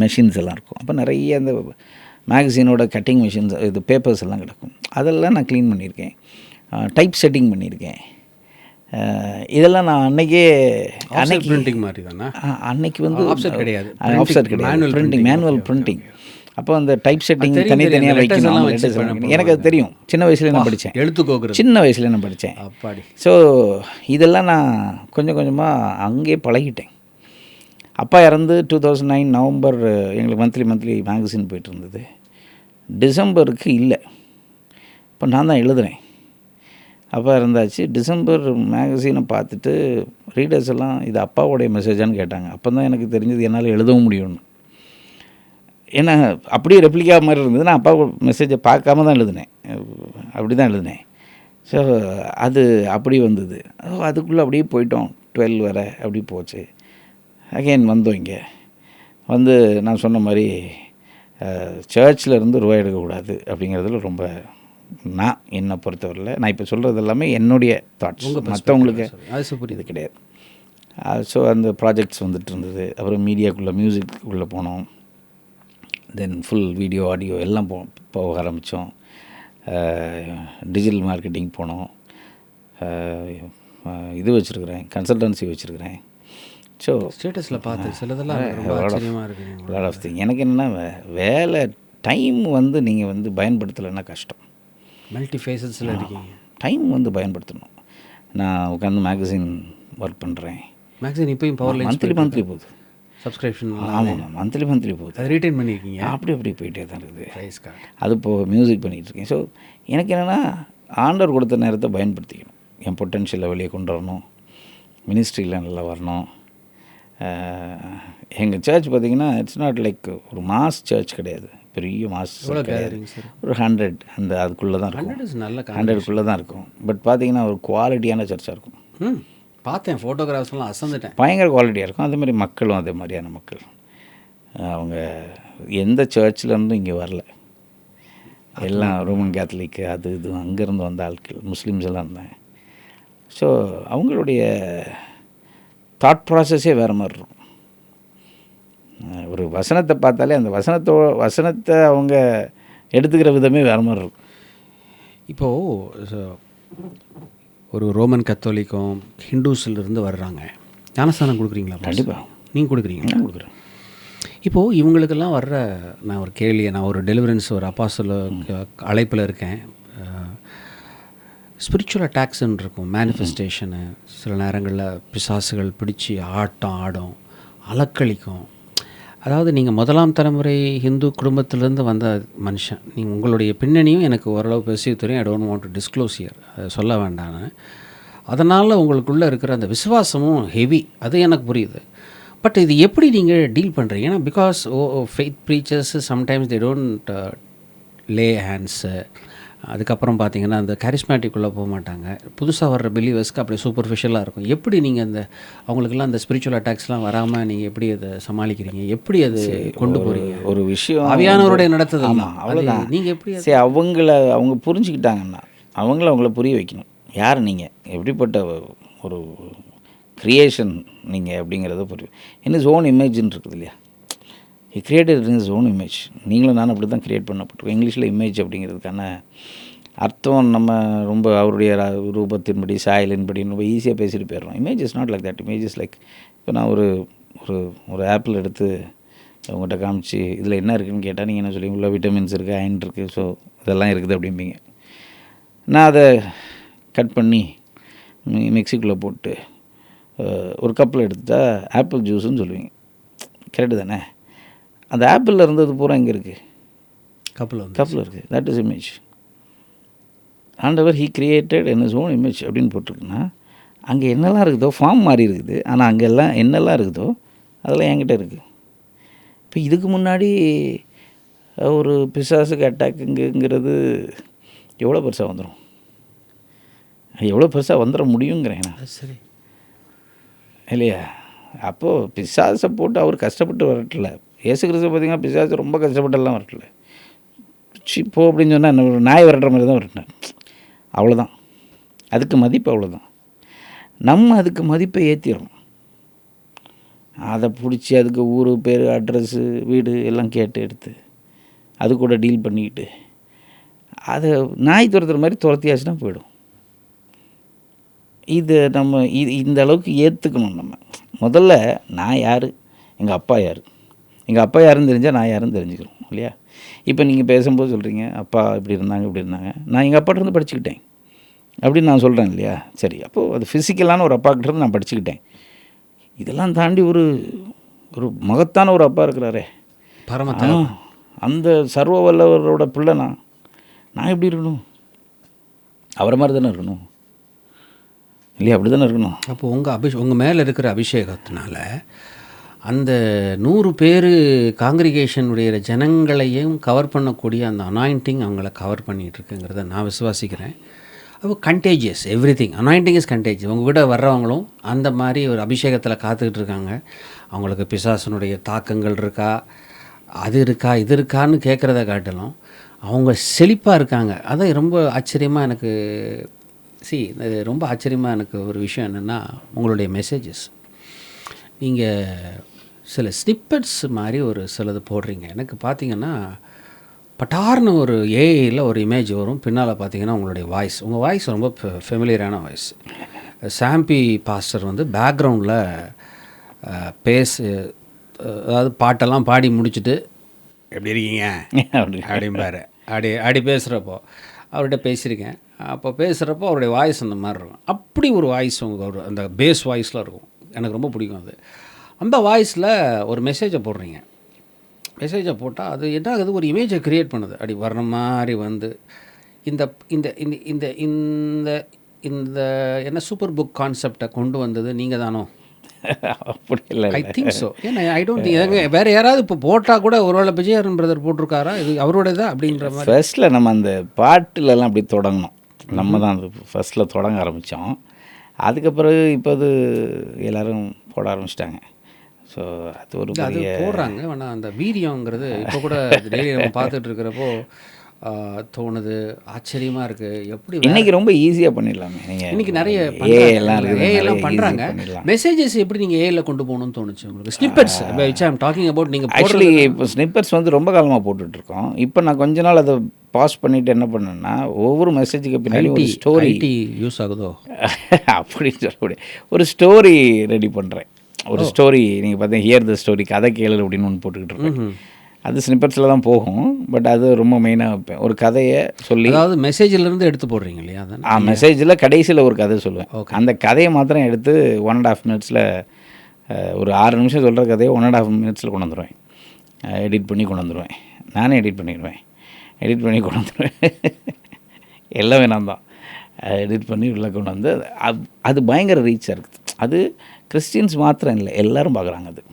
மெஷின்ஸ் எல்லாம் இருக்கும். அப்போ நிறைய அந்த மேகசினோட கட்டிங் மிஷின்ஸ், இது பேப்பர்ஸ் எல்லாம் கிடக்கும். அதெல்லாம் நான் க்ளீன் பண்ணியிருக்கேன், டைப் செட்டிங் பண்ணியிருக்கேன். இதெல்லாம் நான் அன்றைக்கே பிரிண்டிங் மாதிரி தானே. அன்றைக்கி வந்து ஆஃப்செட் கிடையாது, மேனுவல் பிரிண்டிங். அப்போ அந்த டைப் செட்டிங் தனித்தனியாக வைக்கணும். எனக்கு அது தெரியும், சின்ன வயசுல நான் படித்தேன். எழுத்துக்கோக்குறது சின்ன வயசுல நான் படித்தேன். அப்பாடி. ஸோ இதெல்லாம் நான் கொஞ்சம் கொஞ்சமாக அங்கேயே பழகிட்டேன். அப்பா இறந்து 2009 நவம்பர் எங்களுக்கு மந்த்லி மேகசின் போய்ட்டு இருந்தது. டிசம்பருக்கு இல்லை, இப்போ நான் தான் எழுதுகிறேன். அப்பா இருந்தாச்சு. டிசம்பர் மேகசினை பார்த்துட்டு ரீடர்ஸ் எல்லாம் இது அப்பாவோடைய மெசேஜான்னு கேட்டாங்க. அப்போ தான் எனக்கு தெரிஞ்சது என்னால் எழுதவும் முடியும்னு. ஏன்னா அப்படியே ரெப்ளிகா மாதிரி இருந்தது. நான் அப்பா மெசேஜை பார்க்காம தான் எழுதினேன், அப்படி தான் எழுதினேன். ஸோ அது அப்படி வந்தது. அதுக்குள்ளே அப்படியே போயிட்டோம். 12 வரை அப்படி போச்சு. அகெயின் வந்தோம். இங்கே வந்து நான் சொன்ன மாதிரி சர்ச்சில் இருந்து ரூபாய் எடுக்கக்கூடாது அப்படிங்கிறதுல ரொம்ப நான் என்னை பொறுத்தவரையில் நான் இப்போ சொல்கிறது எல்லாமே என்னுடைய தாட்ஸ், மற்றவங்களுக்கு இது கிடையாது. ஸோ அந்த ப்ராஜெக்ட்ஸ் வந்துட்டு இருந்தது. அப்புறம் மீடியாக்குள்ளே மியூசிக்குள்ளே போனோம். தென் ஃபுல் வீடியோ ஆடியோ எல்லாம் போக ஆரம்பித்தோம். டிஜிட்டல் மார்க்கெட்டிங் போனோம். இது வச்சுருக்கிறேன், கன்சல்டன்சி வச்சுருக்கிறேன். ஸோ ஸ்டேட்டஸில் பார்த்து சிலதெல்லாம் லாட் ஆஃப் திங். எனக்கு என்னென்னா வேலை டைம் வந்து நீங்கள் வந்து பயன்படுத்தலைன்னா கஷ்டம். மல்டி ஃபேஸஸில் இருக்கீங்க. டைம் வந்து பயன்படுத்தணும். நான் உட்காந்து மேகசின் ஒர்க் பண்ணுறேன். மேக்ஸின் இப்போயும் பவர் மந்த்லி போகுது சப்ஸ்கிரிப்ஷன். ஆமாம், மந்த்லி போகுது. அதை ரீட்டைன் பண்ணியிருக்கீங்க. அப்படி போயிட்டே தான் இருக்குது. அது இப்போது மியூசிக் பண்ணிகிட்ருக்கேன். ஸோ எனக்கு என்னென்னா ஆண்டவர் கொடுத்த நேரத்தை பயன்படுத்திக்கணும். என் பொட்டென்ஷியலை வெளியே கொண்டு வரணும். மினிஸ்ட்ரியில் நல்லா வரணும். எங்கள் சர்ச் பார்த்திங்கன்னா இட்ஸ் நாட் லைக் ஒரு மாஸ் சர்ச் கிடையாது, பெரிய மாஸ் கிடையாது. ஒரு 100 அந்த அதுக்குள்ளே தான் இருக்கும், 100க்குள்ளே தான் இருக்கும். பட் பார்த்திங்கன்னா ஒரு குவாலிட்டியான சர்ச்சாக இருக்கும். பார்த்தேன் ஃபோட்டோகிராஃப்ஸ்லாம், அசந்துட்டேன். பயங்கர குவாலிட்டியாக இருக்கும். அதே மாதிரி மக்களும் அதே மாதிரியான மக்கள். அவங்க எந்த சர்ச்சிலேருந்தும் இங்கே வரல, எல்லாம் ரோமன் கேத்தலிக்கு அது இது அங்கேருந்து வந்த ஆட்கள், முஸ்லீம்ஸ் எல்லாம் இருந்தாங்க. ஸோ அவங்களுடைய தாட் ப்ராசஸே வேறு மாதிரி இருக்கும். ஒரு வசனத்தை பார்த்தாலே அந்த வசனத்தை அவங்க எடுத்துக்கிற விதமே வேறு மாதிரி இருக்கும். இப்போது ஒரு ரோமன் கத்தோலிக்கும் ஹிந்துஸிலிருந்து வர்றாங்க, ஞானஸ்தானம் கொடுக்குறீங்களா? கண்டிப்பாக. நீங்கள் கொடுக்குறீங்களா? நான் கொடுக்குறேன். இப்போது இவங்களுக்கெல்லாம் வர்ற நான் ஒரு கேள்வியை, நான் ஒரு டெலிவரன்ஸ் ஒரு அப்பாஸ்டல் அழைப்பில் இருக்கேன். ஸ்பிரிச்சுவல் அட்டாக்ஸ்ன்னு இருக்கும், மேனிஃபெஸ்டேஷனு. சில நேரங்களில் பிசாசுகள் பிடிச்சி ஆடும், அலக்களிக்கும். அதாவது நீங்கள் முதலாம் தலைமுறை ஹிந்து குடும்பத்திலேருந்து வந்த மனுஷன், நீங்கள் உங்களுடைய பின்னணியும் எனக்கு ஓரளவு பேசி தெரியும். I don't want to disclose here, அதை சொல்ல வேண்டான்னு. அதனால் உங்களுக்குள்ளே இருக்கிற அந்த விசுவாசமும் ஹெவி, அது எனக்கு புரியுது. பட் இது எப்படி நீங்கள் டீல் பண்ணுறீங்க? ஏன்னா because faith preachers sometimes they don't lay hands. அதுக்கப்புறம் பார்த்தீங்கன்னா அந்த கரிஸ்மேட்டிக்குள்ளே போக மாட்டாங்க. புதுசாக வர்ற பிலீவர்ஸ்க்கு அப்படி சூப்பர்ஃபிஷியலாக இருக்கும். எப்படி நீங்கள் அந்த அவங்களுக்கெல்லாம் அந்த ஸ்பிரிச்சுவல் அட்டாக்ஸ்லாம் வராமல் நீங்கள் எப்படி அதை சமாளிக்கிறீங்க? எப்படி அது கொண்டு போகிறீங்க? ஒரு விஷயம் அவியானவருடைய நடத்துது. அவ்வளோதான். நீங்கள் எப்படி சரி அவங்க புரிஞ்சுக்கிட்டாங்கன்னா அவங்கள புரிய வைக்கணும். யார் நீங்கள், எப்படிப்பட்ட ஒரு க்ரியேஷன் நீங்கள் அப்படிங்கிறத புரியும். என்ன ஓன் இமேஜ்னு இருக்குது இல்லையா? He created in his own image. நீங்களும் நானும் அப்படி தான் க்ரியேட் பண்ணப்பட்டிருக்கோம். இங்கிலீஷில் இமேஜ் அப்படிங்கிறதுக்கான அர்த்தம் நம்ம ரொம்ப அவருடைய ரூபத்தின்படி சாயலின்படி ரொம்ப ஈஸியாக பேசிட்டு போயிடுறோம். Image is not like that. Image is like, இப்போ நான் ஒரு ஒரு ஆப்பிள் எடுத்து உங்கள்கிட்ட காமிச்சு இதில் என்ன இருக்குதுன்னு கேட்டால் நீங்கள் என்ன சொல்லுவீங்க? உள்ள விட்டமின்ஸ் இருக்குது, அயன் இருக்குது, ஸோ இதெல்லாம் இருக்குது அப்படிம்பீங்க. நான் அதை கட் பண்ணி மிக்சிக்குள்ளே போட்டு ஒரு கப்பில் எடுத்துட்டா ஆப்பிள் ஜூஸுன்னு சொல்லுவீங்க. கரெக்டு தானே? அந்த ஆப்பிளில் இருந்தது பூரா எங்கே இருக்குது? கப்பில் இருக்குது. That is image. ஆண்டவர் he created in his own image அப்படின்னு போட்டிருக்குன்னா அங்கே என்னெல்லாம் இருக்குதோ ஃபார்ம் மாதிரி இருக்குது. ஆனால் அங்கெல்லாம் என்னெல்லாம் இருக்குதோ அதெல்லாம் என்கிட்ட இருக்குது. இப்போ இதுக்கு முன்னாடி ஒரு பிசாசுக்கு அட்டாக்குங்கிறது எவ்வளோ பெருசாக வந்துடும், எவ்வளோ பெருசாக வந்துட முடியுங்கிறேன் நான். சரி இல்லையா? அப்போது பிசாசை போட்டு அவர் கஷ்டப்பட்டு வரட்டில்ல. இயேசு கிறிஸ்து பார்த்திங்கன்னா பிசாசு ரொம்ப கஷ்டப்பட்டெல்லாம் வரட்டில்ல. போ அப்படின்னு சொன்னால் என்ன, ஒரு நாய் விரட்டுற மாதிரி தான் விரட்டினேன். அவ்வளோதான். அதுக்கு மதிப்பு அவ்வளோதான். நம்ம அதுக்கு மதிப்பை ஏற்றிடுறோம். அதை பிடிச்சி அதுக்கு ஊர் பேர் அட்ரஸ்ஸு வீடு எல்லாம் கேட்டு எடுத்து அது கூட டீல் பண்ணிக்கிட்டு அதை நாய் துரத்துற மாதிரி துரத்தியாச்சுன்னா போயிடும். இது நம்ம இந்த அளவுக்கு ஏற்றுக்கணும். நம்ம முதல்ல நான் யார், எங்கள் அப்பா யார், எங்கள் அப்பா யாருன்னு தெரிஞ்சால் நான் யாருன்னு தெரிஞ்சுக்கிறோம் இல்லையா? இப்போ நீங்கள் பேசும்போது சொல்கிறீங்க அப்பா இப்படி இருந்தாங்க. நான் எங்கள் அப்பாட்டிருந்து படிச்சுக்கிட்டேன் அப்படின்னு நான் சொல்கிறேன் இல்லையா? சரி, அப்போது அது ஃபிசிக்கலான ஒரு அப்பாக்கிட்டேருந்து நான் படிச்சுக்கிட்டேன். இதெல்லாம் தாண்டி ஒரு மகத்தான ஒரு அப்பா இருக்கிறாரே, அந்த சர்வ வல்லவரோட பிள்ளை நான் எப்படி இருக்கணும்? அவரை மாதிரி தானே இருக்கணும் இல்லையா? அப்படி தானே இருக்கணும். அப்போ உங்கள் மேலே இருக்கிற அபிஷேகத்தினால அந்த 100 பேர் காங்கிரிகேஷனுடைய ஜனங்களையும் கவர் பண்ணக்கூடிய அந்த அனாயிண்டிங் அவங்கள கவர் பண்ணிகிட்டு இருக்குங்கிறத நான் விசுவாசிக்கிறேன். அப்போ contagious every thing, anointing is contagious. உங்கள் கூட வர்றவங்களும் அந்த மாதிரி ஒரு அபிஷேகத்தில் காத்துக்கிட்டு இருக்காங்க. அவங்களுக்கு பிசாசனுடைய தாக்கங்கள் இருக்கா, அது இருக்கா, இது இருக்கான்னு கேட்குறத காட்டிலும் அவங்க செழிப்பாக இருக்காங்க. அதான் ரொம்ப ஆச்சரியமாக எனக்கு ரொம்ப ஆச்சரியமாக எனக்கு ஒரு விஷயம் என்னென்னா, உங்களுடைய மெசேஜஸ் நீங்கள் சில ஸ்னிப்பட்ஸ் மாதிரி ஒரு சிலது போடுறீங்க. எனக்கு பார்த்தீங்கன்னா பட்டார்னு ஒரு ஏஐயில் ஒரு இமேஜ் வரும், பின்னால் பார்த்தீங்கன்னா உங்களுடைய வாய்ஸ், உங்கள் வாய்ஸ் ரொம்ப ஃபெமிலியரான வாய்ஸ். சாம்பி பாஸ்டர் வந்து பேக்ரவுண்டில் அதாவது பாட்டெல்லாம் பாடி முடிச்சுட்டு எப்படி இருக்கீங்க அப்படிம்பாரு. அப்படி பேசுகிறப்போ அவர்கிட்ட பேசியிருக்கேன். அப்போ பேசுகிறப்போ அவருடைய வாய்ஸ் அந்த மாதிரி இருக்கும். அப்படி ஒரு வாய்ஸ் உங்கள் அந்த பேஸ் வாய்ஸில் இருக்கும். எனக்கு ரொம்ப பிடிக்கும் அது. அந்த வாய்ஸில் ஒரு மெசேஜை போடுறீங்க. மெசேஜை போட்டால் அது என்ன ஆகுது, ஒரு இமேஜை க்ரியேட் பண்ணுது. அப்படி வர்ற மாதிரி வந்து இந்த இந்த இந்த இந்த இந்த என்ன சூப்பர் புக் கான்செப்டை கொண்டு வந்தது நீங்கள் தானோ? அப்படி இல்லை, ஐ திங்க் ஸோ. ஏன்னா ஐ டோன்ட் திங்க் எங்க வேறு யாராவது இப்போ போட்டால் கூட ஒருவேளை விஜயன் பிரதர் போட்டிருக்காரா, இது அவரோடதா அப்படின்ற மாதிரி. ஃபர்ஸ்ட்டில் நம்ம அந்த பாட்டுலலாம் அப்படி தொடங்கணும். நம்ம தான் அது ஃபர்ஸ்ட்டில் தொடங்க ஆரம்பித்தோம். அதுக்கப்புறம் இப்போ அது எல்லோரும் போட ஆரம்பிச்சிட்டாங்க. ஸோ அது ஒரு அது போடுறாங்க. ஆனால் அந்த வீரியங்கிறது இப்போ கூட டெய்லி நம்ம பார்த்துட்டு இருக்கிறப்போ தோணுது, ஆச்சரியமாக இருக்குது. எப்படி இன்றைக்கி ரொம்ப ஈஸியாக பண்ணிடலாமே. நீங்கள் இன்றைக்கி நிறைய ஏஎல்லாம் பண்ணுறாங்க. மெசேஜஸ் எப்படி நீங்கள் ஏஐயில் கொண்டு போகணும்னு தோணுச்சு உங்களுக்கு? Snippets which I am talking about. நீங்கள் ஆக்சுவலி இப்போ ஸ்னிப்பர்ஸ் வந்து ரொம்ப காலமாக போட்டுட்ருக்கோம். இப்போ நான் கொஞ்ச நாள் அதை பாஸ் பண்ணிவிட்டு என்ன பண்ணேன்னா, ஒவ்வொரு மெசேஜுக்கு பின்னாடி ஒரு ஸ்டோரி யூஸ் ஆகுதோ அப்படின்னு சொல்லக்கூடிய ஒரு ஸ்டோரி ரெடி பண்ணுறேன். ஒரு ஸ்டோரி நீங்கள் பார்த்தீங்கன்னா ஹியர் த ஸ்டோரி, கதை கேளு அப்படின்னு ஒன்று போட்டுக்கிட்டு இருக்கேன். அது ஸ்னிப்பர்ஸில் தான் போகும். பட் அது ரொம்ப மெயினாக வைப்பேன். ஒரு கதையை சொல்லி, அதாவது மெசேஜிலேருந்து எடுத்து போடுறீங்க இல்லையா? மெசேஜில் கடைசியில் ஒரு கதை சொல்லுவேன். அந்த கதையை மாத்திரம் எடுத்து 1.5 மினிட்ஸில், ஒரு 6 நிமிஷம் சொல்கிற கதையை 1.5 மினிட்ஸில் கொண்டு வந்துடுவேன். எடிட் பண்ணி கொண்டு வந்துடுவேன். நானே எடிட் பண்ணிடுவேன். எல்லாம் வேணாம் தான் எடிட் பண்ணி உள்ளே கொண்டு வந்து அது பயங்கர ரீச்சாக இருக்குது. அது கிறிஸ்டியன்ஸ் மாத்திரம் இல்லை, எல்லோரும் பார்க்குறாங்க. அது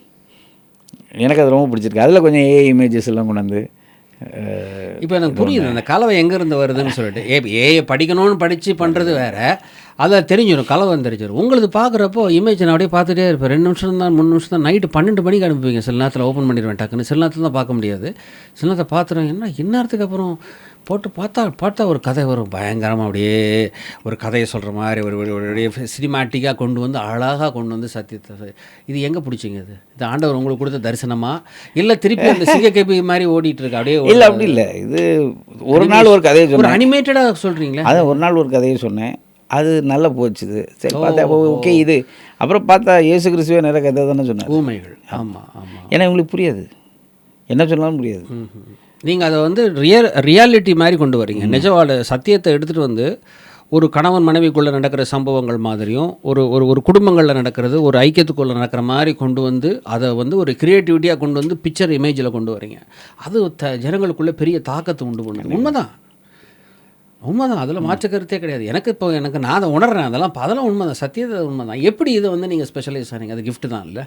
எனக்கு அது ரொம்ப பிடிச்சிருக்கு. அதில் கொஞ்சம் ஏஐ இமேஜஸ் எல்லாம் கொண்டு வந்து இப்போ எனக்கு புரியுது அந்த கலவை எங்கேருந்து வருதுன்னு சொல்லிட்டு. ஏஐ படிக்கணும்னு படித்து பண்ணுறது வேறு, அதை தெரிஞ்சிடும், கலவை தெரிஞ்சிடும். உங்களுக்கு பார்க்குறப்போ இமேஜ் நான் அப்படியே பார்த்துட்டே இருப்பேன். 2 நிமிஷம் தான் 3 நிமிஷம் தான். நைட்டு 12 மணிக்கு அனுப்புவீங்க. சில நேரத்தில் ஓப்பன் பண்ணிடுவேன் டக்குன்னு. சில நேரத்தில் தான் பார்க்க முடியாது. சில நேரத்தை பார்த்துருவேன். என்ன இந்நேரத்துக்கு அப்புறம் போட்டு பார்த்தா ஒரு கதை வரும். பயங்கரமாக அப்படியே ஒரு கதையை சொல்கிற மாதிரி ஒரு சினிமாட்டிக்காக கொண்டு வந்து அழகாக கொண்டு வந்து சத்தியத்தை. இது எங்கே பிடிச்சிங்க? இது ஆண்டவர் உங்களுக்கு கொடுத்த தரிசனமா, இல்லை திருப்பி அந்த சிங்கக்கேபி மாதிரி ஓடிட்டு இருக்கு? அப்படியே இல்லை, அப்படி இல்லை. இது ஒரு நாள் ஒரு கதையை ஒரு அனிமேட்டடாக சொல்கிறீங்களே. அதான் ஒரு நாள் ஒரு கதையை சொன்னேன். அது நல்லா போச்சுது. சரி பார்த்தா ஓகே. இது அப்புறம் பார்த்தா இயேசு கிறிஸ்துவே நிறைய கதை தானே சொன்னார். ஊமைகள். ஆமாம் ஆமாம். ஏன்னா உங்களுக்கு புரியாது, என்ன சொன்னாலும் புரியாது. நீங்கள் அதை வந்து ரியாலிட்டி மாதிரி கொண்டு வரீங்க. நிஜவாட சத்தியத்தை எடுத்துகிட்டு வந்து ஒரு கணவன் மனைவிக்குள்ளே நடக்கிற சம்பவங்கள் மாதிரியும், ஒரு குடும்பங்களில் நடக்கிறது, ஒரு ஐக்கியத்துக்குள்ளே நடக்கிற மாதிரி கொண்டு வந்து அதை வந்து ஒரு க்ரியேட்டிவிட்டியாக கொண்டு வந்து பிக்சர் இமேஜில் கொண்டு வரீங்க. அது ஜனங்களுக்குள்ளே பெரிய தாக்கத்தை உண்டு பண்ணுங்க. உண்மைதான். அதில் மாற்று கருத்தே கிடையாது. எனக்கு நான் அதை உணர்றேன். அதெல்லாம் உண்மைதான், சத்தியத்தை உண்மைதான். எப்படி இதை வந்து நீங்கள் ஸ்பெஷலைஸ் ஆனீங்க? அது கிஃப்ட் தான் இல்லை?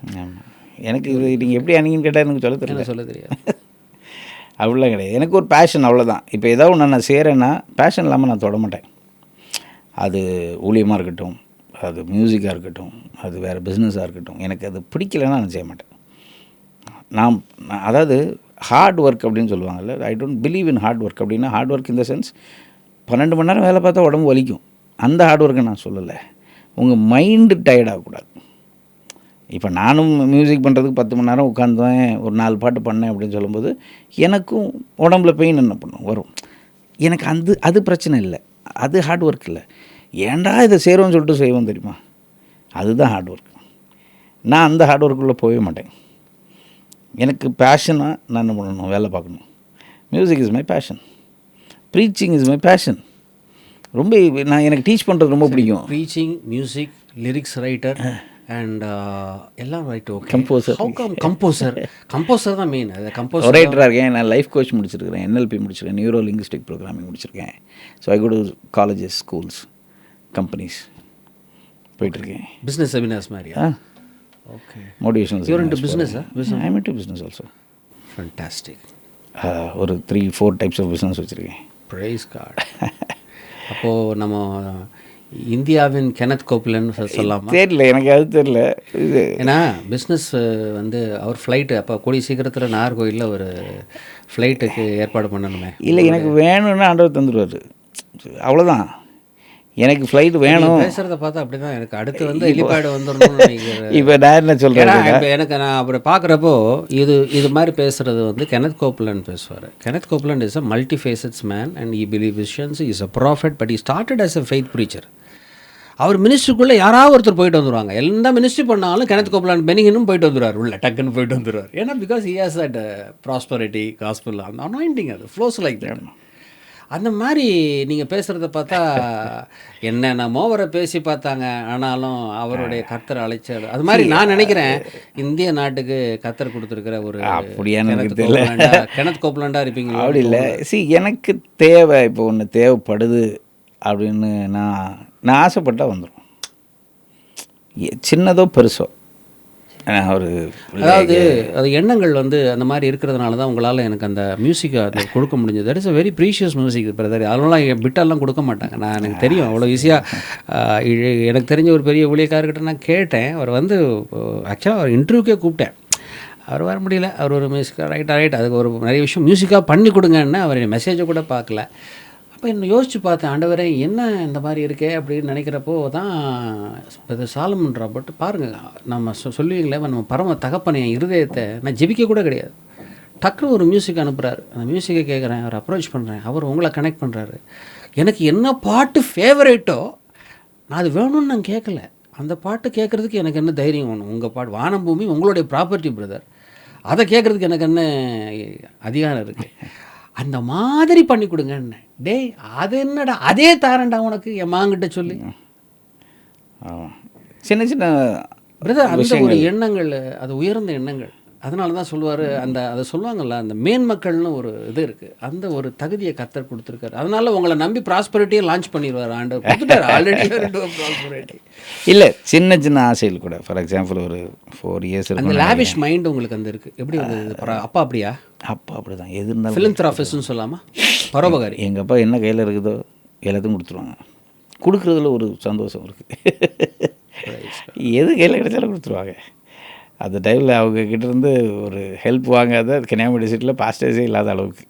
எனக்கு இது நீங்கள் எப்படி ஆனீங்கன்னு கேட்டால் எனக்கு சொல்ல தெரியாது. அப்படிலாம் கிடையாது. எனக்கு ஒரு பேஷன், அவ்வளோதான். இப்போ ஏதாவது ஒன்று நான் செய்கிறேன்னா பேஷன் இல்லாமல் நான் தொட மாட்டேன். அது ஊழியமாக இருக்கட்டும், அது மியூசிக்காக இருக்கட்டும், அது வேறு பிஸ்னஸாக இருக்கட்டும், எனக்கு அது பிடிக்கலைன்னா நான் செய்ய மாட்டேன். நான் அதாவது ஹார்ட் ஒர்க் அப்படின்னு சொல்லுவாங்கல்ல, ஐ don't believe in hard work. அப்படின்னா ஹார்ட் ஒர்க் இந்த சென்ஸ் 12 மணி நேரம் வேலை பார்த்தா உடம்பு வலிக்கும், அந்த ஹார்ட் ஒர்க்கை நான் சொல்லலை. உங்கள் மைண்டு டயர்டாகக்கூடாது. இப்போ நானும் மியூசிக் பண்ணுறதுக்கு 10 மணி நேரம் உட்காந்துவேன், ஒரு 4 பாட்டு பண்ணேன் அப்படின்னு சொல்லும்போது எனக்கும் உடம்புல பெயின் என்ன பண்ணும் வரும். எனக்கு அது பிரச்சனை இல்லை, அது ஹார்ட் ஒர்க் இல்லை. ஏன்டா இதை செய்கிறோன்னு சொல்லிட்டு செய்வோம் தெரியுமா, அதுதான் ஹார்ட் ஒர்க். நான் அந்த ஹார்ட் ஒர்க்குள்ளே போகவே மாட்டேன். எனக்கு பேஷனாக நான் என்ன பண்ணணும், வேலை பார்க்கணும். Music is my passion, preaching is my passion. ரொம்ப எனக்கு டீச் பண்ணுறது ரொம்ப பிடிக்கும். Preaching, music, lyrics writer and எல்லாம் ரைட். ஓகே. கம்போசர் தான் மெயின். அது கம்போசர் ரைட்டராக இருக்கேன். நான் லைஃப் கோச் முடிச்சிருக்கிறேன், NLP முடிச்சிருக்கேன், நியூரோ லிங்குஸ்டிக் ப்ரோக்ராமிங் முடிச்சிருக்கேன். So I go to colleges, schools, companies போயிட்டுருக்கேன். பிஸ்னஸ் செமினார்ஸ் மாதிரியா? Okay. Motivational. You're into business, huh? I am into business also. Fantastic. ஒரு 3-4 டைப்ஸ் ஆஃப் பிஸ்னஸ் வச்சுருக்கேன். Praise card. அப்போது நம்ம இந்தியாவின் கெனத் கோப்லன் சொல்லலாமா? தெரியல, எனக்கு அது தெரியல. இது ஏன்னா பிஸ்னஸ் வந்து அவர் ஃப்ளைட்டு அப்போ கூடிய சீக்கிரத்தில் நாகர்கோயிலில் ஒரு ஃப்ளைட்டுக்கு ஏற்பாடு பண்ணணுமே. இல்லை, எனக்கு வேணும்னு ஆண்டவர் தந்துடுவார், அவ்வளோதான். எனக்கு ஃப்ளைட் வேணும். பேசுகிறத பார்த்தா அப்படி தான் எனக்கு அடுத்து வந்து ஹெலிபேடு வந்துடணும்னு நினைக்கிறேன். இப்போ நான் என்ன சொல்கிறேன், இப்போ எனக்கு நான் அப்படி பார்க்குறப்போ இது மாதிரி பேசுகிறது வந்து கெனத் கோப்லன் பேசுவார். Kenneth Copeland is a multi facets man and he believe visions, is a prophet, but he started as a faith preacher. அவர் மினிஸ்ட்ரிக்குள்ளே யாராவது ஒருத்தர் போயிட்டு வந்துடுவாங்க. எந்த மினிஸ்ட்ரி பண்ணாலும் கெனத் கோப்லன் பெனிகனும் போயிட்டு வந்துடுவார், உள்ள டக்குன்னு போயிட்டு வந்துடுவார். ஏன்னா because he has that prosperity gospel, அந்த அனாயிண்டிங், அது ஃப்ளோஸ் லைக் தட். அந்த மாதிரி நீங்கள் பேசுகிறத பார்த்தா என்னென்னமோ அவரை பேசி பார்த்தாங்க, ஆனாலும் அவருடைய கர்த்தர் அழைச்சார். அது மாதிரி நான் நினைக்கிறேன் இந்திய நாட்டுக்கு கர்த்தர் கொடுத்துருக்கிற ஒரு கெனத் கோப்லண்டா இருப்பீங்க. அப்படி இல்லை. எனக்கு தேவை, இப்போ ஒன்று தேவைப்படுது அப்படின்னு நான் ஆசைப்பட்டால் வந்துடும், சின்னதோ பெருசோ. ஒரு அதாவது அது எண்ணங்கள் வந்து அந்த மாதிரி இருக்கிறதுனால தான் உங்களால் எனக்கு அந்த மியூசிக்கை அது கொடுக்க முடிஞ்சது. That is a very precious music brother. அதெல்லாம் பிட்டெல்லாம் கொடுக்க மாட்டாங்க. நான் எனக்கு தெரியும் அவ்வளோ ஈஸியாக. எனக்கு தெரிஞ்ச ஒரு பெரிய ஊழியக்காரர்கிட்ட நான் கேட்டேன். அவர் வந்து ஆக்சுவலாக அவர் இன்டர்வியூக்கே கூப்பிட்டேன். அவர் வர முடியல. அவர் ஒரு மியூசிக்காக ரைட் அதுக்கு ஒரு நிறைய விஷயம் மியூசிக்காக பண்ணி கொடுங்கன்னு அவர் மெசேஜை கூட பார்க்கல. அப்போ என்ன யோசித்து பார்த்தேன், ஆண்டவரே என்ன இந்த மாதிரி இருக்கே அப்படின்னு நினைக்கிறப்போ தான் சாலமன் ராபர்ட் பாருங்கள், நம்ம சொல்லுவீங்களே நம்ம பரம தகப்பனை என் இருதயத்தை நான் ஜெபிக்க கூட கிடையாது, டக்குனு ஒரு மியூசிக் அனுப்புகிறாரு. அந்த மியூசிக்கை கேட்குறேன், அவர் அப்ரோச் பண்ணுறேன், அவர் உங்களை கனெக்ட் பண்ணுறாரு. எனக்கு என்ன பாட்டு ஃபேவரேட்டோ நான் அது வேணும்னு நான் கேட்கல. அந்த பாட்டு கேட்குறதுக்கு எனக்கு என்ன தைரியம் வேணும்? உங்கள் பாட்டு வானம் பூமி உங்களுடைய ப்ராப்பர்ட்டி பிரதர், அதை கேட்குறதுக்கு எனக்கு என்ன அதிகாரம் இருக்குது? அந்த மாதிரி பண்ணி கொடுங்கன்னு. டேய் அது என்னடா, அதே தாரண்டா உனக்கு என் மாங்கிட்ட சொல்லி. சின்ன சின்ன பிரதர் அந்த ஒரு எண்ணங்கள், அது உயர்ந்த எண்ணங்கள். அதனால தான் சொல்லுவார், அந்த அதை சொல்லுவாங்கள்ல, அந்த மேன்மக்கள்னு ஒரு இது இருக்குது, அந்த ஒரு தகுதியை கர்த்தர் கொடுத்துருக்காரு. அதனால உங்களை நம்பி ப்ராஸ்பரிட்டியை லான்ச் பண்ணிடுவார் ஆண்டவர். கொடுத்துட்டார் ஆல்ரெடி ப்ராஸ்பரிட்டி. இல்லை, சின்ன சின்ன ஆசைகள் கூட. ஃபார் எக்ஸாம்பிள் ஒரு 4 இயர்ஸ் அந்த லேவிஷ் மைண்ட் உங்களுக்கு அந்த இருக்குது. எப்படி வந்தது? அப்பா அப்படியா? அப்பா அப்படி தான். எது இருந்தாலும் ஃபிலிம்த்ராஃபிஸ்ன்னு சொல்லாமா, பரோபகாரி. எங்கள் அப்பா என்ன கையில் இருக்குதோ எல்லாத்தையும் கொடுத்துருவாங்க. கொடுக்குறதுல ஒரு சந்தோஷம் இருக்குது. எது கையில் கிடைச்சாலும் கொடுத்துருவாங்க. அந்த டைமில் அவங்கக்கிட்டேருந்து ஒரு ஹெல்ப் வாங்காத கன்னியாகுமரி டிஸ்ட்ரிக்டில் பாஸ்டர்ஸே இல்லாத அளவுக்கு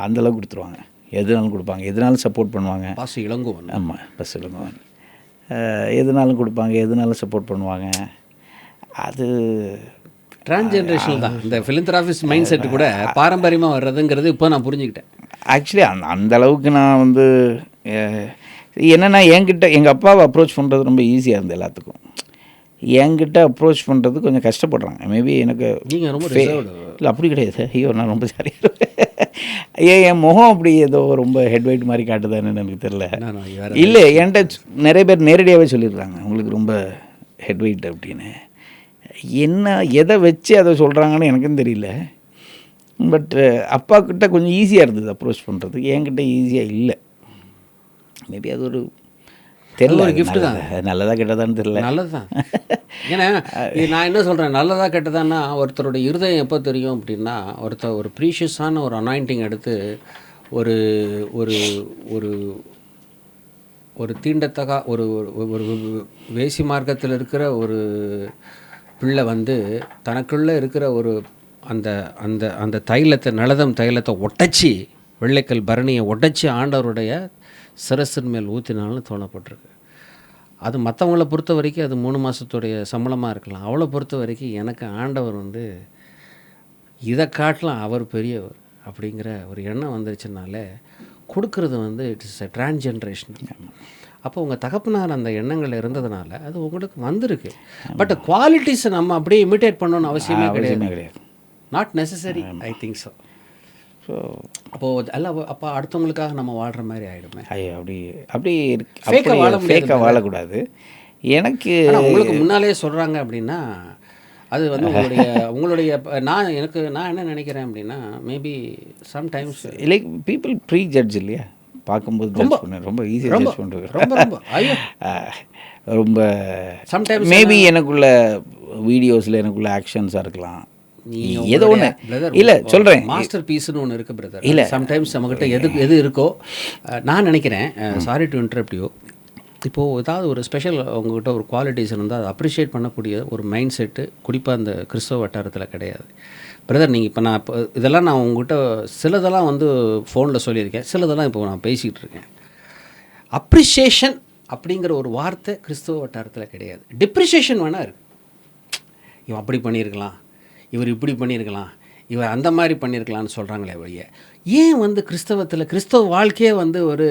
அந்தளவுக்கு கொடுத்துருவாங்க. எதுனாலும் கொடுப்பாங்க, எதுனாலும் சப்போர்ட் பண்ணுவாங்க. பாஸ் இளங்குவன். ஆமாம், பஸ் இளங்குவன். எதுனாலும் கொடுப்பாங்க, எதுனாலும் சப்போர்ட் பண்ணுவாங்க. அது டிரான்ஸ்ஜென்ரேஷனல் தான். இந்த ஃபிலிம்த்ராஃபிஸ் மைண்ட் செட்டு கூட பாரம்பரியமாக வர்றதுங்கிறது இப்போ நான் புரிஞ்சுக்கிட்டேன். ஆக்சுவலி அந்த அளவுக்கு நான் வந்து என்னென்னா என்கிட்ட எங்கள் அப்பாவை அப்ரோச் பண்ணுறது ரொம்ப ஈஸியாக இருந்தது எல்லாத்துக்கும். என்கிட்ட அப்ரோச் பண்ணுறது கொஞ்சம் கஷ்டப்படுறாங்க. மேபி எனக்கு நீங்கள் ரொம்ப இல்லை அப்படி கிடையாது. ஐயோ நான் ரொம்ப சரியாக என் முகம் அப்படி ஏதோ ரொம்ப ஹெட் வெயிட் மாதிரி காட்டுதான்னு எனக்கு தெரில. இல்லை, என்கிட்ட நிறைய பேர் நேரடியாகவே சொல்லியிருக்காங்க உங்களுக்கு ரொம்ப ஹெட் வெயிட் அப்படின்னு. என்ன எதை வச்சு அதை சொல்கிறாங்கன்னு எனக்கும் தெரியல. பட் அப்பாக்கிட்ட கொஞ்சம் ஈஸியாக இருந்தது அப்ரோச் பண்ணுறது, என்கிட்ட ஈஸியாக இல்லை. மேபி அது ஒரு தெரியல, ஒரு கிஃப்ட் தான். நல்லதாக கெட்டதான்னு தெரியல. நல்லது தான். ஏன்னா நான் என்ன சொல்கிறேன், நல்லதாக கெட்டதான்னா ஒருத்தருடைய இருதயம் எப்போ தெரியும் அப்படின்னா, ஒருத்தர் ஒரு ப்ரீஷியஸான ஒரு அனாயிண்டிங் எடுத்து ஒரு ஒரு ஒரு ஒரு தீண்டத்தகா ஒரு ஒரு வேசி மார்க்கத்தில் இருக்கிற ஒரு பிள்ளை வந்து தனக்குள்ளே இருக்கிற ஒரு அந்த அந்த அந்த தைலத்தை, நலதம் தைலத்தை ஒட்டச்சி, வெள்ளைக்கல் பரணியை ஒட்டச்சி ஆண்டவருடைய சிரசின் மேல் ஊற்றினாலும் தோணப்பட்டிருக்கு. அது மற்றவங்கள பொறுத்த வரைக்கும் அது 3 மாதத்துடைய சம்பளமாக இருக்கலாம். அவளை பொறுத்த வரைக்கும் எனக்கு ஆண்டவர் வந்து இதை காட்டலாம் அவர் பெரியவர் அப்படிங்கிற ஒரு எண்ணம் வந்துருச்சுனாலே கொடுக்கறது வந்து இட் இஸ் அ டிரான்ஸ்ஜென்ரேஷன். அப்போ உங்கள் தகப்பனார் அந்த எண்ணங்கள் இருந்ததுனால அது உங்களுக்கு வந்திருக்கு. பட் குவாலிட்டிஸை நம்ம அப்படியே இமிட்டேட் பண்ணணும்னு அவசியமே கிடையாது. Not necessary, I think so. So அப்போது எல்லாம் அப்போ அடுத்தவங்களுக்காக நம்ம வாழ்கிற மாதிரி ஆகிடுமே. அப்படி அப்படி ஃபேக்காக வாழக்கூடாது. எனக்கு உங்களுக்கு முன்னாலே சொல்கிறாங்க அப்படின்னா அது வந்து உங்களுடைய நான் என்ன நினைக்கிறேன் அப்படின்னா, maybe sometimes like people prejudge இல்லையா, பார்க்கும்போது ஜட்ஜ் பண்ணுவேன். ரொம்ப ஈஸியாக ஜட்ஜ் பண்ணுவேன். ரொம்ப ரொம்ப ஐயோ ரொம்ப சம்டைம்ஸ் மேபி எனக்குள்ள வீடியோஸில் எனக்குள்ள ஆக்ஷன்ஸாக இருக்கலாம், ஏதோ ஒன்று இல்லை சொல்கிறேன். மாஸ்டர் பீஸ்னு ஒன்று இருக்குது பிரதர். இல்லை சம்டைம்ஸ் நம்மக்கிட்ட எது இருக்கோ நான் நினைக்கிறேன், சாரி டு இன்டரப்ட் யூ, இப்போது ஏதாவது ஒரு ஸ்பெஷல் உங்கள்கிட்ட ஒரு குவாலிட்டிஸ் இருந்தால் அதை அப்ரிஷியேட் பண்ணக்கூடிய ஒரு மைண்ட் செட்டு குறிப்பாக அந்த கிறிஸ்தவ வட்டாரத்தில் கிடையாது பிரதர். நீங்கள் இப்போ நான் இப்போ இதெல்லாம் நான் உங்கள்கிட்ட சிலதெல்லாம் வந்து ஃபோனில் சொல்லியிருக்கேன், சிலதெல்லாம் இப்போ நான் பேசிக்கிட்டு இருக்கேன். அப்ரிஷியேஷன் அப்படிங்கிற ஒரு வார்த்தை கிறிஸ்தவ வட்டாரத்தில் கிடையாது. டிப்ரிஷியேஷன் வேணால் இருக்குது. இவன் அப்படி பண்ணியிருக்கலாம், இவர் இப்படி பண்ணியிருக்கலாம், இவர் அந்த மாதிரி பண்ணியிருக்கலான்னு சொல்கிறாங்களே வழிய, ஏன் வந்து கிறிஸ்தவத்தில் கிறிஸ்தவ வாழ்க்கையே வந்து ஒரு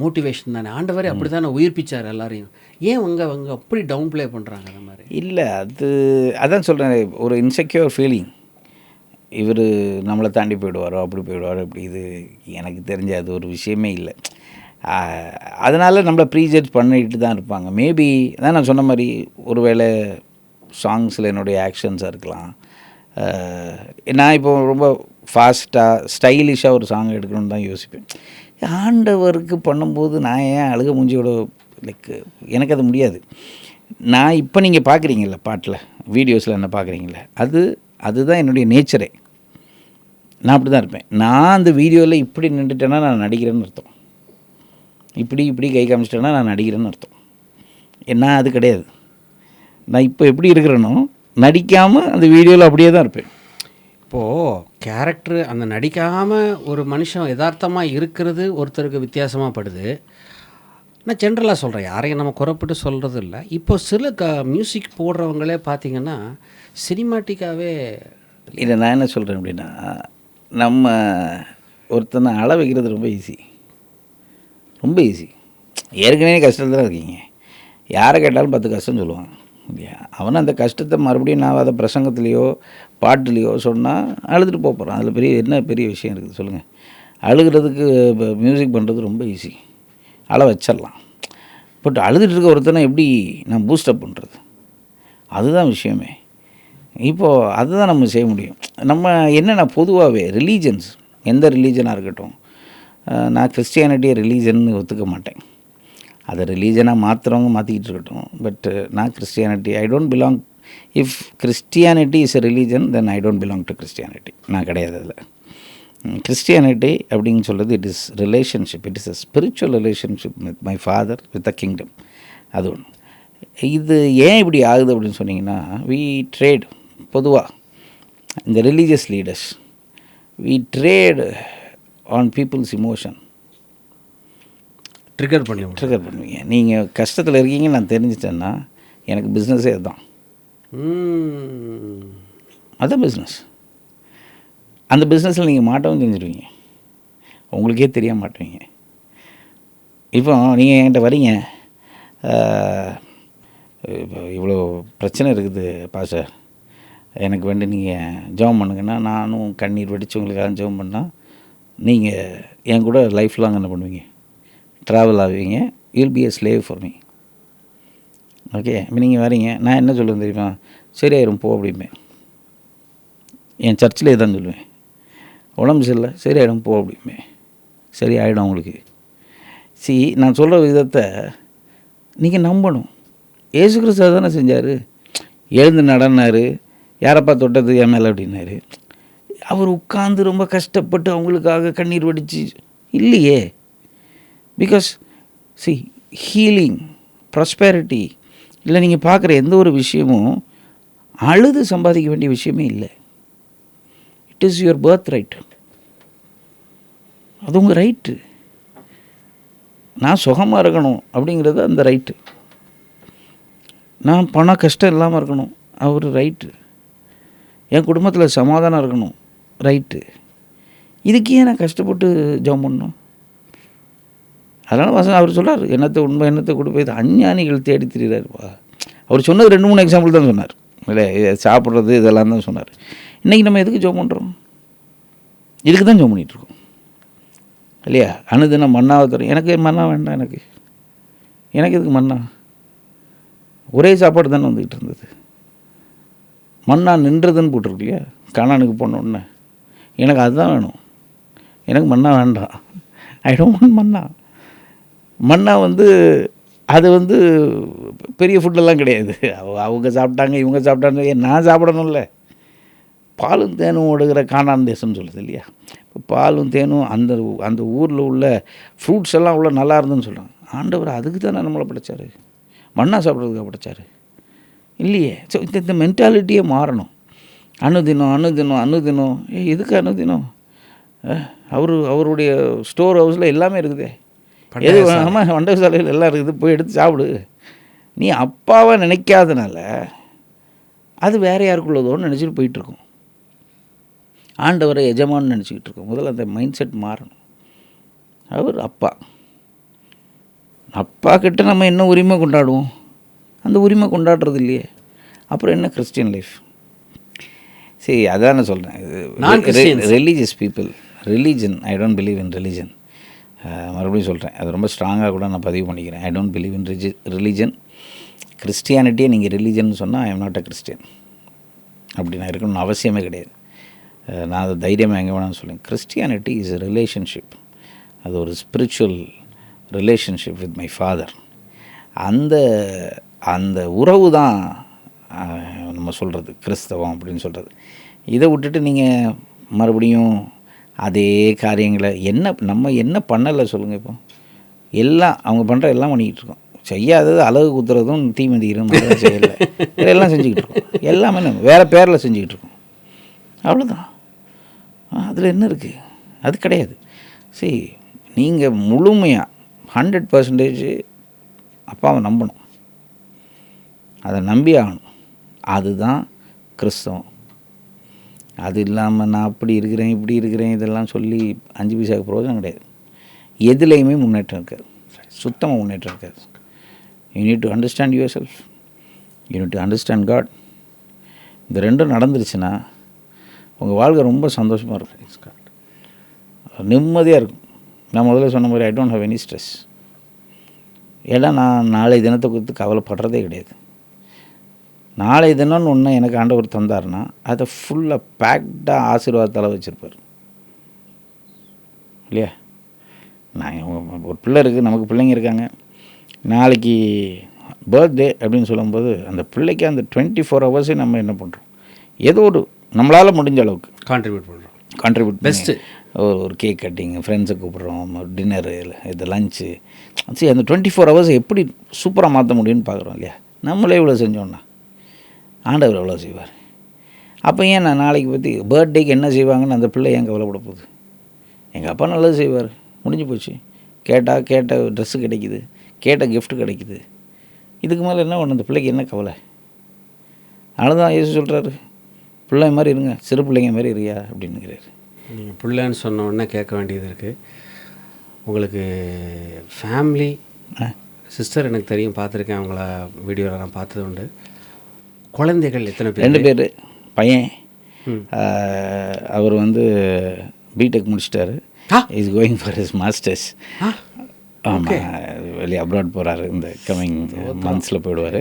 மோட்டிவேஷன் தானே, ஆண்டவரே அப்படி தானே உயிர்ப்பிச்சார் எல்லாரையும், ஏன் அவங்க அப்படி டவுன் ப்ளே பண்ணுறாங்க அந்த மாதிரி? இல்லை அதான் சொல்கிறேன், ஒரு இன்செக்யூர் ஃபீலிங். இவர் நம்மளை தாண்டி போயிடுவாரோ, அப்படி போயிடுவாரோ, அப்படி இது எனக்கு தெரிஞ்ச அது ஒரு விஷயமே இல்லை. அதனால் நம்மளை ப்ரீஜட்ஜ் பண்ணிட்டு தான் இருப்பாங்க. மேபி அதான் நான் சொன்ன மாதிரி ஒருவேளை சாங்ஸில் என்னுடைய ஆக்ஷன்ஸாக இருக்கலாம். நான் இப்போ ரொம்ப ஃபாஸ்ட்டாக ஸ்டைலிஷாக ஒரு சாங் எடுக்கணும்னு தான் யோசிப்பேன். ஆண்டவருக்கு பண்ணும்போது நான் ஏன் அழுக மூஞ்சியோட லைக் எனக்கு அது முடியாது. நான் இப்போ நீங்கள் பார்க்குறீங்கள பாட்டில் வீடியோஸில் என்ன பார்க்குறீங்கள, அதுதான் என்னுடைய நேச்சரே. நான் அப்படி தான் இருப்பேன். நான் அந்த வீடியோவில் இப்படி நின்றுட்டேன்னா நான் நடிக்கிறேன்னு அர்த்தம், இப்படி கை காமிச்சிட்டேன்னா நான் நடிக்கிறேன்னு அர்த்தம். நான் அது கிடையாது. நான் இப்போ எப்படி இருக்கிறேனோ நடிக்காமல் அந்த வீடியோவில் அப்படியே தான் இருப்பேன். இப்போது கேரக்டரு அந்த நடிக்காமல் ஒரு மனுஷன் யதார்த்தமாக இருக்கிறது ஒருத்தருக்கு வித்தியாசமாக படுது. நான் ஜென்ரலாக சொல்கிறேன், யாரையும் நம்ம குறைப்பிட்டு சொல்கிறது இல்லை. இப்போ சில மியூசிக் போடுறவங்களே பார்த்திங்கன்னா சினிமாட்டிக்காகவே இதை நான் என்ன சொல்கிறேன் அப்படின்னா, நம்ம ஒருத்தனை அள வைக்கிறது ரொம்ப ஈஸி, ரொம்ப ஈஸி. ஏற்கனவே கஷ்டத்தில் தான் இருக்கீங்க, யாரை கேட்டாலும் 10 கஷ்டம் சொல்லுவாங்க இல்லையா. அவனை அந்த கஷ்டத்தை மறுபடியும் நான் அதை பிரசங்கத்துலேயோ பாட்டுலேயோ சொன்னால் அழுதுட்டு போகிறான். அதில் என்ன பெரிய விஷயம் இருக்குது சொல்லுங்கள்? அழுகிறதுக்கு மியூசிக் பண்ணுறது ரொம்ப ஈஸி, அழ வச்சிடலாம். பட் அழுதுட்டு இருக்க ஒருத்தனை எப்படி நான் பூஸ்டப் பண்ணுறது, அதுதான் விஷயமே. இப்போது அதுதான் நம்ம செய்ய முடியும். நம்ம என்னென்னா பொதுவாகவே ரிலீஜன்ஸ், எந்த ரிலீஜனாக இருக்கட்டும், நான் கிறிஸ்டியானிட்டியை ரிலீஜன்னு ஒத்துக்க மாட்டேன். அதை ரிலீஜனாக மாற்றுறவங்க மாற்றிக்கிட்டு இருக்கட்டும். பட் நான் Christianity I don't belong. If Christianity is a religion then I don't belong to Christianity. நான் கிடையாது அதில். கிறிஸ்டியானிட்டி அப்படின்னு சொல்கிறது it is relationship, it is a spiritual relationship with my father, with the kingdom. அது ஒன்று. இது ஏன் இப்படி ஆகுது அப்படின்னு சொன்னிங்கன்னா, வி ட்ரேட் பொதுவாக இந்த religious leaders we trade on people's emotion. Trigger பண்ணுவீங்க. நீங்கள் கஷ்டத்தில் இருக்கீங்க நான் தெரிஞ்சிட்டேன்னா எனக்கு பிஸ்னஸே அதுதான். அதுதான் பிஸ்னஸ். அந்த பிஸ்னஸில் நீங்கள் மாட்டவும் செஞ்சுருவீங்க, உங்களுக்கே தெரிய மாட்டீங்க. இப்போ நீங்கள் என்கிட்ட வரீங்க, இப்போ இவ்வளோ பிரச்சனை இருக்குது பாஸ்டர், எனக்கு வேண்டி நீங்கள் ஜெபம் பண்ணுங்கன்னா நானும் கண்ணீர் வெடித்து உங்களுக்காக ஜெபம் பண்ணால் நீங்கள் என் கூட லைஃப் லாங் என்ன பண்ணுவீங்க? ட்ராவல் ஆவீங்க. You'll be a slave for me. Okay. இப்போ நீங்கள் வரீங்க, நான் என்ன சொல்லுவேன் தெரியுமா? சரியாயிரும் போ அப்படிம்பேன். என் சர்ச்சில் தான் சொல்லுவேன். உடம்பு சரியில்லை, சரியாயிடும் போ அப்படிம்பேன். சரி ஆகிடும் உங்களுக்கு. நான் சொல்கிற விதத்தை நீங்கள் நம்பணும். ஏசு கிறிஸ்து தானே செஞ்சார். எழுந்து நடனார், யாரப்பா தொட்டது என் மேலே அப்படின்னாரு. அவர் உட்கார்ந்து ரொம்ப கஷ்டப்பட்டு அவங்களுக்காக கண்ணீர் வடித்து இல்லையே. பிகாஸ் ஹீலிங், ப்ராஸ்பெரிட்டி இல்லை நீங்கள் பார்க்குற எந்த ஒரு விஷயமும் அழுது சம்பாதிக்க வேண்டிய விஷயமே இல்லை. It is your birth right. அது உங்கள் ரைட்டு. நான் சுகமாக இருக்கணும் அப்படிங்கிறது அந்த ரைட்டு. நான் பணம் கஷ்டம் இல்லாமல் இருக்கணும், அவர் ரைட்டு. என் குடும்பத்தில் சமாதானம் இருக்கணும், ரைட்டு. இதுக்கு ஏன் நான் கஷ்டப்பட்டு ஜெபம் பண்ணணும்? அதனால் வசனம் அவர் சொல்கிறார், என்னத்தை உண்மை என்னத்தை கொடுப்பது அஞ்ஞானிகள் தேடி திரிகிறாருப்பா. அவர் சொன்னது 2-3 எக்ஸாம்பிள் தான் சொன்னார், இல்லை சாப்பிட்றது இதெல்லாம் தான் சொன்னார். இன்றைக்கி நம்ம எதுக்கு ஜெபம் பண்ணுறோம்? இதுக்கு தான் ஜெபம் பண்ணிகிட்ருக்கோம் இல்லையா? அனுதினம் மன்னாவை தரும். எனக்கு மன்னா வேண்டாம், எனக்கு எதுக்கு மன்னா? ஒரே சாப்பாடு தானே வந்துக்கிட்டு இருந்தது. மன்னா நின்றதுன்னு போட்டிருக்கு இல்லையா? கானானுக்கு போனோன்னே எனக்கு அதுதான் வேணும், எனக்கு மன்னா வேண்டாம். ஐ டோன்ட் வாண்ட் மன்னா. மன்னா வந்து அது வந்து பெரிய ஃபுட்டெல்லாம் கிடையாது. அவங்க சாப்பிட்டாங்க, இவங்க சாப்பிட்டாங்க, நான் சாப்பிடணும்ல. பாலும் தேனும் ஓடுகிற கானான் தேசம்னு சொல்லுது இல்லையா? இப்போ பாலும் தேனும் அந்த அந்த ஊரில் உள்ள ஃப்ரூட்ஸ் எல்லாம் உள்ள நல்லா இருந்துன்னு சொல்கிறாங்க. ஆண்டவர் அதுக்கு தானே நம்மளை படைச்சார், மண்ணா சாப்பிட்றதுக்காக படைச்சார் இல்லையே. ஸோ இந்த மென்டாலிட்டியே மாறணும். அணுதினம் எதுக்கு அணுதினம்? அவருடைய ஸ்டோர் ஹவுஸில் எல்லாமே இருக்குதே. எது ஆமாம், வண்டக சாலையில் எல்லாம் இருக்குது, போய் எடுத்து சாப்பிடு. நீ அப்பாவை நினைக்காதனால அது வேறு யாருக்குள்ளதோன்னு நினச்சிட்டு போயிட்டுருக்கோம். ஆண்டவரை எஜமான்னு நினச்சிக்கிட்டு இருக்கோம். முதல்ல அந்த மைண்ட் செட் மாறணும். அவர் அப்பா கிட்ட நம்ம என்ன உரிமை கொண்டாடுவோம்? அந்த உரிமை கொண்டாடுறது இல்லையே. அப்புறம் என்ன கிறிஸ்டியன் லைஃப்? சரி, அதான் நான் சொல்கிறேன். Religious people, religion, I don't believe in religion. மறுபடியும் சொல்கிறேன், அது ரொம்ப ஸ்ட்ராங்காக கூட நான் பதிவு பண்ணிக்கிறேன். I don't believe in religion. கிறிஸ்டியானிட்டியே நீங்கள் ரிலீஜன் சொன்னால் I am not a Christian. அப்படி நான் இருக்கணும்னு அவசியமே கிடையாது. நான் அதை தைரியமாக எங்கே வேணாலும் சொல்லுவேன். Christianity is a relationship. அது ஒரு spiritual relationship with my father. அந்த உறவு தான் நம்ம சொல்கிறது கிறிஸ்தவம் அப்படின்னு சொல்கிறது. இதை விட்டுட்டு நீங்கள் மறுபடியும் அதே காரியங்களை நம்ம என்ன பண்ணலை சொல்லுங்கள்? இப்போ எல்லாம் அவங்க பண்ணுற எல்லாம் பண்ணிக்கிட்டு இருக்கோம். செய்யாதது அழகு குத்துறதும் தீ மிதிக்கிறதும் செய்யலை, இதெல்லாம் செஞ்சுக்கிட்டு இருக்கோம். எல்லாமே வேறு பேரில் செஞ்சுக்கிட்டு இருக்கோம். அவ்வளோதான். அதில் என்ன இருக்குது? அது கிடையாது. சரி, நீங்கள் முழுமையாக 100% அப்பாவை நம்பணும். அதை நம்பி ஆகணும். அதுதான் கிறிஸ்தவம். அது இல்லாமல் நான் அப்படி இருக்கிறேன் இப்படி இருக்கிறேன் இதெல்லாம் சொல்லி 5 பைசாவுக்கு பிரயோஜனம் கிடையாது. எதுலேயுமே முன்னேற்றம் இருக்காது, சுத்தமாக முன்னேற்றம் இருக்காது. You need to understand yourself, you need to understand God. இந்த ரெண்டும் நடந்துருச்சுன்னா உங்கள் வாழ்க்கை ரொம்ப சந்தோஷமாக இருக்கும், நிம்மதியாக இருக்கும். நான் முதல்ல சொன்ன மாதிரி I don't have any stress. ஏன்னா நான் நாளை தினத்தை குறித்து கவலைப்படுறதே கிடையாது. நாளை தினம்னு ஒன்று எனக்கு ஆண்டவர் தந்தார்னா அதை ஃபுல்லாக பேக்டாக ஆசீர்வாதத்தால் வச்சுருப்பார் இல்லையா? நான் ஒரு பிள்ளை இருக்குது, நமக்கு பிள்ளைங்க இருக்காங்க. நாளைக்கு பர்த்டே அப்படின்னு சொல்லும்போது அந்த பிள்ளைக்கு அந்த 24 ஹவர்ஸே நம்ம என்ன பண்ணுறோம்? ஏதோ ஒரு நம்மளால் முடிஞ்ச அளவுக்கு கான்ட்ரிபியூட் பெஸ்ட்டு. ஒரு கேக் கட்டிங், ஃப்ரெண்ட்ஸை கூப்பிட்றோம், டின்னரு, இது லஞ்சு. சரி, அந்த 24 ஹவர்ஸ் எப்படி சூப்பராக மாற்ற முடியும்னு பார்க்குறோம் இல்லையா? நம்மளே இவ்வளோ செஞ்சோன்னா ஆண்டவர் எவ்வளோ செய்வார். அப்போ ஏன் நான் நாளைக்கு பற்றி பர்த்டேக்கு என்ன செய்வாங்கன்னு அந்த பிள்ளை ஏன் கவலைப்பட போகுது? எங்கள் அப்பா நல்லது செய்வார், முடிஞ்சு போச்சு. கேட்ட ட்ரெஸ்ஸு கிடைக்குது, கேட்ட கிஃப்ட் கிடைக்குது. இதுக்கு மேலே என்ன ஒன்று? அந்த பிள்ளைக்கு என்ன கவலை? அதனால்தான் இயேசு சொல்கிறாரு, பிள்ளை மாதிரி இருங்க, சிறு பிள்ளைங்க மாதிரி இருக்கியா அப்படின்னுங்கிறாரு. நீங்கள் பிள்ளைன்னு சொன்ன உடனே கேட்க வேண்டியது இருக்குது. உங்களுக்கு ஃபேமிலி சிஸ்டர் எனக்கு தெரியும், பார்த்துருக்கேன், அவங்கள வீடியோவில் நான் பார்த்தது உண்டு. குழந்தைகள் எத்தனை பேர்? 2 பேர். பையன் அவர் வந்து பிடெக் முடிச்சிட்டாரு. Is going for his masters. ஆமாம், வெளியே அப்ராட் போகிறாரு. இந்த கம்மிங் மந்த்ஸில் போயிடுவார்,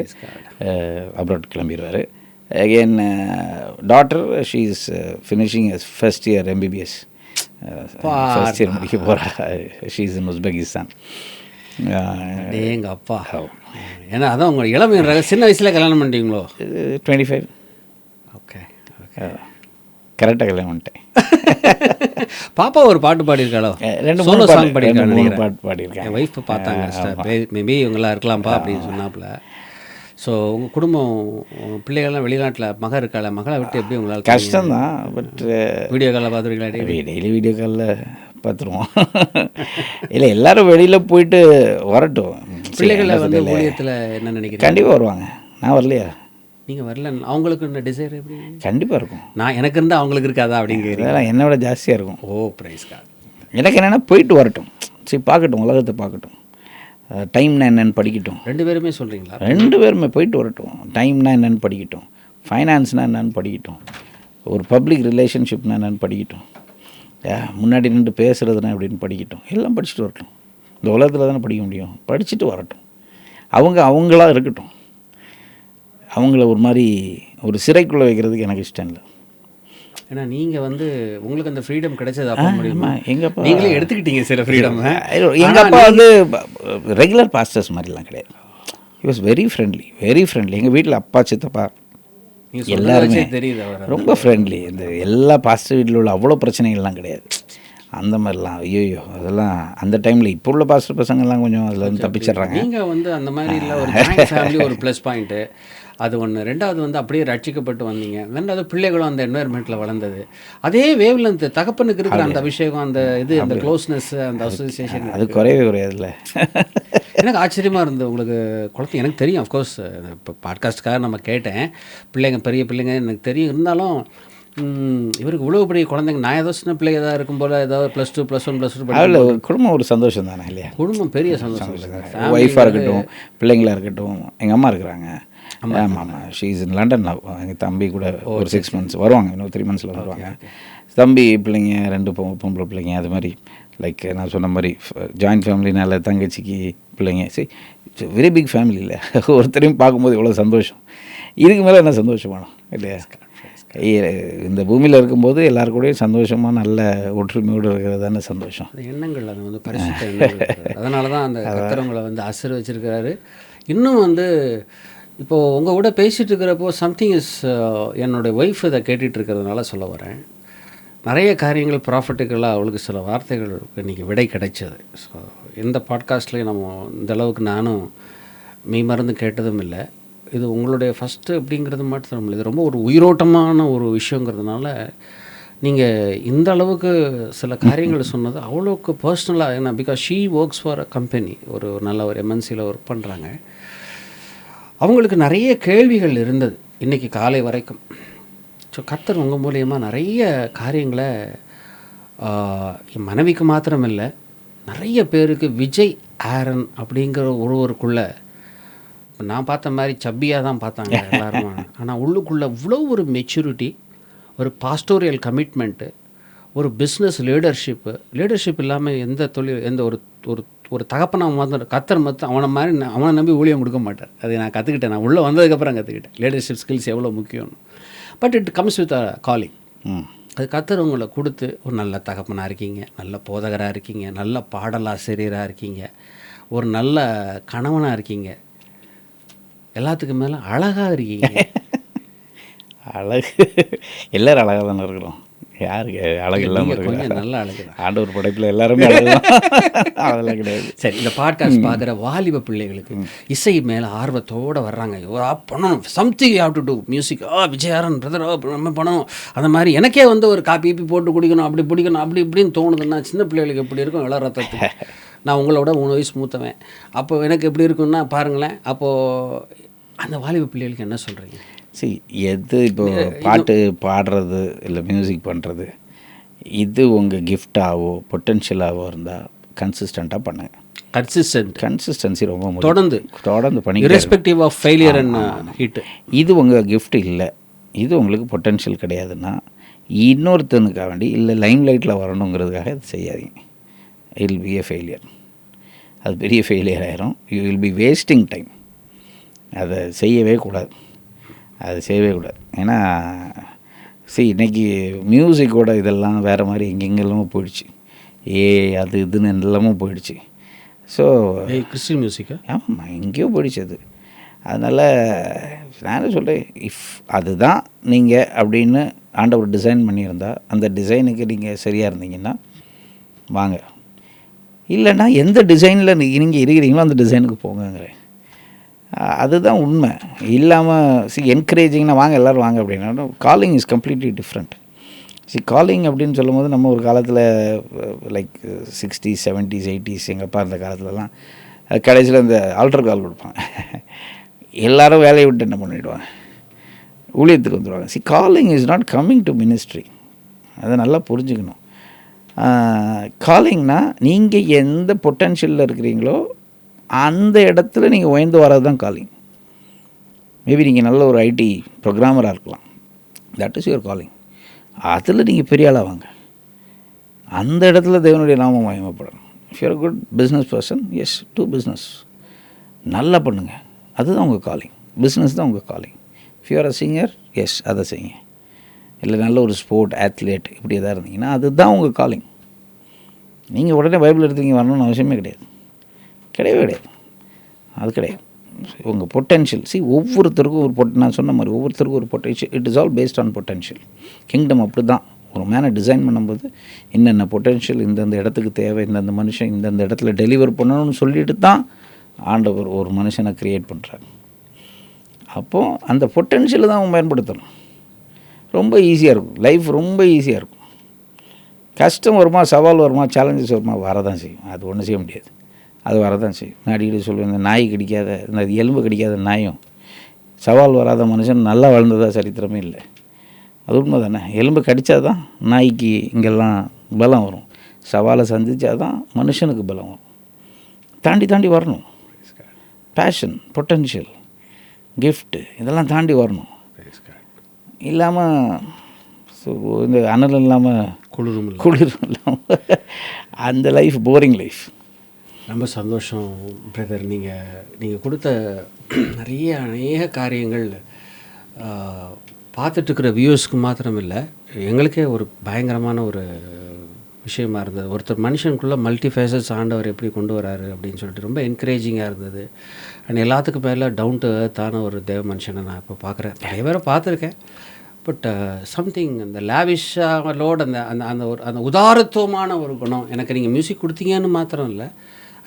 அப்ராட் கிளம்பிடுவார். Again daughter, she is finishing first year MBBS. First year முடிக்க போகிறா. She is in Uzbekistan. எங்கள் அப்பா, ஏன்னா அதான் உங்கள் இளமை சின்ன வயசில் கல்யாணம் பண்ணிட்டீங்களோ? 25. ஓகே, கரெக்டாக கல்யாணம் பண்ணிட்டேன். பாப்பா ஒரு பாட்டு பாடியிருக்காளோ? 2-3 சாங் பாடியிருக்காங்க. பாட்டு பாடியிருக்கேன். என் ஒய்ஃப் பார்த்தாங்க, மேபி இவங்களாம் இருக்கலாம்ப்பா அப்படின்னு சொன்னாப்புல. ஸோ உங்கள் குடும்பம், உங்கள் பிள்ளைகள்லாம் வெளிநாட்டில் மகள் இருக்காள, மகளை விட்டு எப்படி உங்களால்? கஷ்டம்தான், பட் வீடியோ காலில் பார்த்துருக்கீங்களா? டெய்லி வீடியோ காலில் பார்த்துருவோம். இல்லை, எல்லோரும் வெளியில் போயிட்டு வரட்டும். பிள்ளைகளை வந்து ஊழியத்தில் என்ன நினைக்கிறீங்க? கண்டிப்பாக வருவாங்க. நான் வரலையா? நீங்கள் வரல, அவங்களுக்கு இந்த டிசைர் எப்படி? கண்டிப்பாக இருக்கும். நான் எனக்கு இருந்தால் அவங்களுக்கு இருக்காதா அப்படிங்கிறீங்க? அதெல்லாம் என்னை விட ஜாஸ்தியாக இருக்கும். ஓ, பிரைஸ் கார்டு. எனக்கு என்னென்னா போயிட்டு வரட்டும், சரி பார்க்கட்டும், உலகத்தை பார்க்கட்டும், டைம்னா என்னென்னு படிக்கட்டும். 2 பேருமே சொல்கிறீங்களா? 2 பேருமே போயிட்டு வரட்டும். டைம்னா என்னென்னு படிக்கட்டும், ஃபைனான்ஸ்னால் என்னென்னு படிக்கட்டும், ஒரு பப்ளிக் ரிலேஷன்ஷிப்னா என்னென்னு படிக்கட்டும், முன்னாடி நின்று பேசுகிறதுனா எப்படின்னு படிக்கட்டும். எல்லாம் படிச்சுட்டு வரட்டும். இந்த உலகத்தில் தானே படிக்க முடியும். படிச்சுட்டு வரட்டும். அவங்களா இருக்கட்டும். அவங்கள ஒரு மாதிரி ஒரு சிறைக்குள்ளே வைக்கிறதுக்கு எனக்கு இஷ்டம் இல்லை. ஏன்னா நீங்கள் வந்து உங்களுக்கு அந்த ஃப்ரீடம் கிடைச்சது அப்போ முடியுமா? எங்கள் அப்பா நீங்களே எடுத்துக்கிட்டீங்க சில ஃப்ரீடம். எங்கள் அப்பா வந்து ரெகுலர் பாஸ்டர்ஸ் மாதிரிலாம் கிடையாது. He was very friendly, very friendly. எங்கள் வீட்டில் அப்பா சித்தப்பா எல்லாருமே தெரியுது அவர் ரொம்ப ஃப்ரெண்ட்லி. இந்த எல்லா பாஸ்டர் வீட்டில் உள்ள அவ்வளோ பிரச்சனைகள்லாம் கிடையாது. அந்த மாதிரிலாம் ஐயோ அதெல்லாம் அந்த டைமில் இப்போ உள்ள பாஸ்டர் பசங்கள்லாம் கொஞ்சம் அதில் வந்து தப்பிச்சிட்றாங்க. நீங்கள் வந்து அந்த மாதிரி இல்லை, ஒரு ஜாயிண்ட் ஃபேமிலி ஒரு ப்ளஸ் பாயிண்ட்டு அது ஒன்று. ரெண்டாவது வந்து அப்படியே ரட்சிக்கப்பட்டு வந்தீங்க. ரெண்டாவது பிள்ளைகளும் அந்த என்வாயர்மெண்ட்டில் வளர்ந்தது. அதே வேவில் அந்த தகப்பனுக்கு இருக்கிற அந்த அபிஷேகம், அந்த இது, அந்த க்ளோஸ்னஸ், அந்த அசோசியேஷன் அது குறையவே குறையாதுல்ல. எனக்கு ஆச்சரியமாக இருந்தது உங்களுக்கு குழந்தை. எனக்கு தெரியும் அஃப்கோர்ஸ், இப்போ பாட்காஸ்ட்டுக்காக நம்ம கேட்டேன், பிள்ளைங்க பெரிய பிள்ளைங்க எனக்கு தெரியும். இருந்தாலும் இவருக்கு இவ்வளோ பெரிய குழந்தைங்க, நான் ஏதோ சின்ன பிள்ளைங்க ஏதாவது இருக்கும் போல் ஏதாவது +2 +1 +2 அதில் குடும்பம் ஒரு சந்தோஷம் தானே இல்லையா? குடும்பம் பெரிய சந்தோஷம். ஒய்ஃபாக இருக்கட்டும், பிள்ளைங்களாக இருக்கட்டும். எங்கள் அம்மா இருக்கிறாங்க. ஆமாம், ஷீ இஸ் இன் லண்டன். எங்கள் தம்பி கூட ஒரு 6 months வருவாங்க, இன்னும் 3 months வருவாங்க. தம்பி பிள்ளைங்க 2 பொம்பளை பிள்ளைங்க. அது மாதிரி லைக் நான் சொன்ன மாதிரி ஜாயின்ட் ஃபேமிலினால தங்கச்சிக்கு பிள்ளைங்க. சரி, வெரி பிக் ஃபேமிலி இல்லை. ஒருத்தரையும் பார்க்கும்போது எவ்வளோ சந்தோஷம். இதுக்கு மேலே என்ன சந்தோஷம் வேணும் இல்லையா? இந்த பூமியில் இருக்கும்போது எல்லாருக்கூடையும் சந்தோஷமாக நல்ல ஒற்றுமையோடு இருக்கிறது தானே சந்தோஷம். அந்த எண்ணங்கள், அது வந்து பரிசுத்த எண்ணங்கள். அதனால தான் அந்த கர்த்தரவங்களை வந்து ஆசீர்வச்சிருக்கிறாரு. இன்னும் வந்து இப்போது உங்கள் கூட பேசிகிட்டு இருக்கிறப்போ சம்திங் இஸ், என்னுடைய ஒய்ஃப் இதை கேட்டுட்டு இருக்கிறதுனால சொல்ல வரேன். நிறைய காரியங்கள் ப்ராஃபிட்டுக்கெல்லாம் அவளுக்கு சில வார்த்தைகள் இன்றைக்கி விடை கிடைச்சது. ஸோ எந்த பாட்காஸ்ட்லேயும் நம்ம இந்த அளவுக்கு நானும் மெய் மறந்து கேட்டதும் இல்லை. இது உங்களுடைய ஃபஸ்ட்டு அப்படிங்கிறது மட்டும் இல்லை, இது ரொம்ப ஒரு உயிரோட்டமான ஒரு விஷயங்கிறதுனால நீங்கள் இந்த அளவுக்கு சில காரியங்கள் சொன்னது அவ்வளோக்கு பர்சனலாக. ஏன்னா because she works for a company, ஒரு நல்ல ஒரு எம்என்சியில் ஒர்க் பண்ணுறாங்க. அவங்களுக்கு நிறைய கேள்விகள் இருந்தது இன்றைக்கி காலை வரைக்கும். ஸோ கர்த்தர் உங்கள் மூலியமாக நிறைய காரியங்களை என் மனைவிக்கு மாத்திரம் இல்லை, நிறைய பேருக்கு விஜய் ஆரன் அப்படிங்கிற ஒருவருக்குள்ளே நான் பார்த்த மாதிரி சப்பியாக தான் பார்த்தாங்க எல்லாரும். ஆனால் உள்ளுக்குள்ளே இவ்வளோ ஒரு மெச்சூரிட்டி, ஒரு பாஸ்டோரியல் கமிட்மெண்ட்டு, ஒரு பிஸ்னஸ் லீடர்ஷிப் இல்லாமல் எந்த தொழில், எந்த ஒரு ஒரு ஒரு தகப்பனை மாத்திரம் கர்த்தர் மொத்தம் அவனை நம்பி ஊழியம் கொடுக்க மாட்டார். அதை நான் கற்றுக்கிட்டேன். நான் உள்ளே வந்ததுக்கப்புறம் கற்றுக்கிட்டேன் லீடர்ஷிப் ஸ்கில்ஸ் எவ்வளோ முக்கியம்னு. But it comes with a calling. அது கர்த்தர் உங்களை கொடுத்து ஒரு நல்ல தகப்பனாக இருக்கீங்க, நல்ல போதகராக இருக்கீங்க, நல்ல பாடலாசிரியராக இருக்கீங்க, ஒரு நல்ல கணவனாக இருக்கீங்க, எல்லாத்துக்கும் மேலே அழகாக இருக்கீங்க. அழகு எல்லோரும் அழகாக தானே இருக்கிறோம். யாருக்கு அழகு இல்லாமல் கொஞ்சம் நல்ல அழகு தான். ஆண்டவர் படைப்பில் எல்லாருமே அழகுதான். அதெல்லாம் கிடையாது. சரி, இந்த பாட்காஸ்ட் பார்க்குற வாலிப பிள்ளைகளுக்கு இசை மேலே ஆர்வத்தோடு வர்றாங்க. பண்ணணும், something have to do music. Vijay Aaron brother நம்ம பண்ணணும். அந்த மாதிரி எனக்கே வந்து ஒரு காப்பி போட்டு குடிக்கணும், அப்படி பிடிக்கணும், அப்படி இப்படின்னு தோணுதுன்னா சின்ன பிள்ளைகளுக்கு எப்படி இருக்கும் இள ரத்தத்துக்கு. நான் உங்களோட 3 வயசு மூத்தவன். அப்போ எனக்கு எப்படி இருக்குன்னா பாருங்களேன். அப்போது அந்த வாலிப பிள்ளைகளுக்கு என்ன சொல்கிறீங்க? சரி, எது இப்போ பாட்டு பாடுறது இல்லை மியூசிக் பண்ணுறது, இது உங்கள் கிஃப்டாகவோ பொட்டென்ஷியலாகவோ இருந்தால் கன்சிஸ்டண்ட்டாக பண்ணுங்கள். கன்சிஸ்டன்சி ரொம்ப தொடர்ந்து பண்ணி irrespective of failure and hit. இது உங்கள் கிஃப்ட் இல்லை, இது உங்களுக்கு பொட்டென்ஷியல் கிடையாதுன்னா இன்னொருத்தனுக்காக வேண்டி இல்லை லைம் லைட்டில் வரணுங்கிறதுக்காக இது செய்யாதீங்க. It will be a failure. அது பெரிய ஃபெயிலியர் ஆயிரும். You will be wasting time. அதை செய்யவே கூடாது. ஏன்னா இன்றைக்கி மியூசிக்கோட இதெல்லாம் வேறு மாதிரி எங்கெங்கெல்லாமோ போயிடுச்சு. அது இதுன்னு எல்லாமும் போயிடுச்சு. ஸோ கிறிஸ்டின் மியூசிக்கா? ஆமாம், எங்கேயோ போயிடுச்சு அது. அதனால் நான் சொல்கிறேன், இஃப் அதுதான் நீங்கள் அப்படின்னு ஆண்டவர் டிசைன் பண்ணியிருந்தால் அந்த டிசைனுக்கு நீங்கள் சரியாக இருந்தீங்கன்னா வாங்க. இல்லைன்னா எந்த டிசைனில் நீங்கள் இருக்கிறீங்களோ அந்த டிசைனுக்கு போங்கங்கிறேன். அதுதான் உண்மை. இல்லாமல் என்கரேஜிங்னா வாங்க எல்லோரும் வாங்க அப்படின்னா calling is completely different. Calling அப்படின்னு சொல்லும் போது நம்ம ஒரு காலத்தில் லைக் 60s 70s 80s எங்கள் அப்பா இருந்த காலத்துலலாம் கடைசியில் இந்த ஆல்டர் கால் கொடுப்பாங்க. எல்லோரும் வேலையை விட்டு என்ன பண்ணிவிடுவாங்க, ஊழியத்துக்கு வந்துடுவாங்க. Calling is not coming to ministry. அதை நல்லா புரிஞ்சுக்கணும். காலிங்னா நீங்கள் எந்த பொட்டென்ஷியலில் இருக்கிறீங்களோ அந்த இடத்துல நீங்கள் உயர்ந்து வர்றது தான் காலிங். மேபி நீங்கள் நல்ல ஒரு ஐடி ப்ரோக்ராமராக இருக்கலாம், தட் இஸ் யுவர் காலிங். அதில் நீங்கள் பெரிய ஆளாக வாங்க. அந்த இடத்துல தேவனுடைய நாமம் மகிமைப்படணும். If you're good business person, yes do business நல்லா பண்ணுங்கள். அதுதான் உங்கள் காலிங். பிஸ்னஸ் தான் உங்கள் காலிங். If you're a singer, yes அதை செய்யுங்க. இல்லை நல்ல ஒரு ஸ்போர்ட் அத்லெட் இப்படி எதாவது இருந்தீங்கன்னா அதுதான் உங்கள் காலிங். நீங்கள் உடனே பைபிள் எடுத்து வரணும்னு அவசியமே கிடையாது, கிடையவே கிடையாது, அது கிடையாது. உங்கள் பொட்டென்ஷியல் ஒவ்வொருத்தருக்கும் ஒரு நான் சொன்ன மாதிரி ஒவ்வொருத்தருக்கும் ஒரு potential. It is all based on potential. Kingdom அப்படி தான். ஒரு மேனை டிசைன் பண்ணும்போது என்னென்ன பொட்டென்ஷியல் இந்தந்த இடத்துக்கு தேவை, இந்தந்த மனுஷன் இந்தந்த இடத்துல டெலிவர் பண்ணணும்னு சொல்லிட்டு தான் ஆண்டவர் ஒரு மனுஷனை க்ரியேட் பண்ணுறாங்க. அப்போது அந்த பொட்டென்ஷியலை தான் அவன் பயன்படுத்தணும். ரொம்ப ஈஸியாக இருக்கும் லைஃப், ரொம்ப ஈஸியாக இருக்கும். கஷ்டம் வருமா, சவால் வருமா, சேலஞ்சஸ் வருமா, வரதான் செய்யும். அது ஒன்றும் செய்ய முடியாது, அது வரதான் செய்யும். நான் அடிக்கடி சொல்லுவேன், இந்த நாய் கடிக்காத, இந்த எலும்பு கடிக்காத நாயும் சவால் வராத மனுஷன் நல்லா வாழ்ந்ததா சரித்திரமே இல்லை. அது உண்மை தானே. எலும்பு கடித்தா தான் நாய்க்கு இங்கெல்லாம் பலம் வரும், சவாலை சந்தித்தா தான் மனுஷனுக்கு பலம் வரும். தாண்டி தாண்டி வரணும். பேஷன், பொட்டென்ஷியல், கிஃப்ட்டு இதெல்லாம் தாண்டி வரணும். இல்லாமல் இந்த அனல் இல்லாமல் குளிரும் இல்லாமல் அந்த லைஃப் போரிங் லைஃப். ரொம்ப சந்தோஷம் பிரதர். நீங்கள் கொடுத்த அநேக காரியங்கள் பார்த்துட்ருக்கிற வியூவர்ஸ்க்கு மாத்திரம் இல்லை, எங்களுக்கே ஒரு பயங்கரமான ஒரு விஷயமா இருந்தது. ஒருத்தர் மனுஷனுக்குள்ளே மல்டி ஃபேசஸ் ஆண்டவர் எப்படி கொண்டு வராரு அப்படின்னு சொல்லிட்டு ரொம்ப என்கரேஜிங்காக இருந்தது. அண்ட் எல்லாத்துக்கும் மேலே டவுன் டு எர்த்தான ஒரு தேவ மனுஷனை நான் இப்போ பார்க்குறேன். நிறைய பேரை பார்த்துருக்கேன். பட் சம்திங் அந்த லேவிஷாலோட அந்த உதாரத்துவமான ஒரு குணம் எனக்கு நீங்கள் மியூசிக் கொடுத்தீங்கன்னு மாத்திரம் இல்லை,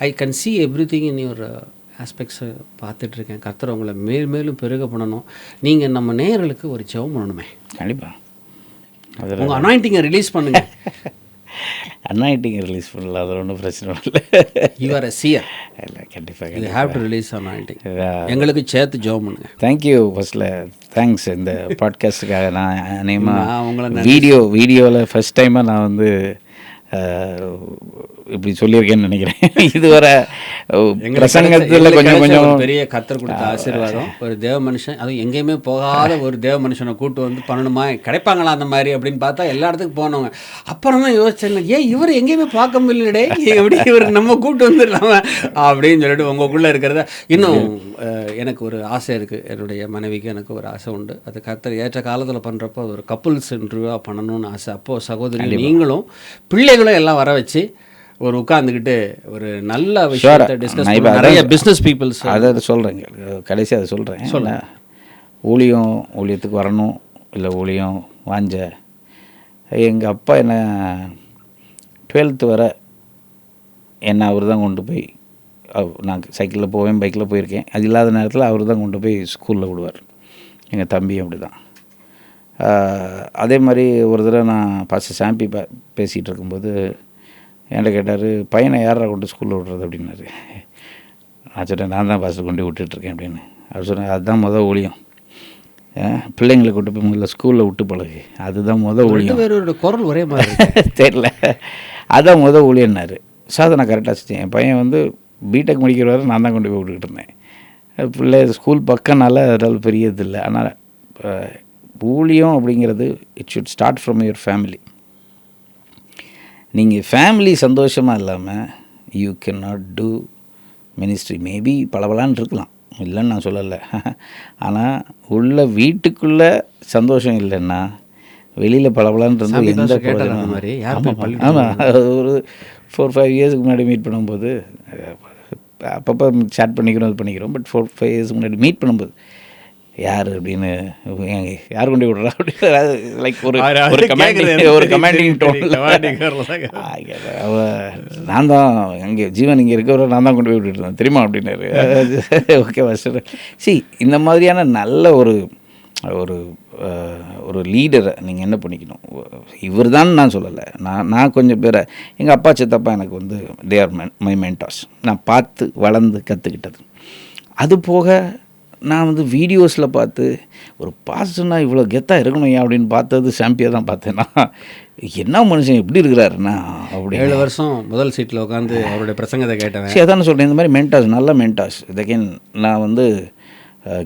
I can see everything in your ஆஸ்பெக்ட்ஸை பார்த்துட்ருக்கேன். கர்த்தர் உங்களை மேலும் பெருக பண்ணணும். நீங்கள் நம்ம நேயர்களுக்கு ஒரு ஜெபம் பண்ணணுமே. கண்டிப்பாக அதில் உங்கள் அனாயிண்டிங்கை ரிலீஸ் பண்ணுங்க. அனாயிண்டிங்கை ரிலீஸ் பண்ணல, அது ஒன்றும் பிரச்சனை இல்லை. யுவர் சியர் இல்லை, கண்டிப்பாக you have to release anointing. எங்களுக்கு சேர்த்து ஜெபம் பண்ணுங்க. தேங்க்யூ. ஃபர்ஸ்ட்டில் தேங்க்ஸ் இந்த பாட்காஸ்ட்டுக்காக. நான் அநேகமாக உங்களை வீடியோவில் ஃபஸ்ட் டைமாக நான் வந்து இப்படி சொல்லியிருக்கேன்னு நினைக்கிறேன். இதுவரை பிரசங்கத்தில் கொஞ்சம் பெரிய கர்த்தர் கொடுத்த ஆசீர்வாதம். ஒரு தேவ மனுஷன், அதுவும் எங்கேயுமே போகாத ஒரு தேவ மனுஷனை கூட்டு வந்து பண்ணணுமா, கிடைப்பாங்களா அந்த மாதிரி அப்படின்னு பார்த்தா எல்லா இடத்துக்கு போனவங்க. அப்புறம் தான் யோசிச்சேன், ஏன் இவர் எங்கேயுமே பார்க்க முடியலடே, எப்படி இவர் நம்ம கூட்டு வந்துடலாமா அப்படின்னு சொல்லிட்டு உங்களுக்குள்ளே இருக்கிறத இன்னும் எனக்கு ஒரு ஆசை இருக்குது. என்னுடைய மனைவிக்கு எனக்கு ஒரு ஆசை உண்டு. அது கர்த்தர் ஏற்ற காலத்தில் பண்ணுறப்போ அது ஒரு கப்புள்ஸ் இன்டர்வியூவாக பண்ணணும்னு ஆசை. அப்போது சகோதரி நீங்களும் பிள்ளைகளும் எல்லாம் வர வச்சு ஒரு உட்காந்துக்கிட்டு ஒரு நல்ல விஷயத்தை டிஸ்கஸ் பண்ணி நிறைய பிஸ்னஸ் பீப்புள்ஸ் அதை சொல்கிறேங்க. கடைசி அதை சொல்கிறேன். சொல்ல ஊழியத்துக்கு வரணும் இல்லை ஊழியம் வாஞ்ச எங்கள் அப்பா என்ன 12th வர என்ன அவர் தான் கொண்டு போய், நான் சைக்கிளில் போவேன், பைக்கில் போயிருக்கேன். அது இல்லாத நேரத்தில் அவர் தான் கொண்டு போய் ஸ்கூலில் விடுவார். எங்கள் தம்பி அப்படி தான். அதே மாதிரி ஒரு தடவை நான் பாஸ்டர் சாம்பி பேசிகிட்டு இருக்கும்போது என்கிட்ட கேட்டார், பையனை யாரை கொண்டு ஸ்கூலில் விட்றது அப்படின்னாரு. நான் சொன்னேன், நான் தான் பாஸ்டர் கொண்டு விட்டுட்ருக்கேன் அப்படின்னு. அவர் சொன்னேன், அதுதான் ஊழியம். பிள்ளைங்களை கொண்டு போய் முதல்ல ஸ்கூலில் விட்டு பழகு, அதுதான் ஊழியம். வேறு குரல் ஒரே மாதிரி தெரியல, அதுதான் ஊழியன்னாரு. சாதனை கரெக்டாக செஞ்சேன். என் பையன் வந்து பிடெக் முடிக்கிற வரை நான் தான் கொண்டு போய் விட்டுக்கிட்டு இருந்தேன். பிள்ளை ஸ்கூல் பக்கம்னால அதனால் பெரிய இது இல்லை. ஆனால் ஊழியம் அப்படிங்கிறது it should start from your family. நீங்கள் ஃபேமிலி சந்தோஷமாக இல்லாமல் you can not do ministry. Maybe பலபலான்னு இருக்கலாம், இல்லைன்னு நான் சொல்லலை. ஆனால் உள்ள வீட்டுக்குள்ளே சந்தோஷம் இல்லைன்னா வெளியில் பலபலான்னு இருந்து எந்த ஆமாம். ஒரு 4-5 இயர்ஸுக்கு முன்னாடி மீட் பண்ணும்போது அப்பப்போ சேட் பண்ணிக்கிறோம், இது பண்ணிக்கிறோம். பட் 4-5 இயர்ஸுக்கு முன்னாடி மீட் பண்ணும்போது யார் அப்படின்னு, யார் கொண்டு விடுறா அப்படின்னு லைக் ஒரு கமெண்டிங் டோனில் நான் தான் இங்கே ஜீவன் இங்கே இருக்கிறவரை நான் தான் கொண்டு போய் விட்டுருந்தேன் தெரியுமா அப்படின்னாரு. Okay master. இந்த மாதிரியான நல்ல ஒரு ஒரு லீடரை நீங்கள் என்ன பண்ணிக்கணும். இவர் தான் நான் சொல்லலை, நான் கொஞ்சம் பேரை எங்கள் அப்பா சித்தப்பா எனக்கு வந்து தே ஆர் மை மென்டார்ஸ். நான் பார்த்து வளர்ந்து கற்றுக்கிட்டது. அது போக நான் வந்து வீடியோஸில் பார்த்து ஒரு பாஸ்டர்னா இவ்வளோ கெத்தாக இருக்கணும் அப்படின்னு பார்த்தது சாம்பியாக தான் பார்த்தேன்னா, என்ன மனுஷன் எப்படி இருக்கிறாருண்ணா அப்படி 7 வருஷம் முதல் சீட்டில் உட்காந்து அவருடைய பிரசங்கத்தை கேட்டேன். சரி, அதான் சொல்கிறேன். இந்த மாதிரி மென்டாஸ், நல்ல மென்டாஸ். இதகேன் நான் வந்து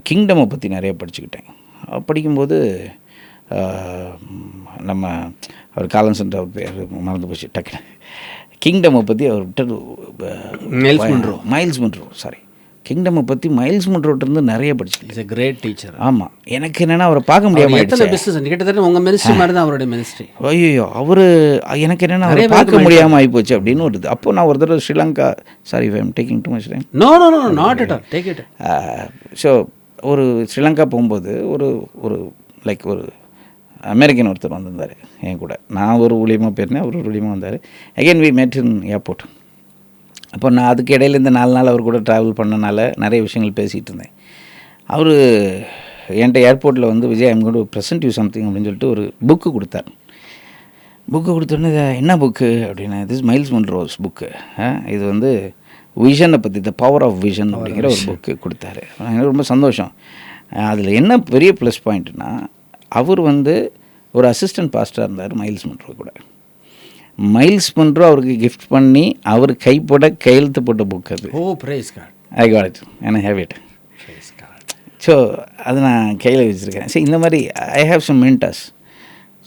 கிங்டமை பற்றி நிறைய படிச்சுக்கிட்டேன். படிக்கும்போது நம்ம அவர் காலன்சன்ட் அவர் பேர் மறந்து போச்சு டக்குன்னு. கிங்டமை பற்றி அவர் மைல்ஸ் மன்றோ கிங்டமை பற்றி மைல்ஸ் மன்ரோட்டிருந்து நிறைய படிச்சுக்கிட்டேன். Is a great teacher. ஆமாம், எனக்கு என்னென்னா அவரை பார்க்க முடியாமல் எத்தனை பிஸ்னஸ் கிட்டத்தட்ட உங்கள் மினிஸ்ட்ரி மாதிரி தான் அவருடைய மினிஸ்ட்ரி. ஐயோ, அவர் எனக்கு என்னென்னா அவரை பார்க்க முடியாமல் ஆகிப்போச்சு அப்படின்னு வருது. அப்போ நான் ஒரு தடவை Sri Lanka, sorry I am talking too much time. No not at all, take it. So ஒரு ஸ்ரீலங்கா போகும்போது ஒரு ஒரு லைக் ஒரு அமெரிக்கன் ஒருத்தர் வந்திருந்தார் என் கூட. நான் ஒரு ஊழியமாக போயிருந்தேன், அவர் ஒரு ஊழியமாக வந்தார். Again we met in airport. அப்போ நான் அதுக்கு இடையில இந்த 4 நாள் அவர் கூட ட்ராவல் பண்ணனால நிறைய விஷயங்கள் பேசிகிட்டு இருந்தேன். அவர் என்கிட்ட ஏர்போர்ட்டில் வந்து Vijay I'm going to present you something அப்படின்னு சொல்லிட்டு ஒரு புக்கு கொடுத்தார். புக்கு கொடுத்தோன்னே என்ன புக்கு அப்படின்னா, திஸ் மைல்ஸ் மன்ரோஸ் புக்கு. இது வந்து விஷனை பற்றி, த பவர் ஆஃப் விஷன் அப்படிங்கிற ஒரு புக்கு கொடுத்தாரு. எனக்கு ரொம்ப சந்தோஷம். அதில் என்ன பெரிய ப்ளஸ் பாயிண்ட்னா, அவர் வந்து ஒரு அசிஸ்டன்ட் பாஸ்டராக இருந்தார் மைல்ஸ் மன்ரோ கூட. மைல்ஸ் மன்ரோ அவருக்கு கிஃப்ட் பண்ணி அவர் கைப்பட கையெழுத்து போட்ட புக் அது. Oh praise God. I got it and I have it. So அது நான் கையில் வச்சுருக்கேன். சரி, இந்த மாதிரி ஐ ஹேவ் சம் மென்டர்ஸ்.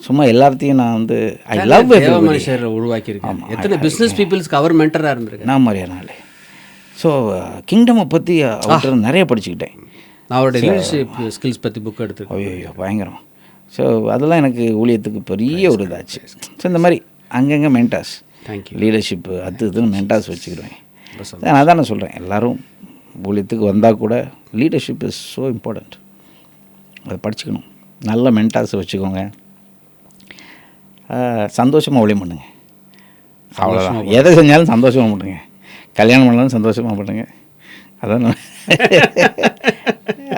சும்மா எல்லாத்தையும் நான் வந்து ஐ லவ் மனுஷரை உருவாக்கியிருக்கேன். எத்தனை பிஸ்னஸ் பீப்புள்ஸ்க்கு அவர் மென்டராக இருந்திருக்கேன் நான் மாதிரியானால. ஸோ கிங்டமை பற்றி அவர்கிட்ட நிறைய படிச்சுக்கிட்டேன். நான் அவருடைய லீடர்ஷிப் ஸ்கில்ஸ் பற்றி புக் எடுத்துருக்கேன். ஐயோ பயங்கரம். ஸோ அதெல்லாம் எனக்கு ஊழியத்துக்கு பெரிய ஒரு இதாச்சு. ஸோ இந்த மாதிரி அங்கங்கே மென்டாஸ், தேங்க்யூ, லீடர்ஷிப்பு இதுன்னு மென்டாஸ் வச்சுக்கிடுவேன். அதான் நான் சொல்கிறேன், எல்லோரும் ஊழியத்துக்கு வந்தால் கூட லீடர்ஷிப் இஸ் ஸோ இம்பார்ட்டண்ட். அதை படிச்சுக்கணும். நல்ல மென்டாஸ் வச்சுக்கோங்க. சந்தோஷமாக ஊழியம் பண்ணுங்க. அவ்வளோதான். எதை செஞ்சாலும் சந்தோஷமாக பண்ணுங்க. கல்யாணம் பண்ணாலும் சந்தோஷமாக பண்ணுங்க. அதான்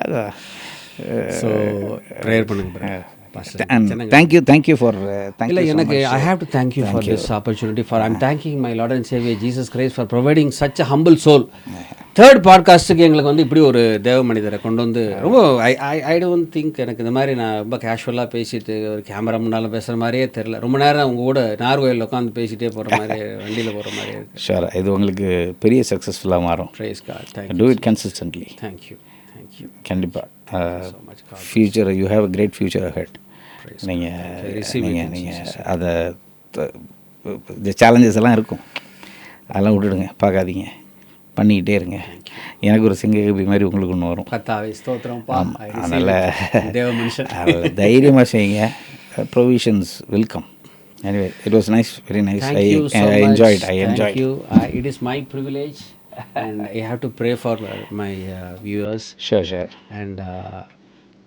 அதான். ஸோ ப்ரேயர் பண்ணுங்க. Thank you for இல்லை எனக்கு I have to thank you for this opportunity. I'm thanking my Lord and Savior Jesus Christ for providing such a humble soul. Third பாட்காஸ்ட்டுக்கு எங்களுக்கு வந்து இப்படி ஒரு தேவ மனிதரை கொண்டு வந்து ரொம்ப ஐ டோன்ட் திங்க் எனக்கு இந்த மாதிரி நான் ரொம்ப கேஷுவலாக பேசிட்டு ஒரு கேமரா முன்னால் பேசுகிற மாதிரியே தெரில. ரொம்ப நேரம் உங்கள் கூட நார்கோயில் உட்காந்து பேசிகிட்டே போகிற மாதிரி, வண்டியில் போகிற மாதிரியே இருக்குது. ஷூர், இது உங்களுக்கு பெரிய சக்ஸஸ்ஃபுல்லாக மாறும். Praise God. Do it consistently. Thank you. கண்டிப்பாக future you have a great future ahead. நீங்கள் அதை இந்த சேலஞ்சஸ் எல்லாம் இருக்கும், அதெல்லாம் விட்டுடுங்க, பார்க்காதீங்க, பண்ணிக்கிட்டே இருங்க. எனக்கு ஒரு சிங்ககபி மாதிரி உங்களுக்கு ஒன்று வரும். அதனால் தைரியமாக செய்யுங்க. Provisions welcome. Anyway, it was nice, very nice. Thank you so I much. enjoyed. Thank you. It is my privilege, and I have to pray for my viewers. Sure. And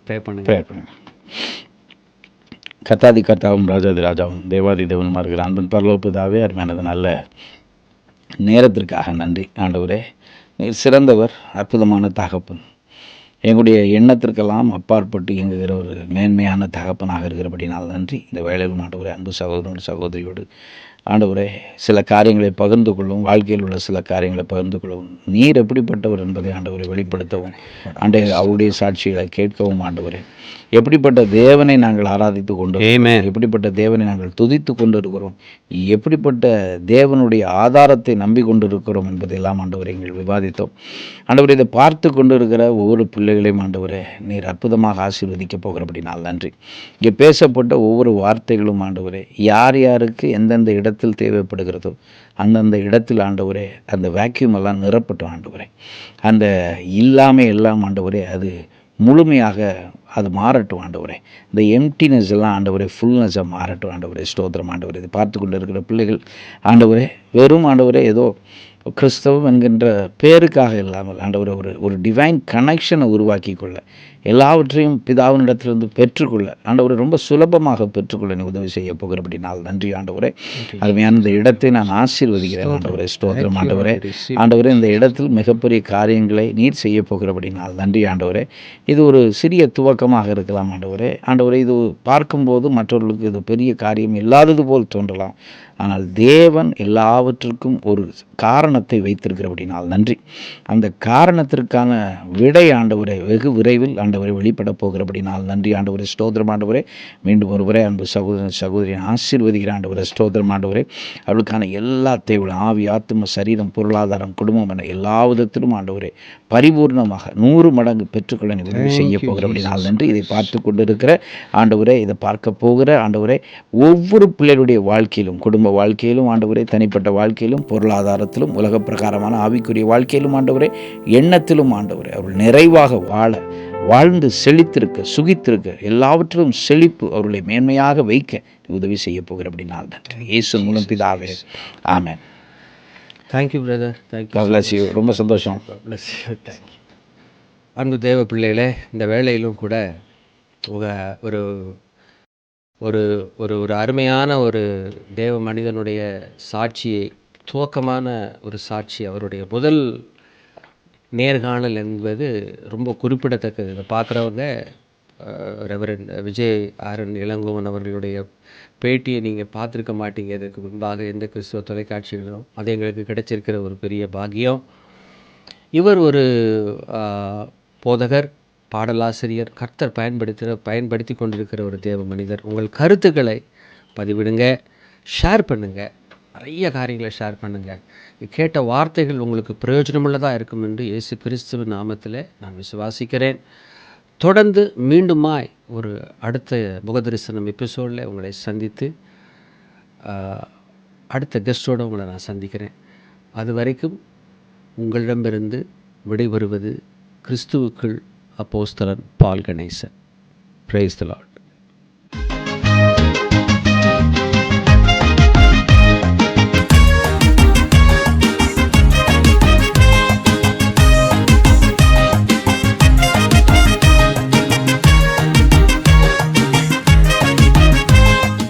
pray பண்ணுங்க. Pray பண்ணுங்க. கர்த்தாதி கர்த்தாவும் ராஜாதி ராஜாவும் தேவாதி தேவனுமா இருக்கிற அன்பன் பரலோக பிதாவே, அருமையானது நல்ல நேரத்திற்காக நன்றி ஆண்டவரே. நீர் சிறந்தவர், அற்புதமான தகப்பன், எங்களுடைய எண்ணத்திற்கெல்லாம் அப்பாற்பட்டு இயங்குகிற ஒரு மேன்மையான தகப்பனாக இருக்கிறபடினால் நன்றி. இந்த வேளையில் ஆண்டவரே, அன்பு சகோதரனோடு சகோதரியோடு ஆண்டவரே சில காரியங்களை பகிர்ந்து கொள்ளவும், வாழ்க்கையில் உள்ள சில காரியங்களை பகிர்ந்து கொள்ளவும், நீர் எப்படிப்பட்டவர் என்பதை ஆண்டவரை வெளிப்படுத்தவும், அவருடைய சாட்சிகளை கேட்கவும், ஆண்டவரே எப்படிப்பட்ட தேவனை நாங்கள் ஆராதித்து கொண்டு, எப்படிப்பட்ட தேவனை நாங்கள் துதித்து கொண்டு இருக்கிறோம், எப்படிப்பட்ட தேவனுடைய ஆதாரத்தை நம்பி கொண்டு இருக்கிறோம் என்பதையெல்லாம் ஆண்டவரை எங்கள் விவாதித்தோம். ஆண்டவரை இதை பார்த்து கொண்டு இருக்கிற ஒவ்வொரு பிள்ளைகளையும் ஆண்டவரே நீர் அற்புதமாக ஆசீர்வதிக்கப் போகிறபடினால் நன்றி. இங்கே பேசப்பட்ட ஒவ்வொரு வார்த்தைகளும் ஆண்டவரே யார் யாருக்கு எந்தெந்த இடத்தில் தேவைப்படுகிறதோ அந்தந்த இடத்தில் ஆண்டவரே அந்த வேக்யூம் எல்லாம் நிரப்பட்டும் ஆண்டவரே. அந்த இல்லாமை எல்லாம் ஆண்டவரே அது முழுமையாக அது மாறட்டும் ஆண்டவரே. இந்த எம்டினஸ் எல்லாம் ஆண்டவரே ஃபுல்னஸாக மாறட்டும் ஆண்டவரே. ஸ்தோத்திரம் ஆண்டவரே. இதை பார்த்து கொண்டு இருக்கிற பிள்ளைகள் ஆண்டவரே வெறும் ஆண்டவரே ஏதோ கிறிஸ்தவம் என்கின்ற பேருக்காக இல்லாமல் ஆண்டவரே ஒரு டிவைன் கனெக்ஷனை உருவாக்கி கொள்ள, எல்லாவற்றையும் பிதாவினிடத்திலிருந்து பெற்றுக்கொள்ள ஆண்டவரை ரொம்ப சுலபமாக பெற்றுக்கொள்ள நீ உதவி செய்ய போகிறபடினால் நன்றி ஆண்டவரே. அருமையான இந்த இடத்தை நான் ஆசீர்வதிக்கிறேன் ஆண்டவரே. ஸ்தோத்திரம் ஆண்டவரே. ஆண்டவரே இந்த இடத்தில் மிகப்பெரிய காரியங்களை நீர் செய்ய போகிறபடினால் நன்றி ஆண்டவரே. இது ஒரு சிறிய துவக்கமாக இருக்கலாம் ஆண்டவரே. ஆண்டவரே இது பார்க்கும்போது மற்றவர்களுக்கு இது பெரிய காரியம் இல்லாதது போல் தோன்றலாம். ஆனால் தேவன் எல்லாவற்றுக்கும் ஒரு காரணத்தை வைத்திருக்கிறபடினால் நன்றி. அந்த காரணத்திற்கான விடை ஆண்டவரே வெகு விரைவில் ஆண்டவரை வெளிப்பட போகிறபடினால் நன்றி ஆண்டவரே. ஸ்தோத்திரம் ஆண்டவரே. மீண்டும் ஒருவரே அன்பு சகோதரன் சகோதரியை ஆசீர்வதிக்கிற ஆண்டவரே. ஸ்தோத்திரம் ஆண்டவரே. அவளுக்கான எல்லா தேவையும் ஆவி ஆத்தும சரீரம் பொருளாதாரம் குடும்பம் என எல்லா விதத்திலும் ஆண்டவரே பரிபூர்ணமாக 100 மடங்கு பெற்றுக்கொள்ள நீ உதவி செய்ய போகிறபடினால் நன்றி. இதை பார்த்து கொண்டிருக்கிற ஆண்டவரே, இதை பார்க்க போகிற ஆண்டவரே ஒவ்வொரு பிள்ளைகளுடைய வாழ்க்கையிலும், குடும்ப வாழ்க்கையிலும் ஆண்டவரே தனிப்பட்ட வாழ்க்கையிலும் பொருளாதாரத்திலும் உலக பிரகாரமான ஆவிக்குரிய வாழ்க்கையிலும் ஆண்டவரே, எண்ணத்திலும் ஆண்டவரே, அவர்கள் நிறைவாக வாழ்ந்து செழித்திருக்க, சுகித்திருக்க, எல்லாவற்றிலும் செழிப்பு அவர்களை மேன்மையாக வைக்க உதவி செய்ய போகிற அப்படின்னா இயேசு மூலம் பிதாவே, amen. Thank you brother, thank you. bless you. ரொம்ப சந்தோஷம். தேங்க்யூ. அன்பு தேவ பிள்ளைகளே, இந்த வேளையிலும் கூட ஒரு ஒரு ஒரு ஒரு அருமையான ஒரு தேவ மனிதனுடைய சாட்சியை, துவக்கமான ஒரு சாட்சி, அவருடைய முதல் நேர்காணல் என்பது ரொம்ப குறிப்பிடத்தக்கது. இதை பார்க்குறவங்க ரெவரண்ட் விஜய் ஆரன் இளங்கோவன் அவர்களுடைய பேட்டியை நீங்கள் பார்த்துருக்க மாட்டீங்க இதற்கு முன்பாக எந்த கிறிஸ்துவ தொலைக்காட்சிகளும். அது எங்களுக்கு கிடைச்சிருக்கிற ஒரு பெரிய பாக்கியம். இவர் ஒரு போதகர், பாடலாசிரியர், கர்த்தர் பயன்படுத்தி கொண்டிருக்கிற ஒரு தேவ மனிதர். உங்கள் கருத்துக்களை பதிவிடுங்க, ஷேர் பண்ணுங்கள், நிறைய காரியங்களை ஷேர் பண்ணுங்கள். கேட்ட வார்த்தைகள் உங்களுக்கு பிரயோஜனமுள்ளதாக இருக்கும் என்று இயேசு கிறிஸ்துவின் நாமத்தில் நான் விசுவாசிக்கிறேன். தொடர்ந்து மீண்டுமாய் ஒரு அடுத்த முகதரிசனம் எபிசோடில் உங்களை சந்தித்து அடுத்த கெஸ்டோடு உங்களை நான் சந்திக்கிறேன். அது வரைக்கும் உங்களிடமிருந்து விடைபெறுவது கிறிஸ்துவுக்குள் அப்போஸ்தலன் Paul Ganesan. Praise the Lord.